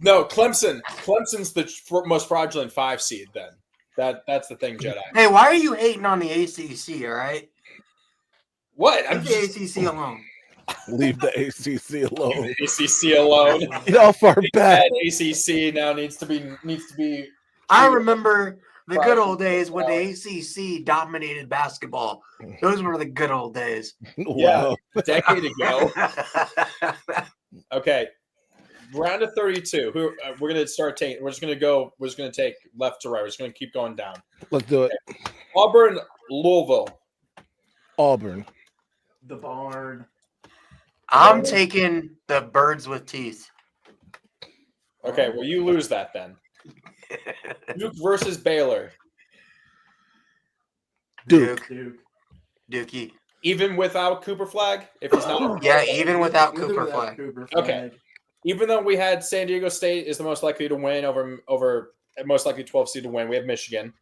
No, Clemson. Clemson's the most fraudulent 5 seed. Then that's the thing, Jedi. Hey, why are you hating on the ACC? All right, What? I'm leave just the ACC alone. Leave the ACC alone. ACC alone. Get off our back. That ACC now needs to be. I remember the good old days when the ACC dominated basketball. Those were the good old days. Wow. A decade ago. Okay, round of 32. Who we're gonna start taking? We're just gonna take left to right. We're just gonna keep going down. Let's do it. Auburn, Louisville. Auburn. The barn. I'm taking the birds with teeth. Okay, well you lose that then. Duke versus Baylor. Duke. Dookie. Even without Cooper Flag, if he's not. Yeah, even without With or Cooper without Flag. Cooper Okay. Even though we had San Diego State is the most likely to win over most likely 12 seed to win, we have Michigan.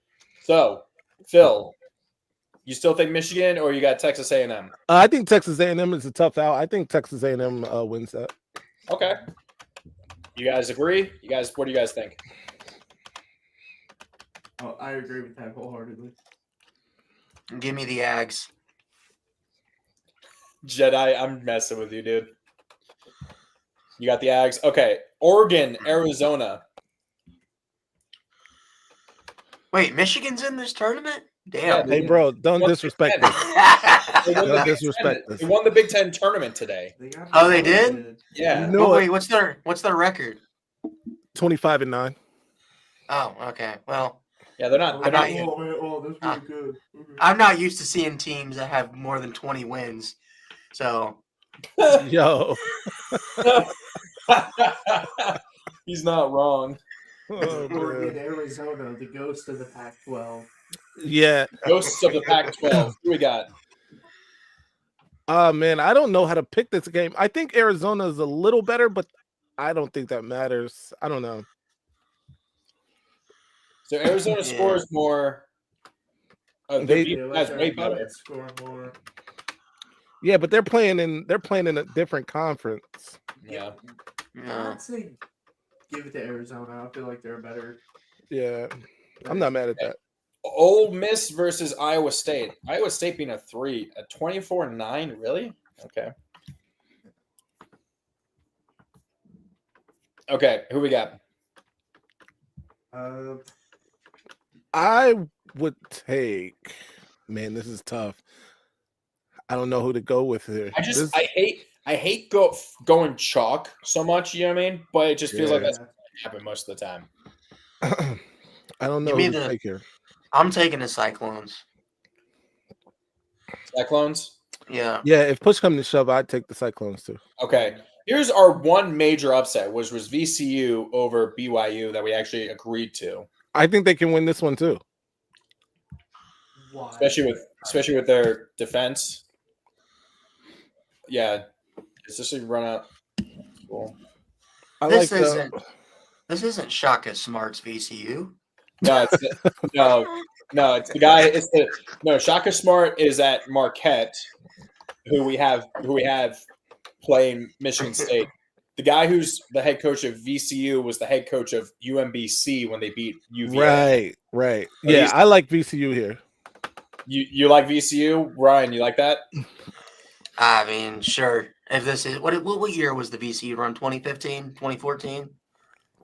So, Phil, you still think Michigan, or you got Texas A&M? I think Texas A&M is a tough out. I think Texas A&M wins that. Okay. You guys agree? What do you guys think? Oh, I agree with that wholeheartedly. Give me the Ags. Jedi, I'm messing with you, dude. You got the Ags. Okay. Oregon, Arizona. Wait, Michigan's in this tournament? Damn. Hey, bro, don't What's disrespect the us. They won Don't the Big disrespect Ten. us. They won the Big Ten tournament today. Oh, they did? Yeah. No. Wait, what's their record? 25-9. Oh, okay. Well, Yeah, they're not. I'm not- That's really good. I'm not used to seeing teams that have more than 20 wins. So, Yo. He's not wrong. Oh, Oregon, man. Arizona, the ghost of the Pac-12. Yeah. Ghosts of the Pac-12. Who we got? Man, I don't know how to pick this game. I think Arizona is a little better, but I don't think that matters. I don't know. So Arizona Yeah. scores more. They- That's way better. Score more. Yeah, but they're playing in a different conference. Yeah. Yeah. I'd say give it to Arizona. I feel like they're better. Yeah, I'm not mad at that. Ole Miss versus Iowa State. Iowa State being a 24-9, really? Okay. Okay, who we got? I would take. Man, this is tough. I don't know who to go with here. I hate going chalk so much. You know what I mean? But it just feels like that's going to happen most of the time. I don't know Give me who to the- take here. I'm taking the Cyclones. Cyclones. Yeah. Yeah, if push comes to shove, I'd take the Cyclones too. Okay. Here's our one major upset, which was VCU over BYU that we actually agreed to, I think they can win this one too. Why? especially with their defense. Yeah, especially run out. Cool. I This like isn't Shaka Smart's VCU. No, it's the guy. Shaka Smart is at Marquette, who we have playing Michigan State. The guy who's the head coach of VCU was the head coach of UMBC when they beat UVA. Right. But Yeah, he's- I like VCU here. You like VCU, Ryan? You like that? I mean, sure. If this is what year was the VCU run? 2015, 2014?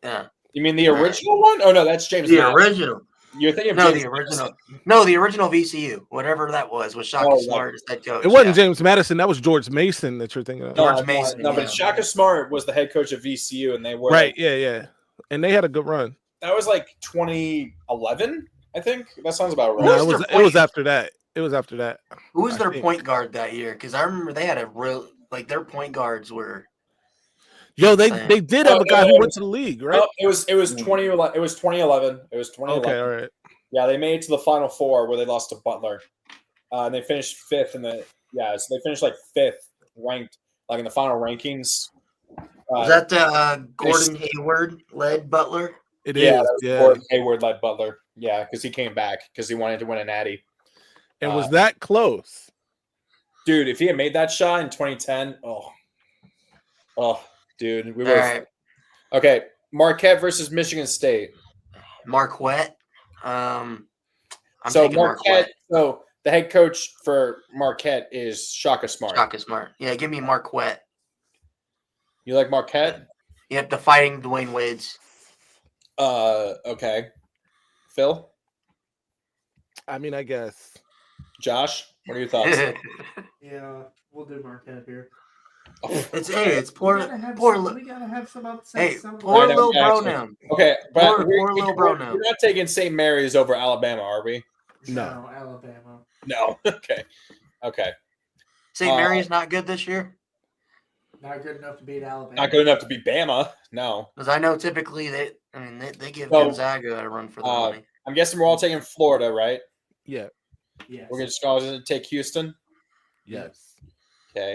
Yeah. You mean the original one? Oh no, that's James. The Madison. original. You're thinking of No, James the original. Madison. No, the original VCU. Whatever that was Shaka Oh, Smart as head coach. It wasn't yeah. James Madison. That was George Mason that you're thinking of. No, George Mason, No, yeah. but Shaka Smart was the head coach of VCU, and they were Right. Yeah. And they had a good run. That was like 2011, I think. That sounds about right. No, was it was. their It was point? after that. It was after that. Who was I their think. point guard that year? Because I remember they had a real their point guards were. Yo, they Insane. did have a guy who went to the league, right? No, it was 2011. It was 2011. It was 2011. Okay, all right. Yeah, they made it to the Final Four where they lost to Butler, and they finished fifth in the. Yeah, so they finished like fifth ranked, like in the final rankings. Was that the Gordon Hayward led Butler? It is. Yeah, that was Yeah. Gordon Hayward led Butler. Yeah, because he came back because he wanted to win a natty. And was that close? Dude, if he had made that shot in 2010, dude, we All would. right, Okay, Marquette versus Michigan State. Marquette. I'm So taking Marquette. So the head coach for Marquette is Shaka Smart. Shaka Smart. Yeah, give me Marquette. You like Marquette? Yep, the Fighting Dwayne Wades. Okay. Phil, I mean, I guess. Josh, what are your thoughts? Yeah, we'll do Marquette here. It's poor We gotta have poor some, li- we gotta have some upsets. hey somewhere. poor I know, little bro actually. now. Okay, but Poor little bro now. we're not taking St. Mary's over Alabama, are we? No. Alabama. No. Okay. St. Mary's not good this year Not good enough to beat Alabama. Not good enough to beat Bama. No. because I know typically they give No. Gonzaga a run for the money. I'm guessing we're all taking Florida, right? Yeah. Yes. We're just going to take Houston. Yes. Okay.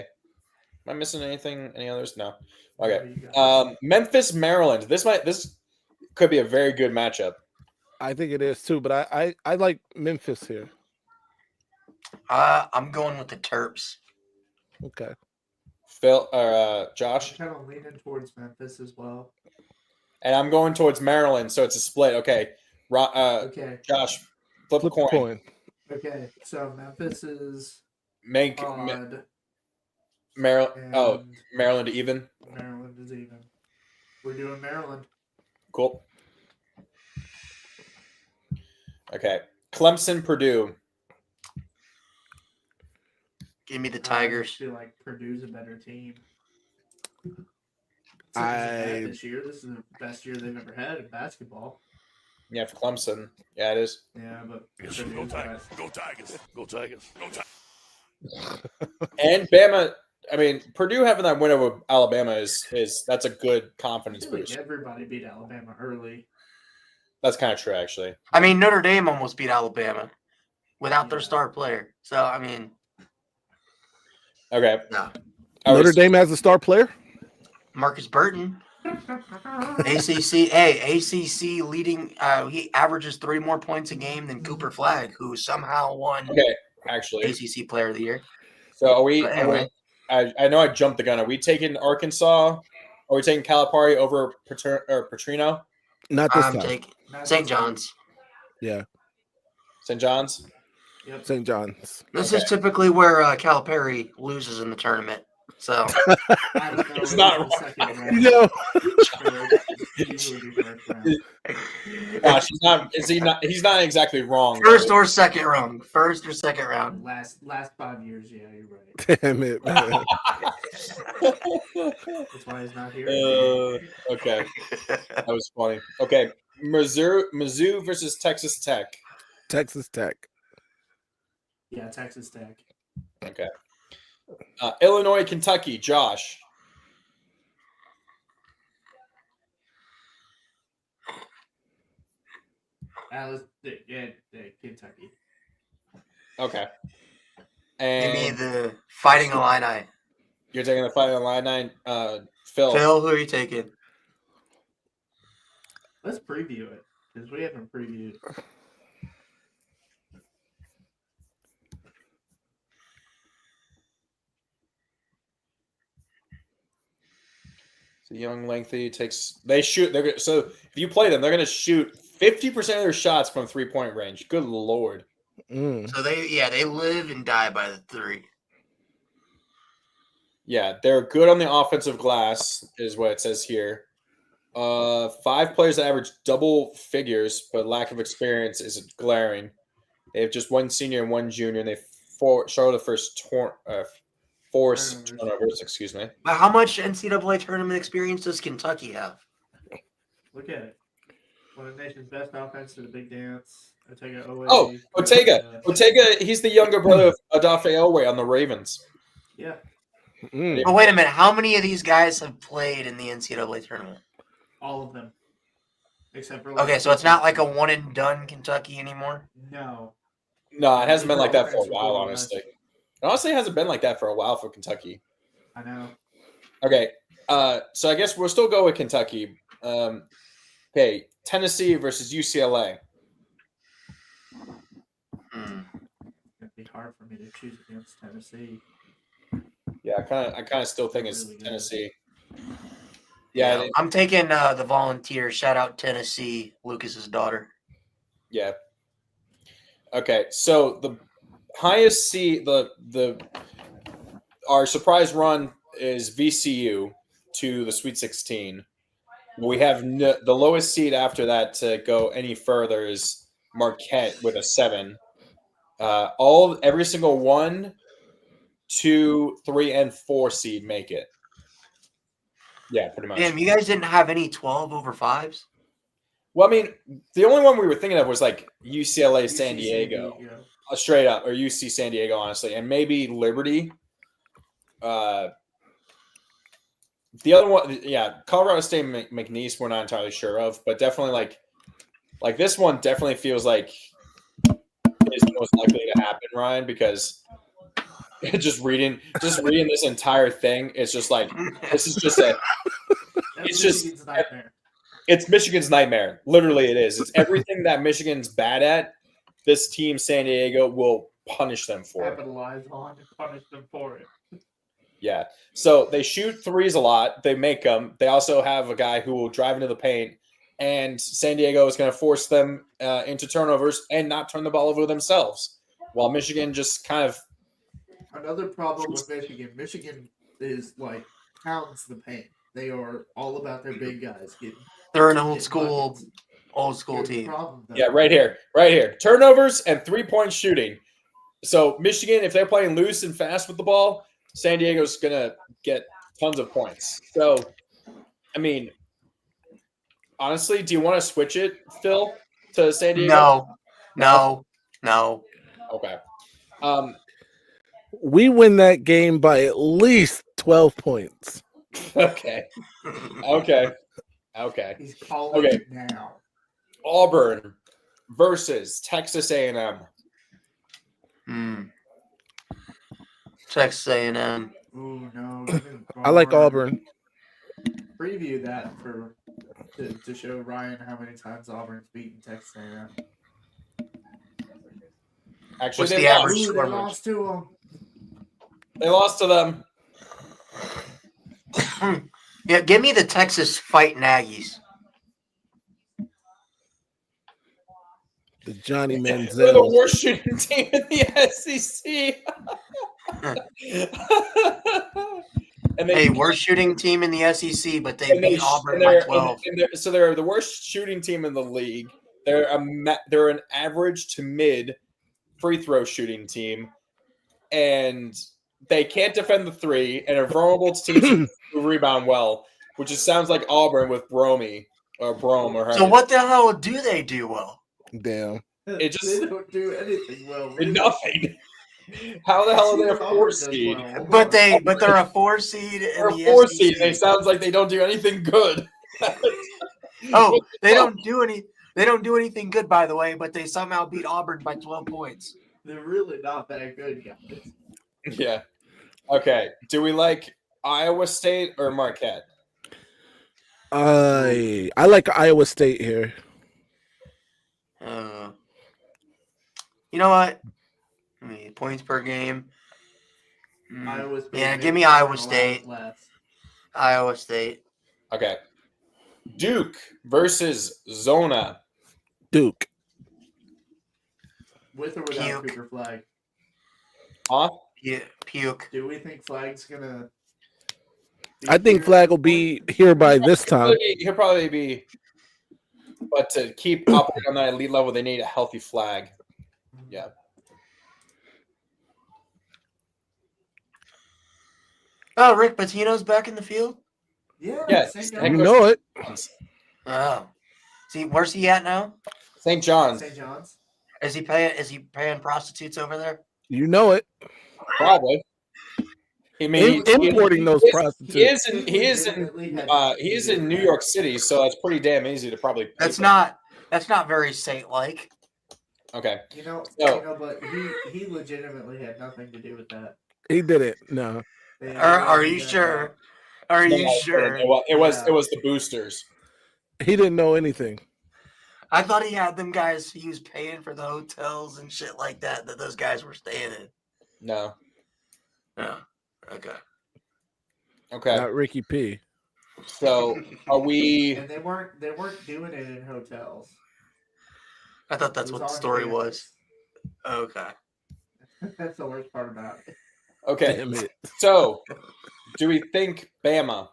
Am I missing anything? Any others? No. What Okay. do you got? Memphis, Maryland. This could be a very good matchup. I think it is too, but I like Memphis here. I'm going with the Terps. Okay. Phil or Josh, I'm kind of leaning towards Memphis as well. and I'm going towards Maryland, so it's a split. Okay. Okay. Josh, flip a Flip coin. the coin. Okay. So Memphis is Make odd. Maryland. Oh, and Maryland even. Maryland is even. We're doing Maryland. Cool. Okay. Clemson, Purdue. Give me the I Tigers. feel like Purdue's a better team. This year, this is the best year they've ever had in basketball. Yeah, for Clemson. Yeah, it is. Yeah, but Yes, Purdue's go the Tigers. best. Go Tigers. Go Tigers. Go Tigers. And Bama. I mean, Purdue having that win over Alabama is that's a good I confidence feel like boost. everybody beat Alabama early. That's kind of true, actually. I mean, Notre Dame almost beat Alabama without their Yeah. star player. So I mean, Okay. no. Notre Dame has a star player. Marcus Burton, ACC leading. He averages 3 more points a game than Cooper Flagg, who somehow won Okay, actually. ACC Player of the Year. So are we? But anyway. I know I jumped the gun. Are we taking Arkansas? Are we taking Calipari over Petrino? Not this I'm time. taking Not St. this time. John's. Yeah, St. John's? Yep. St. John's. This Okay. is typically where Calipari loses in the tournament. So I don't know. It's it not was the second round. Yo, So it'd usually be first round. Gosh, he's not. Is he not? He's not exactly wrong. first or second round. First or second round. Last 5 years, yeah, you're right. damn it, man. That's why he's not here. Okay, that was funny. Okay, Mizzou versus Texas Tech. Texas Tech. Yeah, Texas Tech. Okay. Illinois, Kentucky. Josh. Kentucky. Okay. Give me And the Fighting Illini. you're taking the Fighting Illini. Phil. Phil, who are you taking? Let's preview it because we haven't previewed. So young, lengthy takes. They shoot. So if you play them, they're going to shoot 50% of their shots from 3-point range. Good lord. Mm. So they live and die by the three. Yeah, they're good on the offensive glass, is what it says here. 5 players that average double figures, but lack of experience is glaring. They have just 1 senior and 1 junior, and they show the first force turnovers. Excuse me. But how much NCAA tournament experience does Kentucky have? Look at it. One of the nation's best offense to the big dance. Ortega. Oh, Ortega. He's the younger brother of Adafe Elway on the Ravens. Yeah. Mm. But wait a minute, how many of these guys have played in the NCAA tournament? All of them. Except for Okay, so it's not like a one and done Kentucky anymore. No. No, it hasn't been like that for a Offensive while, quarterback. honestly. It honestly hasn't been like that for a while for Kentucky. I know. Okay, so I guess we'll still go with Kentucky. Okay, Tennessee versus UCLA. It'd be hard for me to choose against Tennessee. Yeah, I kind of still think it's Really good. Tennessee. Yeah, I'm taking the Volunteers. Shout out Tennessee, Lucas's daughter. yeah. Okay, so the highest seed, our surprise run is VCU to the Sweet 16. We have the lowest seed after that to go any further is Marquette with a 7. Every single 1, 2, 3, and 4 seed make it. Yeah, pretty much. Damn, you guys didn't have any 12 over 5s? Well, I mean, the only one we were thinking of was like UCLA, San Diego. Straight up, or UC San Diego, honestly, and maybe Liberty. The other one, yeah, Colorado State McNeese, we're not entirely sure of, but definitely like this one definitely feels like is most likely to happen, Ryan, because just reading this entire thing, it's just like this is just Michigan's nightmare. It's Michigan's nightmare. Literally, it is. It's everything that Michigan's bad at. This team, San Diego, will punish them for it. Capitalize on and punish them for it. Yeah. So they shoot threes a lot. They make them. They also have a guy who will drive into the paint, and San Diego is going to force them into turnovers and not turn the ball over themselves, while Michigan just kind of. Another problem with Michigan. Michigan is like pounds the paint. They are all about their big guys getting. They're an getting old school buckets. Here's the team. problem, though. Yeah, right here. Turnovers and 3-point shooting. So Michigan, if they're playing loose and fast with the ball, San Diego's going to get tons of points. So, I mean, honestly, do you want to switch it, Phil, to San Diego? No. Okay. We win that game by at least 12 points. Okay. He's calling Okay. it now. Auburn versus Texas A&M. Texas A&M. Ooh, no. I like Auburn. Preview that to show Ryan how many times Auburn's beaten Texas A&M. Actually, What's they the lost. average Ooh, score? they lost to them. They lost to them. Yeah, give me the Texas Fighting Aggies. The Johnny They're the Manziel. worst shooting team in the SEC. And Hey, worst shooting team in the SEC, but they and beat Auburn by 12. so they're the worst shooting team in the league. They're an average to mid free throw shooting team, and they can't defend the three and are vulnerable to teams who rebound well, which just sounds like Auburn with Brome or So what the hell do they do well? Damn. It just- they don't do anything well. really. nothing. How the hell are they a Auburn 4 does seed? well. But they're a 4 seed in They're a the 4 SEC. seed. It sounds like they don't do anything good. Oh, they don't do anything good, by the way, but they somehow beat Auburn by 12 points. They're really not that good, guys. Yeah. Okay. Do we like Iowa State or Marquette? I like Iowa State here. You know what? I mean, points per game. Iowa's Yeah, big, give me they're Iowa allowed State. less. Iowa State. Okay. Duke versus Zona. Duke. With or without Puke. Cooper Flag. Huh? Puke. Do we think Flag's gonna? be I think here? Flag will be here by this time. He'll probably be. But to keep operating on that elite level, they need a healthy Flag. Yeah. Oh, Rick Pitino's back in the field? Yeah. Yes. St. Heck, You John's. know it. Oh. See, where's he at now? St. John's. St. John's. Is he paying prostitutes over there? You know it. Probably. I mean, Importing those prostitutes. He is in New York City, so that's pretty damn easy to probably. That's not very Saint-like. Okay. But he legitimately had nothing to do with that. He did it. No. Are you sure? Are you sure? It was the boosters. He didn't know anything. I thought he had them guys. He was paying for the hotels and shit like that those guys were staying in. No. Yeah. Okay. Okay. Not Ricky P. So are we? And they weren't doing it in hotels. I thought that's It what the on story campus. was. Okay. That's the worst part about it. Okay. Damn it. So, do we think Bama?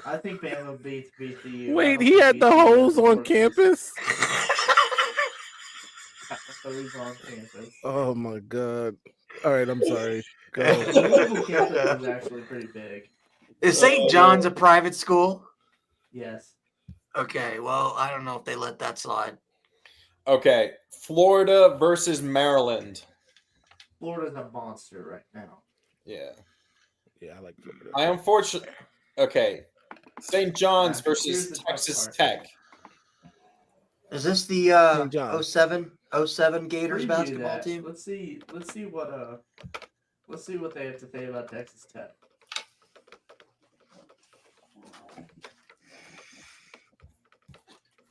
I think Bama beats BCU. Wait, he had the hose on campus? Hose on campus. Oh my god. All right, I'm sorry. Go ahead. Louisville campus is actually pretty big. Is St. John's a private school? Yes. Okay, well, I don't know if they let that slide. Okay. Florida versus Maryland. Florida's a monster right now. Yeah. Yeah, I like Florida. I unfortunately. Okay. St. John's Yeah, here's versus the tough Texas part. Tech. Is this the St. John's. 07 Gators Preview basketball that. team? Let's see what they have to say about Texas Tech.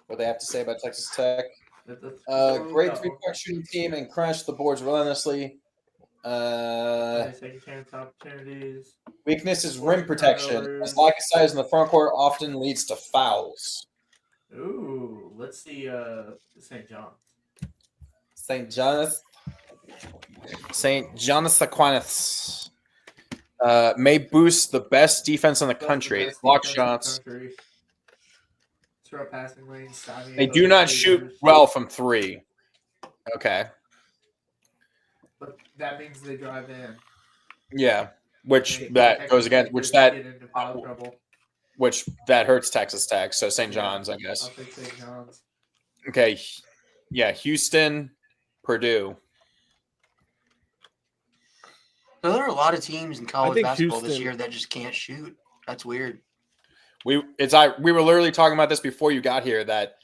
What they have to say about Texas Tech? Great three-point shooting team and crashed the boards relentlessly. Second chance opportunities. Weakness is rim protection. As lack of size in the front court often leads to fouls. Ooh, let's see St. John's. St. John's Aquinas may boost the best defense in the country. Best Block defense in the shots. country. Throw passing lanes, stymied They by do not the shoot Gators. well from three. Okay. But that means they drive in. Yeah. Which They- that Texas goes against Tech which just that get into foul trouble. which that hurts Texas Tech. So St. John's, I I'll guess. take St. John's. Okay. Yeah, Houston, Purdue. So there are a lot of teams in college think basketball this Houston- year that just can't shoot. That's weird. We were literally talking about this before you got here that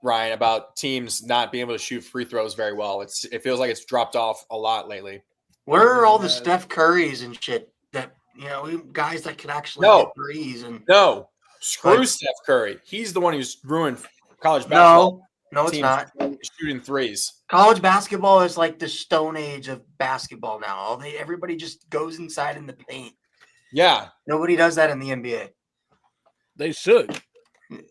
Ryan, about teams not being able to shoot free throws very well. It feels like it's dropped off a lot lately. Where are all the Yeah. Steph Currys and shit that guys that could actually No. hit threes and No, screw Like- Steph Curry. He's the one who's ruined college basketball. No, it's teams not. shooting threes. College basketball is like the stone age of basketball now. Everybody just goes inside in the paint. Yeah, Nobody does that in the NBA. They should.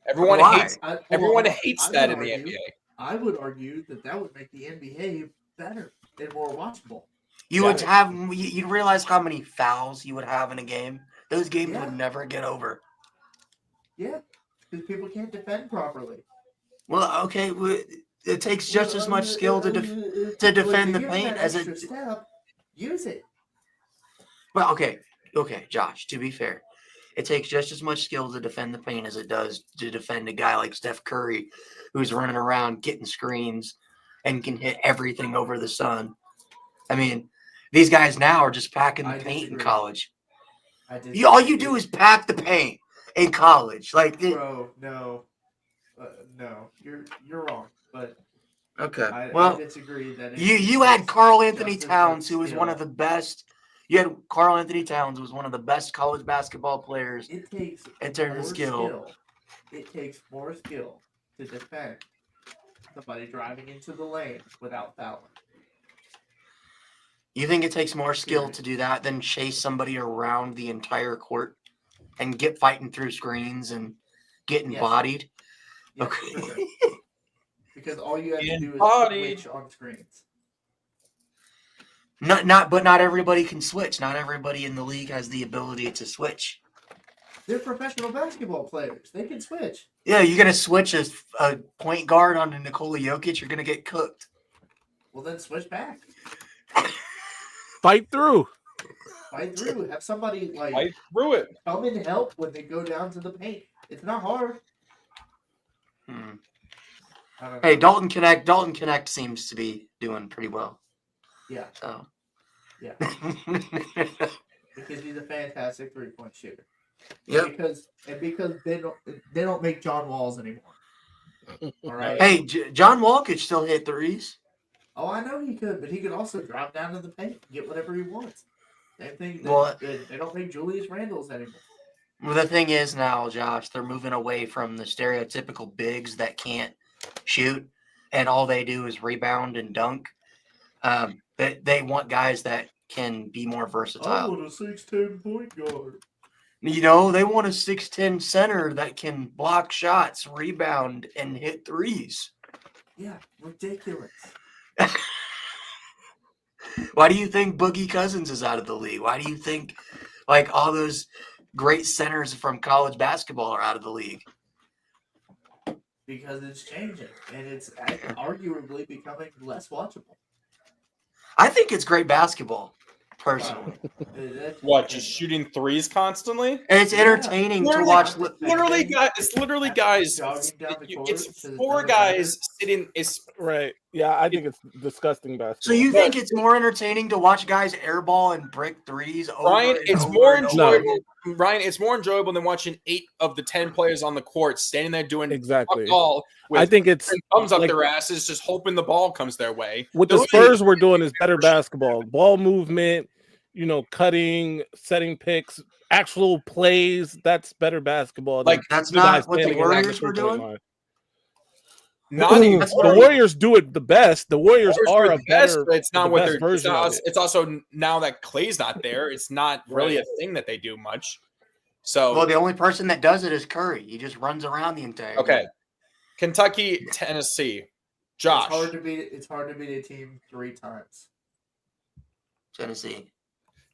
everyone Why? hates everyone hates that in the NBA. I would argue that would make the NBA better and more watchable. You would have you'd realize how many fouls you would have in a game. Those games Yeah. would never get over. Yeah, because people can't defend properly. Well, okay, it takes just as much skill to defend the paint as it. Step, use it. Well, okay, Josh. To be fair, it takes just as much skill to defend the paint as it does to defend a guy like Steph Curry, who's running around getting screens and can hit everything over the sun. I mean, these guys now are just packing the paint in college. All you do is pack the paint in college, like. Bro, no, you're wrong. But Okay, I disagree that you had Karl Anthony Towns, who was one of the best. You had Karl Anthony Towns, who was one of the best college basketball players. It takes in terms of skill. It takes more skill to defend somebody driving into the lane without fouling. You think it takes more skill to do that than chase somebody around the entire court and get fighting through screens and getting bodied? Yes, Okay. for sure. Because all you have to do is Bodied. switch on screens. But not everybody can switch. Not everybody in the league has the ability to switch. They're professional basketball players. They can switch. Yeah, you're gonna switch a point guard onto Nikola Jokic, you're gonna get cooked. Well, then switch back. Fight through. Fight through. Have somebody Fight through it. come in to help when they go down to the paint. It's not hard. I don't Hey, know. Dalton Connect seems to be doing pretty well. Yeah, So. yeah. Because he's a fantastic 3-point shooter. Yep. Because they don't make John Walls anymore. All right. Hey, John Wall could still hit threes. Oh, I know he could, but he could also drop down to the paint and get whatever he wants. Same thing. They don't make Julius Randles anymore. Well, the thing is now, Josh, they're moving away from the stereotypical bigs that can't shoot, and all they do is rebound and dunk. They want guys that can be more I versatile. want a 6'10" point guard. You know, they want a 6'10" center that can block shots, rebound, and hit threes. Yeah, ridiculous. Why do you think Boogie Cousins is out of the league? Why do you think like all those great centers from college basketball are out of the league? Because it's changing, and it's arguably becoming less watchable. I think it's great basketball, personally. What? Just shooting threes constantly? And it's entertaining to watch. Literally, guys. It's literally guys. Jogging down the court It's to the four other guys sitting. It's Right. Yeah, I think it's disgusting basketball. So you think it's more entertaining to watch guys airball and brick threes over Ryan. and It's over more and over? enjoyable. Ryan, it's more enjoyable than watching 8 of the 10 players on the court standing there doing Exactly. fuck all. With I think it's thumbs up like- their asses, just hoping the ball comes their way. what the Those- Spurs were doing is better basketball. Ball movement, cutting, setting picks, actual plays. That's better basketball. than Like, That's two guys not what the standing around Warriors were 3-point doing. line. Not even That's The what Warriors do it the best. The Warriors Warriors are are a the best, better. but it's not the what best they're. It's, version not, of it. it's also now that Clay's not there, it's not really a thing that they do much. So Well, the only person that does it is Curry. He just runs around the entire okay, game. Kentucky, Tennessee, Josh. It's hard to beat a team 3 times. Tennessee.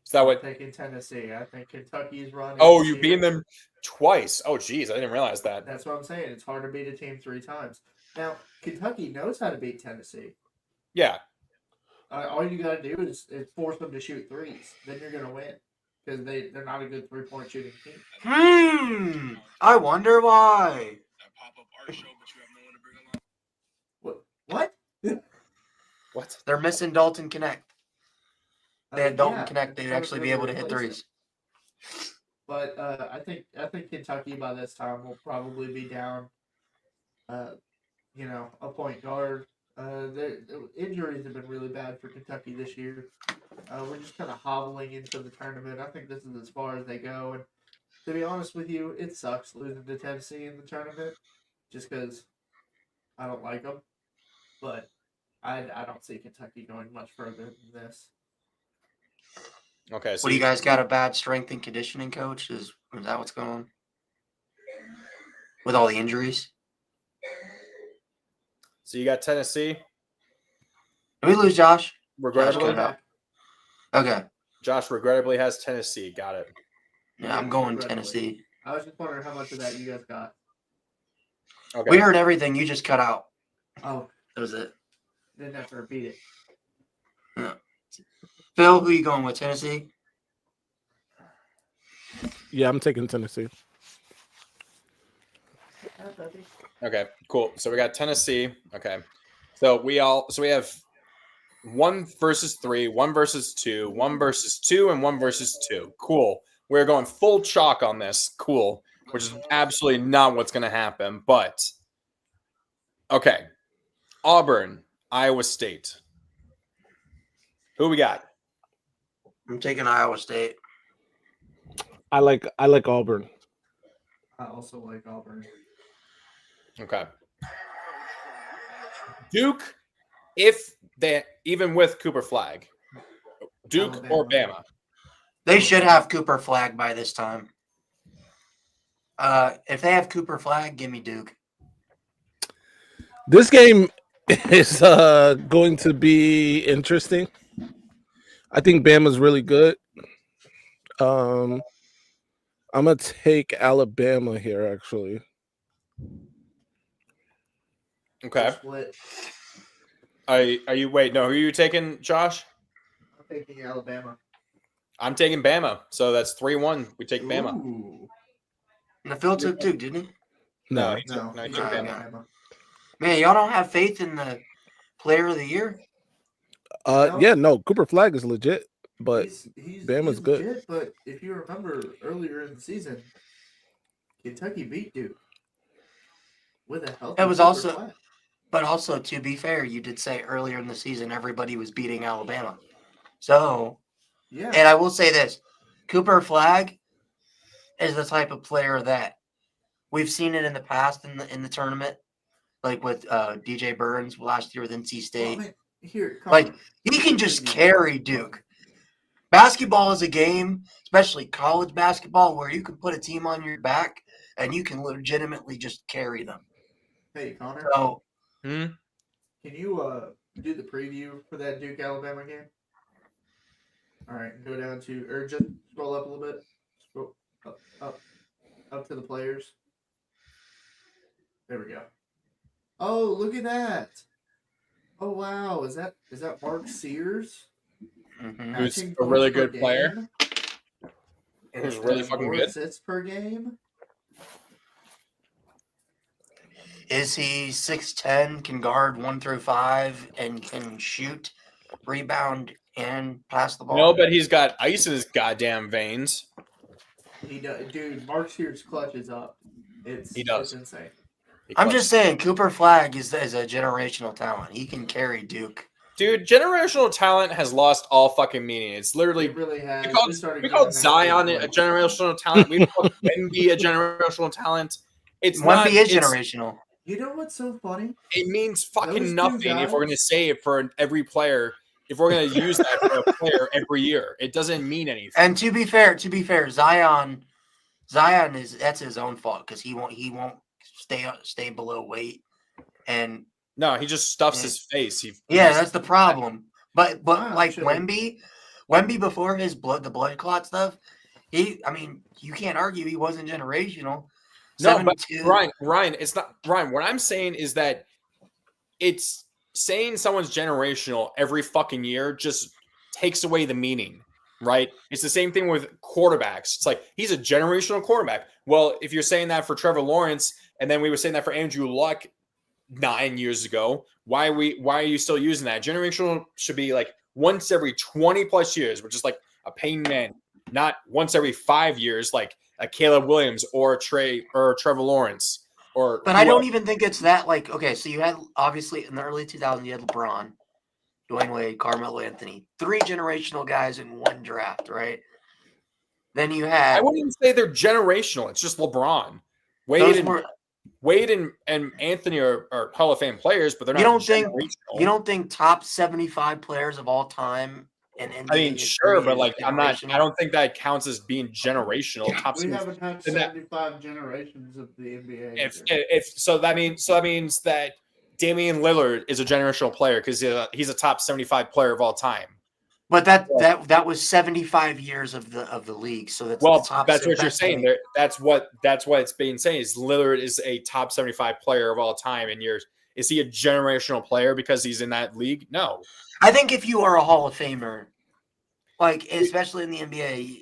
Is that I'm what? thinking Tennessee. I think Kentucky's running. Oh, this you year. beat them twice. Oh, geez, I didn't realize that. That's what I'm saying. It's hard to beat a team 3 times. Now, Kentucky knows how to beat Tennessee. Yeah, All you got to do is force them to shoot threes. Then you're going to win. Because they're not a good 3-point shooting team. I wonder why. What? what? They're missing Dalton Connect. They had Dalton Yeah, Connect. They'd it's actually be able to hit replace threes. him. But I think Kentucky by this time will probably be down, a point guard. The injuries have been really bad for Kentucky this year. We're just kind of hobbling into the tournament. I think this is as far as they go. And to be honest with you, it sucks losing to Tennessee in the tournament, just because I don't like them, but I don't see Kentucky going much further than this. Okay, so What do you guys got? A bad strength and conditioning coach? Is that what's going on with all the injuries? So you got Tennessee, Did we lose Josh? regrettably. Josh, Okay. Josh regrettably has Tennessee. Got it. Yeah, I'm going Regrettably. Tennessee. I was just wondering how much of that you guys got. Okay. We heard everything. You just cut out. Oh, That was it. didn't have to repeat it. Phil, who you going with? Tennessee? Yeah, I'm taking Tennessee. Okay, cool. So we got Tennessee. Okay. So we have 1 versus 3, 1 versus 2, 1 versus 2, and 1 versus 2. Cool. We're going full chalk on this. Cool. Which is absolutely not what's going to happen. But, okay. Auburn, Iowa State. Who we got? I'm taking Iowa State. I like Auburn. I also like Auburn. Okay. Duke, even with Cooper Flag. Duke or Bama? They should have Cooper Flag by this time. If they have Cooper Flag, give me Duke. This game is going to be interesting. I think Bama's really good. I'm gonna take Alabama here, actually. Okay. Split. Are you wait, no, who are you taking, Josh? I'm taking Alabama. I'm taking Bama. So that's 3-1. We take Bama. Ooh. And the Phil took Duke, didn't he? No. he took he Bama. took Alabama. Man, y'all don't have faith in the player of the year? Yeah, no, Cooper Flag is legit, but he's Bama's good. Legit, but if you remember earlier in the season, Kentucky beat Duke with a healthy. It was Cooper also- Flag. But also, to be fair, you did say earlier in the season everybody was beating Alabama. So, Yeah. and I will say this, Cooper Flag is the type of player that we've seen it in the past in the tournament, like with DJ Burns last year with NC State. Well, I mean, here, come Like, on. he can just carry Duke. Basketball is a game, especially college basketball, where you can put a team on your back and you can legitimately just carry them. Hey, Connor, So, can you do the preview for that Duke Alabama game? All right, go down to, or just scroll up a little bit. Scroll up to the players. There we go. Oh, look at that! Oh wow, is that Mark Sears? mhm. Who's Matching a really points per good player. game. Who's really fucking More good. assists per game. Is he 6'10", can guard 1 through 5, and can shoot, rebound, and pass the ball? No, but he's got ice in his goddamn veins. He does, dude. Mark Sears clutches up. He does. It's insane. I'm just saying, Cooper Flag is a generational talent. He can carry Duke. Dude, generational talent has lost all fucking meaning. It's literally It really has. we We called started Zion getting a that generational talent. We called Wemby a generational talent. It's not. Wemby is it's- generational. You know what's so funny? It means Those fucking two nothing if we're going to guys- say it for every player. If we're going to use that for a player every year, it doesn't mean anything. And to be fair, Zion is that's his own fault because he won't stay below weight. And No, he just stuffs his face. yeah, that's the problem. But Wow, like actually. Wemby before the blood clot stuff, you can't argue he wasn't generational. No, but 7'2". Ryan, it's not Ryan. What I'm saying is that it's saying someone's generational every fucking year just takes away the meaning, right? It's the same thing with quarterbacks. It's like he's a generational quarterback. Well, if you're saying that for Trevor Lawrence, and then we were saying that for Andrew Luck 9 years ago, why are you still using that? Generational should be like once every 20 plus years, which is like a Peyton Manning, not once every 5 years, like a Caleb Williams or Trevor Lawrence. But I don't even think it's that. Like, okay, so you had obviously in the early 2000s, you had LeBron, Dwayne Wade, Carmelo Anthony, 3 generational guys in one draft, right? Then you had I wouldn't even say they're generational. It's just LeBron. Wade those and were Wade and Anthony are Hall of Fame players, but they're not. You don't think top 75 players of all time in NBA? I mean, sure, but like I'm not. I don't think that counts as being generational. Top We haven't had 75 generations of the NBA. If so, that means that Damian Lillard is a generational player because he's a top 75 player of all time. But that was 75 years of the league. So that's that's what you're saying. There, that's what it's being saying is Lillard is a top 75 player of all time. And is he a generational player because he's in that league? No. I think if you are a Hall of Famer, like especially in the NBA,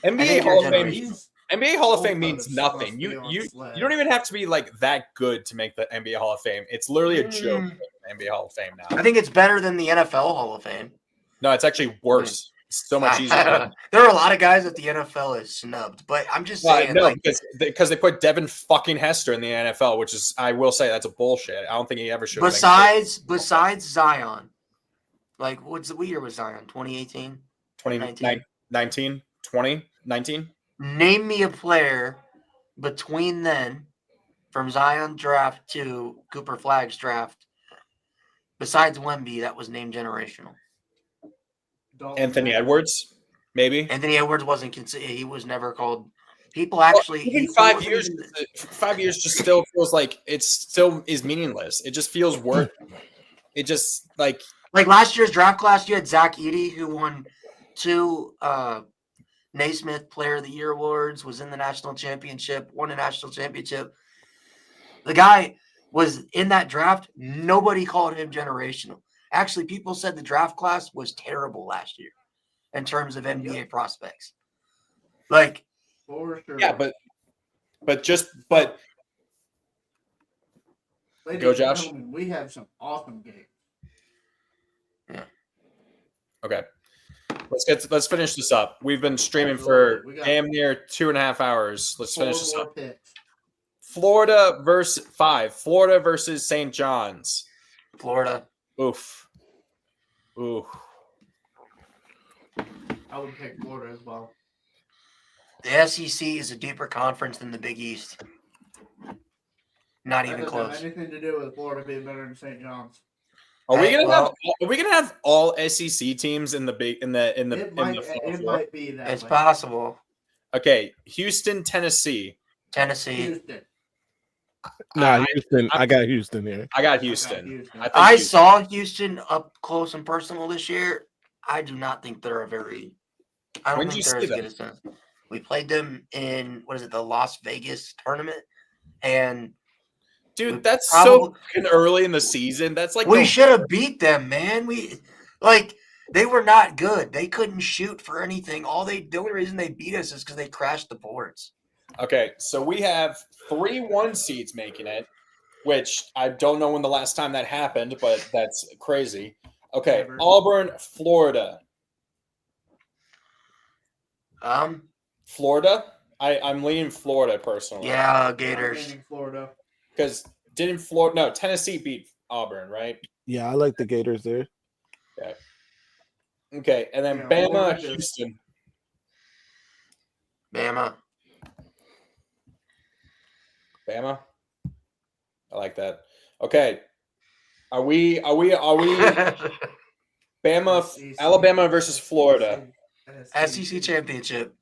NBA Hall of Fame means nothing. You don't even have to be like that good to make the NBA Hall of Fame. It's literally a joke. The NBA Hall of Fame now. I think it's better than the NFL Hall of Fame. No, it's actually worse. It's so much easier. There are a lot of guys that the NFL has snubbed, but I'm just saying. No, because they put Devin fucking Hester in the NFL, which is, I will say, that's a bullshit. I don't think he ever should. Besides Zion, like what year was Zion? 2018, 2019, 2019. Name me a player between then, from Zion draft to Cooper Flagg's draft, besides Wemby, that was named generational. Anthony Edwards, maybe. Anthony Edwards wasn't considered. He was never called. People actually. Even 5 years. 5 years just still feels like it still is meaningless. It just feels worth. It just like last year's draft class. You had Zach Edey, who won 2 Naismith Player of the Year awards, was in the national championship, won a national championship. The guy was in that draft. Nobody called him generational. Actually, people said the draft class was terrible last year in terms of NBA prospects. Like, for sure. Yeah, but go, Josh. We have some awesome games. Yeah. Okay. Let's finish this up. We've been streaming for damn near 2.5 hours. Let's finish this up. Florida versus St. John's. Florida. Oof. I would pick Florida as well. The SEC is a deeper conference than the Big East. Not even close. Have anything to do with Florida being better than St. John's. Are we gonna have all SEC teams in the big in the It might be that. It's possible. Okay, Houston, Tennessee. Houston. Nah, Houston. I got Houston here. I got Houston. I saw Houston up close and personal this year. I do not think they're I don't think they're as good as them. We played them in the Las Vegas tournament, and dude, that's so early in the season. That's like we should have beat them, man. They were not good. They couldn't shoot for anything. The only reason they beat us is because they crashed the boards. Okay, so we have 3 1 seeds making it, which I don't know when the last time that happened, but that's crazy. Okay, Auburn, Florida. Florida? I'm leaning Florida personally. Yeah, Gators. I'm leaning Florida. Because Tennessee beat Auburn, right? Yeah, I like the Gators there. Yeah. Okay, and then Bama, Houston. Bama. I like that. Okay. Are we Bama, Alabama versus Florida? SEC championship.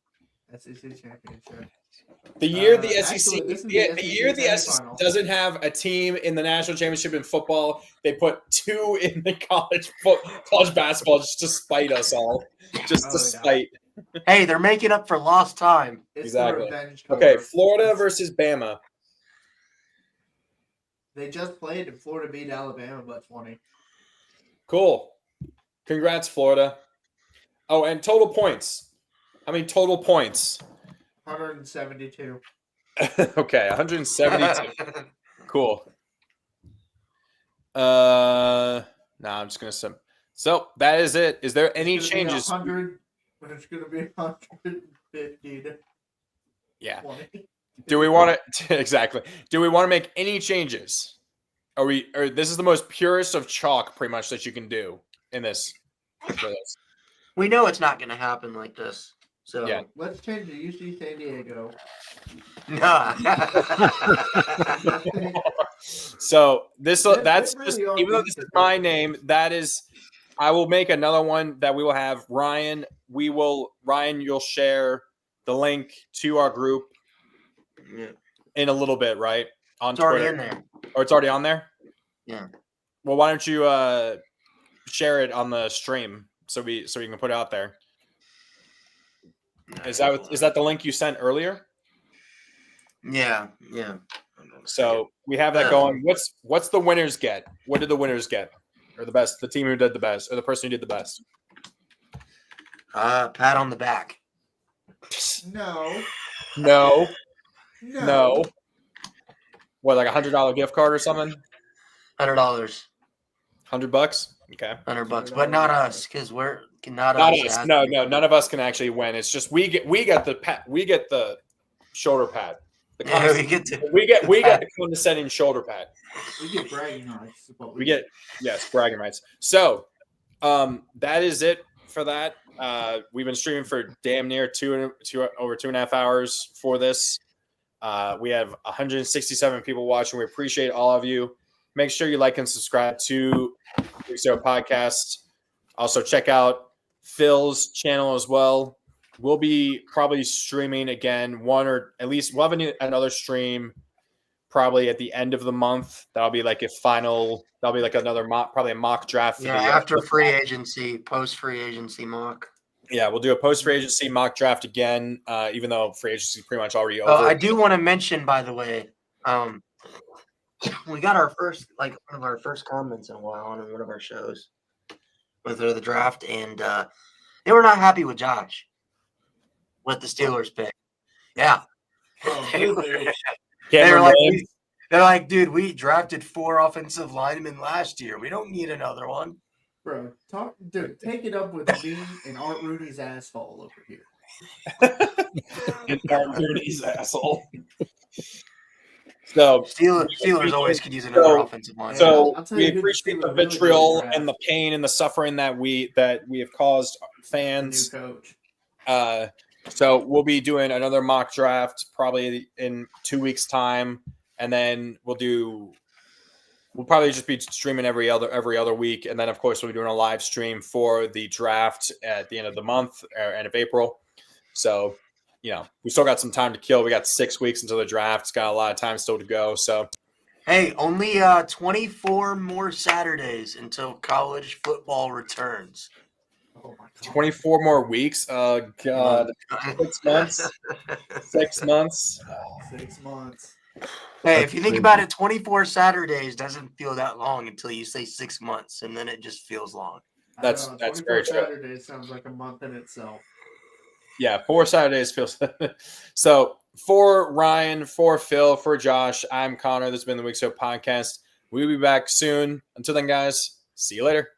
The year the SEC doesn't have a team in the national championship in football, they put 2 in the college basketball just to spite us all. Just to spite. Hey, they're making up for lost time. Exactly. Okay, Florida versus Bama. They just played and Florida beat Alabama by 20. Cool. Congrats, Florida. Oh, and total points. How many total points? 172. Okay, 172. Cool. I'm just gonna sum. So that is it. Is there any changes? 100, but it's gonna be 150. Yeah. 20. Do we want to exactly? Do we want to make any changes? Or this is the most purest of chalk, pretty much, that you can do in this. We know it's not going to happen like this. So Yeah. Let's change it. UC San Diego. nah. So that's They just really are even though being this is my protected. name, that is I will make another one that we will have Ryan. Ryan, you'll share the link to our group Yeah. in a little bit, right? On It's already Twitter. in there. Oh, it's already on there? Yeah. Well, why don't you share it on the stream so you can put it out there? Is that the link you sent earlier? Yeah. So we have that going. What's the winners get? What did the winners get? Or the best, the team who did the best, or the person who did the best? Pat on the back. No. No. No. What, like $100 gift card or something? $100. $100? Okay. $100, but not us, because we're not Not us. us. No, none of us can actually win. It's just we get the shoulder pad. Yeah, we get to. We get the condescending shoulder pad. We get bragging rights. But We get bragging rights. So that is it for that. We've been streaming for damn near over 2.5 hours for this. We have 167 people watching. We appreciate all of you. Make sure you like and subscribe to the Zero Podcast. Also check out Phil's channel as well. We'll be probably streaming again we'll have another stream probably at the end of the month. That'll be like another probably a mock draft. Yeah, after free agency, post free agency mock. Yeah, we'll do a post free agency mock draft again, even though free agency is pretty much already over. I do want to mention, by the way, we got our first, one of our first comments in a while on one of our shows with the draft, and they were not happy with Josh with the Steelers pick. Yeah. They're like, dude, we drafted 4 offensive linemen last year. We don't need another one. Bro, take it up with me and Art Rooney's asshole over here. Art Rooney's asshole. So Steelers always could use another offensive line. So I'll tell we you who the appreciate the Steelers really vitriol draft. and the pain and the suffering that we have caused fans. New coach. So we'll be doing another mock draft probably in 2 weeks' time, and then we'll probably just be streaming every other week, and then of course we'll be doing a live stream for the draft at the end of the month, or end of April. So we still got some time to kill. We got 6 weeks until the draft. It's got a lot of time still to go. So hey, only 24 more Saturdays until college football returns. Oh my God. 24 more weeks. Oh God, 6 months. 6 months. 6 months. Hey, if you think about it, 24 Saturdays doesn't feel that long until you say 6 months, and then it just feels long. That's very true. Saturdays sounds like a month in itself. Yeah, 4 Saturdays feels. So for Ryan, for Phil, for Josh, I'm Connor. This has been the Week So Podcast. We'll be back soon. Until then, guys, see you later.